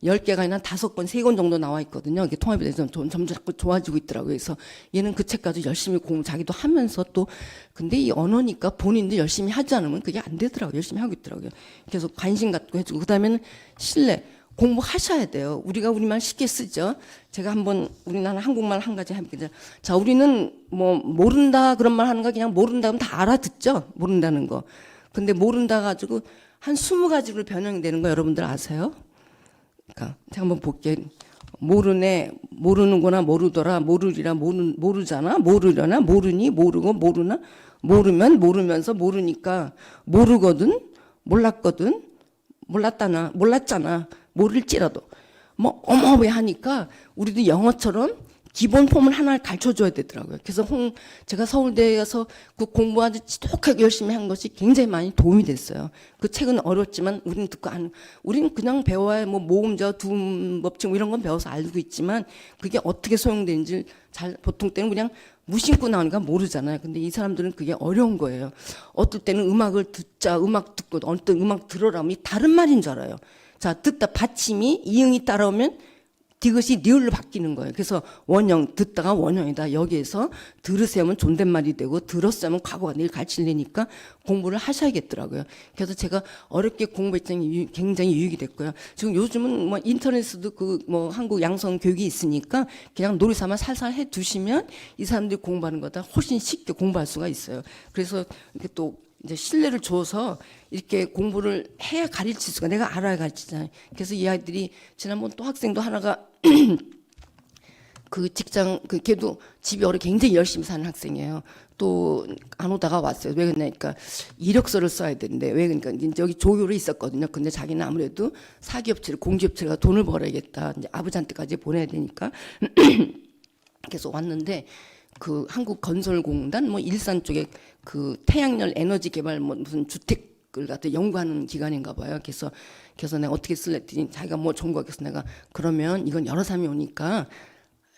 10개가 아니라 5권, 3권 정도 나와 있거든요. 이게 통합이 돼서 점점 자꾸 좋아지고 있더라고요. 그래서 얘는 그 책까지 열심히 자기도 하면서 또 근데 이 언어니까 본인도 열심히 하지 않으면 그게 안 되더라고요. 열심히 하고 있더라고요. 그래서 관심 갖고 해주고 그다음에는 신뢰. 공부하셔야 돼요. 우리가 우리말 쉽게 쓰죠. 제가 한번 우리나라 한국말 한 가지 해볼게요. 자, 우리는 뭐 모른다 그런 말 하는 거 그냥 모른다 그러면 다 알아듣죠. 모른다는 거. 근데 모른다 가지고 한 20가지로 변형이 되는 거 여러분들 아세요? 그러니까 제가 한번 볼게요. 모르네, 모르는구나, 모르더라, 모르리라, 모르잖아, 모르려나, 모르니, 모르고, 모르나, 모르면, 모르면서, 모르니까, 모르거든, 몰랐거든, 몰랐잖아, 모를지라도. 뭐, 어머, 왜 하니까, 우리도 영어처럼 기본 폼을 하나를 가르쳐 줘야 되더라고요. 그래서 제가 서울대에서 그 공부 아주 지독하게 열심히 한 것이 굉장히 많이 도움이 됐어요. 그 책은 어렵지만 우리는 우리는 그냥 배워야 뭐 모음자, 두음법칙 뭐 이런 건 배워서 알고 있지만 그게 어떻게 소용되는지 보통 때는 그냥 무심코 나오니까 모르잖아요. 근데 이 사람들은 그게 어려운 거예요. 어떨 때는 음악을 듣자, 음악 듣고 어떨 때 음악 들어라면 다른 말인 줄 알아요. 자, 듣다 받침이 이응이 따라오면 디귿이 리을로 바뀌는 거예요. 그래서 원형 듣다가 원형이다. 여기에서 들으세요면 존댓말이 되고 들었으면 과거가 내일 가르치려니까 공부를 하셔야겠더라고요. 그래서 제가 어렵게 공부했더니 굉장히 유익이 됐고요. 지금 요즘은 뭐 인터넷에도 그 뭐 한국 양성 교육이 있으니까 그냥 놀이삼아 살살 해 두시면 이 사람들이 공부하는 것보다 훨씬 쉽게 공부할 수가 있어요. 그래서 이렇게 또 이제 신뢰를 줘서 이렇게 공부를 해야 가르칠 수가 내가 알아야 가르치잖아요. 그래서 이 아이들이 지난번 또 학생도 하나가 그 직장 걔도 집이 굉장히 열심히 사는 학생이에요. 또 안 오다가 왔어요. 왜 그러니까 이력서를 써야 되는데 왜 그러니까 이제 여기 조교로 있었거든요. 근데 자기는 아무래도 사기업체를 공기업체가 돈을 벌어야겠다. 이제 아버지한테까지 보내야 되니까 그래서 왔는데 그 한국건설공단 뭐 일산 쪽에 그 태양열 에너지 개발 뭐 무슨 주택을 갖다 연구하는 기관인가 봐요. 그래서 내가 어떻게 쓸래 했더니 자기가 뭐 좋은 거 같아서 내가 그러면 이건 여러 사람이 오니까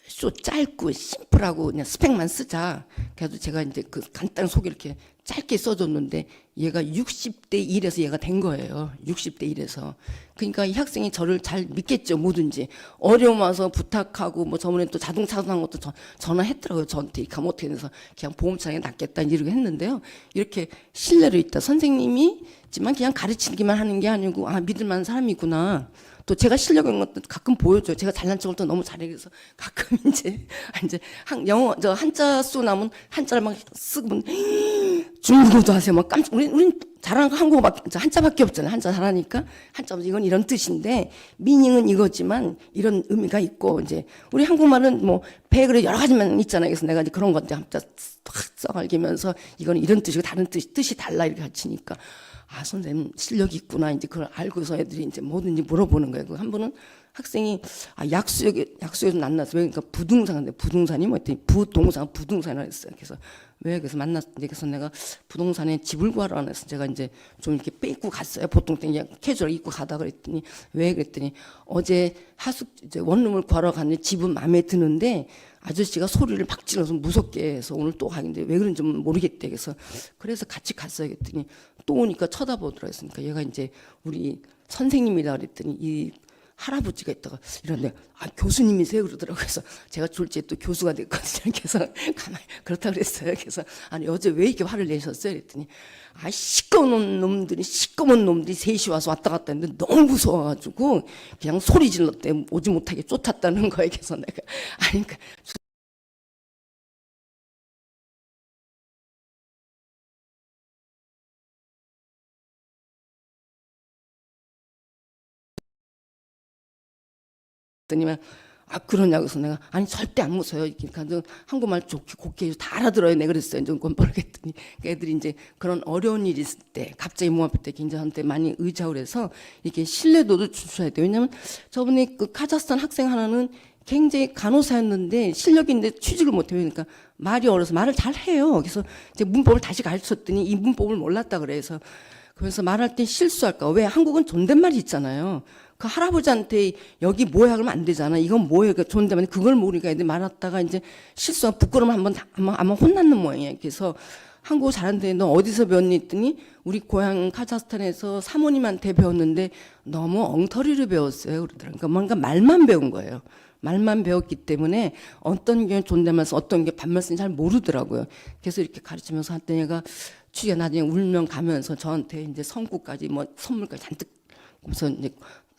좀 짧고 심플하고 그냥 스펙만 쓰자. 그래서 제가 이제 그 간단 소개 이렇게 짧게 써줬는데 얘가 60대 1에서 얘가 된 거예요. 60대 1에서. 그러니까 이 학생이 저를 잘 믿겠죠. 뭐든지. 어려움 와서 부탁하고 뭐 저번에 또 자동차 산 것도 전화했더라고요. 저한테 이렇게 하면 어떻게 돼서 그냥 보험차에 낫겠다 이러고 했는데요. 이렇게 신뢰를 있다. 선생님이지만 그냥 가르치기만 하는 게 아니고 믿을 만한 사람이구나. 또 제가 실력 있는 것도 가끔 보여줘요. 제가 잘난 척을 또 너무 잘해. 그래서 가끔 이제 영어, 한자 수 나면 한자를 막 쓰고 중국어도 하세요. 막 깜짝, 우린 잘하는 거 한국어밖에, 한자밖에 없잖아요. 한자 잘하니까. 한자, 이건 이런 뜻인데, 미닝은 이거지만, 이런 의미가 있고, 이제, 우리 한국말은 뭐, 배, 그래, 여러 가지만 있잖아요. 그래서 내가 이제 그런 건데, 한자 확 써갈기면서, 이건 이런 뜻이고, 다른 뜻이 달라, 이렇게 가르치니까, 아, 선생님, 실력이 있구나. 이제 그걸 알고서 애들이 이제 뭐든지 물어보는 거예요. 한 번은 학생이, 아, 약수역에서 만났어요. 왜? 그러니까 부동산인데, 부동산이 뭐 했더니, 부동산이라 했어요. 그래서, 왜? 그래서 만났는데, 그래서 내가 부동산에 집을 구하러 왔어요. 제가 이제 좀 이렇게 빼입고 갔어요. 보통 그냥 캐주얼 입고 가다 그랬더니, 왜? 그랬더니, 어제 이제 원룸을 구하러 갔는데 집은 마음에 드는데, 아저씨가 소리를 막 질러서 무섭게 해서 오늘 또 가는데 왜 그런지 모르겠대. 그래서 같이 갔어요. 그랬더니 또 오니까 쳐다보더라 했으니까 얘가 이제 우리 선생님이라 그랬더니 이 할아버지가 있다가 이런데 아 교수님이세요 그러더라고요. 그래서 제가 졸지에 또 교수가 됐거든요. 그래서 가만히 그렇다 그랬어요. 그래서 아니 어제 왜 이렇게 화를 내셨어요? 그랬더니 아 시꺼먼 놈들이 셋이 와서 왔다 갔다 했는데 너무 무서워가지고 그냥 소리 질렀대. 오지 못하게 쫓았다는 거예요. 그래서 내가 아니 그러니까 그랬더니만 아 그러냐고 해서 내가 아니 절대 안 무서워요. 그러니까 한국말 좋게 곱게 다 알아들어요. 내가 그랬어요. 좀 모르겠더니 애들이 이제 그런 어려운 일이 있을 때 갑자기 몸 아플 때 굉장한테 많이 의지하고 그래서 이렇게 신뢰도도 주셔야 돼요. 왜냐면 저번에 그 카자흐스탄 학생 하나는 굉장히 간호사였는데 실력인데 취직을 못해요. 그러니까 말이 어려서 말을 잘 해요. 그래서 이제 문법을 다시 가르쳤더니 이 문법을 몰랐다 그래서 그래서 말할 때 실수할까. 왜? 한국은 존댓말이 있잖아요. 그 할아버지한테 여기 뭐야 그러면 안 되잖아. 이건 뭐예요? 그 존댓말 그걸 모르니까 애들 말았다가 이제 실수하면 부끄러우면 한번 아마 혼났는 모양이에요. 그래서 한국어 잘하는데 너 어디서 배웠니 했더니 우리 고향 카자흐스탄에서 사모님한테 배웠는데 너무 엉터리를 배웠어요. 그러더라고요. 그러니까 뭔가 말만 배운 거예요. 말만 배웠기 때문에 어떤 게 존댓말 써 어떤 게 반말 쓰는지 잘 모르더라고요. 그래서 이렇게 가르치면서 한때 얘가 취재 나중에 울면 가면서 저한테 이제 성구까지 뭐 선물까지 잔뜩 그래서 이제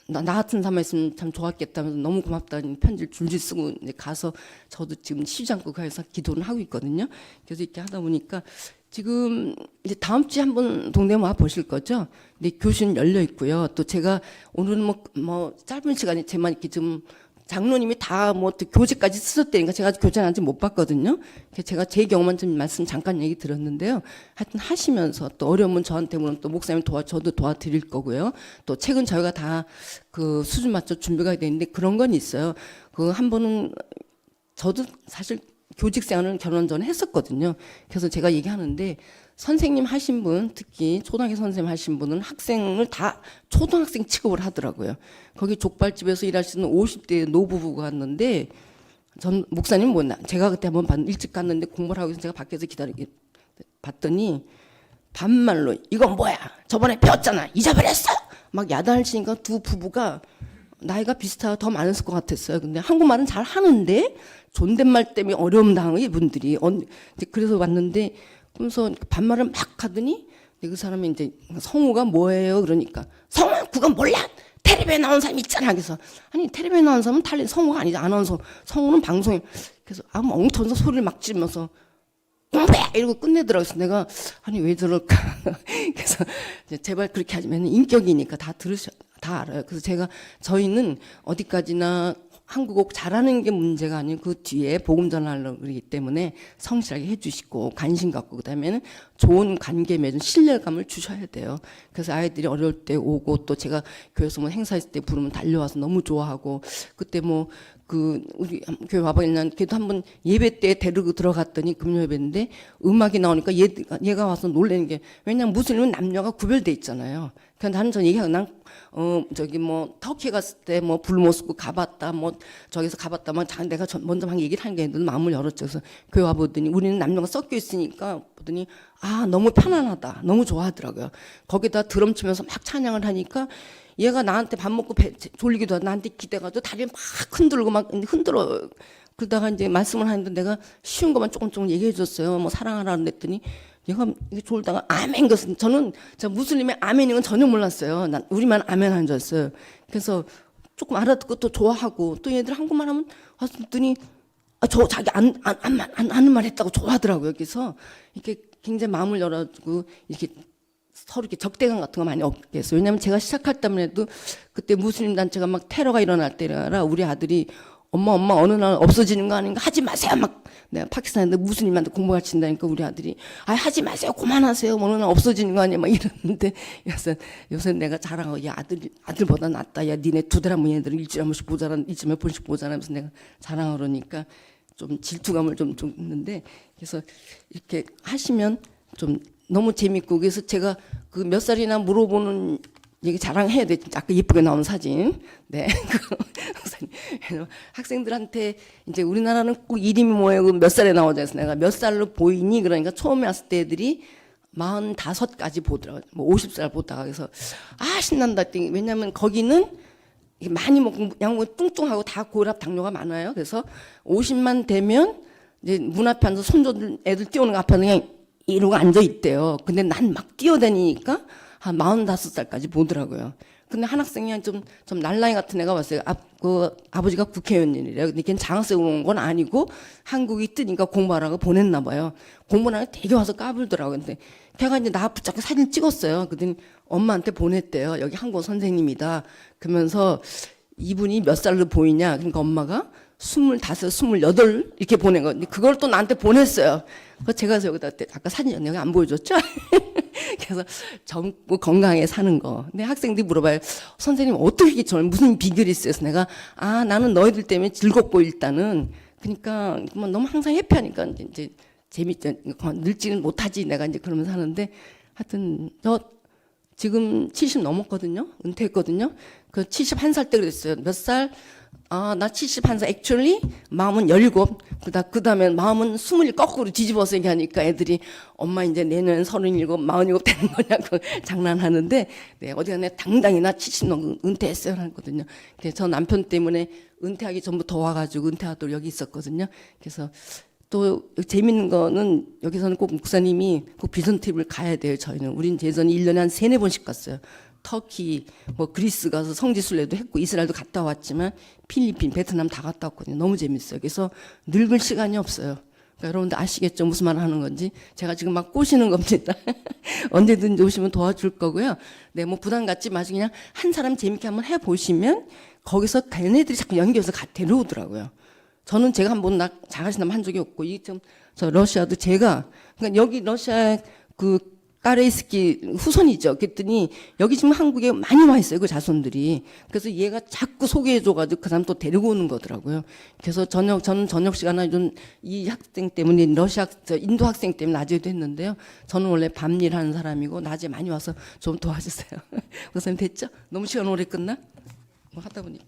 나 같은 사람 있으면 참 좋았겠다면서 너무 고맙다는 편지를 줄줄 쓰고 이제 가서 저도 지금 시장국가에서 기도를 하고 있거든요. 그래서 이렇게 하다 보니까 지금 이제 다음 주에 한번 동대문 와 보실 거죠? 근데 교실은 열려 있고요. 또 제가 오늘은 뭐 짧은 시간에 제만 이렇게 좀 장로님이 다 뭐 교재까지 쓰셨다니까 제가 교재는 아직 못 봤거든요. 제가 제 경험만 좀 말씀 잠깐 얘기 들었는데요. 하여튼 하시면서 또 어려우면 저한테 물론 또 목사님 저도 도와드릴 거고요. 또 책은 저희가 다 그 수준 맞춰 준비가 돼 있는데 그런 건 있어요. 그 한 번은 저도 사실 교직 생활을 결혼 전에 했었거든요. 그래서 제가 얘기하는데 선생님 하신 분, 특히 초등학교 선생님 하신 분은 학생을 다 초등학생 취급을 하더라고요. 거기 족발집에서 일하시는 50대 노부부가 왔는데 전 목사님 뭐나 제가 그때 한번 일찍 갔는데 공부를 하고 있어서 제가 밖에서 기다리게 봤더니 반말로 이건 뭐야? 저번에 배웠잖아. 잊어버렸어. 막 야단을 치니까 두 부부가 나이가 비슷하고 더 많았을 것 같았어요. 근데 한국말은 잘 하는데 존댓말 때문에 어려움 당한 이분들이 그래서 왔는데 그러면서 반말을 막 하더니 그 사람이 이제 성우가 뭐예요? 그러니까 성우 그건 몰라. 텔레비에 나온 사람 있잖아. 그래서 아니 텔레비에 나온 사람은 성우가 아니지 아나운서. 성우는 방송에 그래서 아무 엉터리서 소리를 막 지르면서 이러고 끝내더라고요. 그래서 내가 아니 왜 저럴까. 그래서 제발 그렇게 하지만 인격이니까 다 알아요. 그래서 저희는 어디까지나 한국어 잘하는 게 문제가 아니고 그 뒤에 복음 전하려고 그러기 때문에 성실하게 해주시고 관심 갖고 그다음에는 좋은 관계 맺은 신뢰감을 주셔야 돼요. 그래서 아이들이 어려울 때 오고 또 제가 교회에서 뭐 행사했을 때 부르면 달려와서 너무 좋아하고 그때 뭐 우리 교회 와보겠냐 걔도 한번 예배 때 데리고 들어갔더니 금요 예배인데 음악이 나오니까 얘가 와서 놀라는 게 왜냐면 무슬림은 남녀가 구별돼 있잖아요. 그러니까 나는 전 얘기하고 난 저기 뭐 터키 갔을 때 뭐 불모스크 가봤다 뭐 저기서 가봤다 뭐 내가 먼저 막 얘기를 하는 게 마음을 열었죠. 그래서 교회 와보더니 우리는 남녀가 섞여 있으니까 보더니 아 너무 편안하다 너무 좋아하더라고요. 거기다 드럼 치면서 막 찬양을 하니까 얘가 나한테 밥 먹고 졸리기도 하고 나한테 기대가지고 다리를 막 흔들고 막 흔들어 그러다가 이제 말씀을 하는데 내가 쉬운 것만 조금 얘기해 줬어요. 뭐 사랑하라 그랬더니 얘가 졸다가 아멘 것은 저는 무슬림의 아멘인 건 전혀 몰랐어요. 난 우리만 아멘 하는 줄 알았어요. 그래서 조금 알아듣고 또 좋아하고 또 얘들 한국말 하면 왔더니 저 자기 아는 말 했다고 좋아하더라고요. 그래서 이렇게 굉장히 마음을 열어주고 이렇게 서로 이렇게 적대감 같은 거 많이 없게 했어요. 왜냐하면 제가 시작할 때만 해도 그때 무슬림 단체가 막 테러가 일어날 때라 우리 아들이 엄마 어느 날 없어지는 거 아닌가 하지 마세요. 막 내가 파키스탄인데 무슬림한테 공부가르친다니까 우리 아들이 하지 마세요. 그만하세요. 어느 날 없어지는 거 아니야. 막 이러는데 요새 내가 자랑하고 야 아들보다 낫다. 야 니네 두 달 한번 얘네들 일주일에 한 번씩 보잖아. 일주일에 몇 번씩 보잖아. 하면서 내가 자랑을 하니까 좀 질투감을 좀 있는데 그래서 이렇게 하시면 좀 너무 재밌고 그래서 제가 그 몇 살이나 물어보는 얘기 자랑해야 돼. 아까 예쁘게 나온 사진. 네. 학생들한테 이제 우리나라는 꼭 이름이 뭐예요? 몇 살에 나오자 해서 내가 몇 살로 보이니? 그러니까 처음에 왔을 때 애들이 45까지 보더라고요. 뭐 50살 보다가 그래서 신난다 했더니 왜냐면 거기는 많이 먹고 양모 뚱뚱하고 다 고혈압 당뇨가 많아요. 그래서 50만 되면 이제 문 앞에 앉아서 손주들 애들 뛰어오는 거 앞에 그냥 이러고 앉아 있대요. 근데 난 막 뛰어다니니까 한 45살까지 보더라고요. 근데 한 학생이 좀 날라이 같은 애가 왔어요. 아버지가 국회의원이래요. 근데 걔는 장학생 온 건 아니고 한국이 뜨니까 공부하라고 보냈나 봐요. 공부하는 게 되게 와서 까불더라고요. 근데 걔가 이제 나 붙잡고 사진 찍었어요. 그랬더니 엄마한테 보냈대요. 여기 한국 선생님이다. 그러면서 이분이 몇 살로 보이냐. 그러니까 엄마가 25, 28 이렇게 보낸 거. 근데 그걸 또 나한테 보냈어요. 그래서 제가 여기다 아까 사진 여기 안 보여줬죠? 그래서 젊고 건강하게 사는 거. 근데 학생들이 물어봐요. 선생님 어떻게 무슨 비결이 있어요? 그래서 내가 나는 너희들 때문에 즐겁고 일단은 그러니까 뭐 너무 항상 해피하니까 이제 재밌죠. 늙지는 못하지 내가 이제 그러면서 하는데 하여튼 저 지금 70 넘었거든요. 은퇴했거든요. 그 71살 때 그랬어요. 몇 살? 나 71살 actually 마음은 17. 그다음에 마음은 20을 거꾸로 뒤집어서 얘기하니까 애들이 엄마 이제 내년 37, 47 되는 거냐고 장난하는데 네, 어디 가나 당당히 나 70 넘 은퇴했어요 하거든요. 그래서 저 남편 때문에 은퇴하기 전부터 와가지고 은퇴하도록 여기 있었거든요. 그래서 또 재밌는 거는 여기서는 꼭 목사님이 꼭 비전 트립을 가야 돼요. 저희는 우린 예전에 1년에 한 3-4번씩 갔어요. 터키, 뭐 그리스 가서 성지순례도 했고 이스라엘도 갔다 왔지만 필리핀, 베트남 다 갔다 왔거든요. 너무 재밌어요. 그래서 늙을 시간이 없어요. 그러니까 여러분들 아시겠죠? 무슨 말 하는 건지. 제가 지금 막 꼬시는 겁니다. 언제든지 오시면 도와줄 거고요. 네, 뭐 부담 갖지 마시고 그냥 한 사람 재밌게 한번 해보시면 거기서 걔네들이 자꾸 연결해서 데려오더라고요. 저는 제가 한번 자가신담 한 적이 없고 저 러시아도 제가 그러니까 여기 러시아 그 까레이스키 후손이죠. 그랬더니 여기 지금 한국에 많이 와 있어요. 그 자손들이. 그래서 얘가 자꾸 소개해줘가지고 그 사람 또 데리고 오는 거더라고요. 그래서 저는 저녁 시간에 좀 이 학생 때문에 인도 학생 때문에 낮에도 했는데요. 저는 원래 밤일 하는 사람이고 낮에 많이 와서 좀 도와주세요. 선생님 됐죠? 너무 시간 오래 끝나? 뭐 하다 보니까.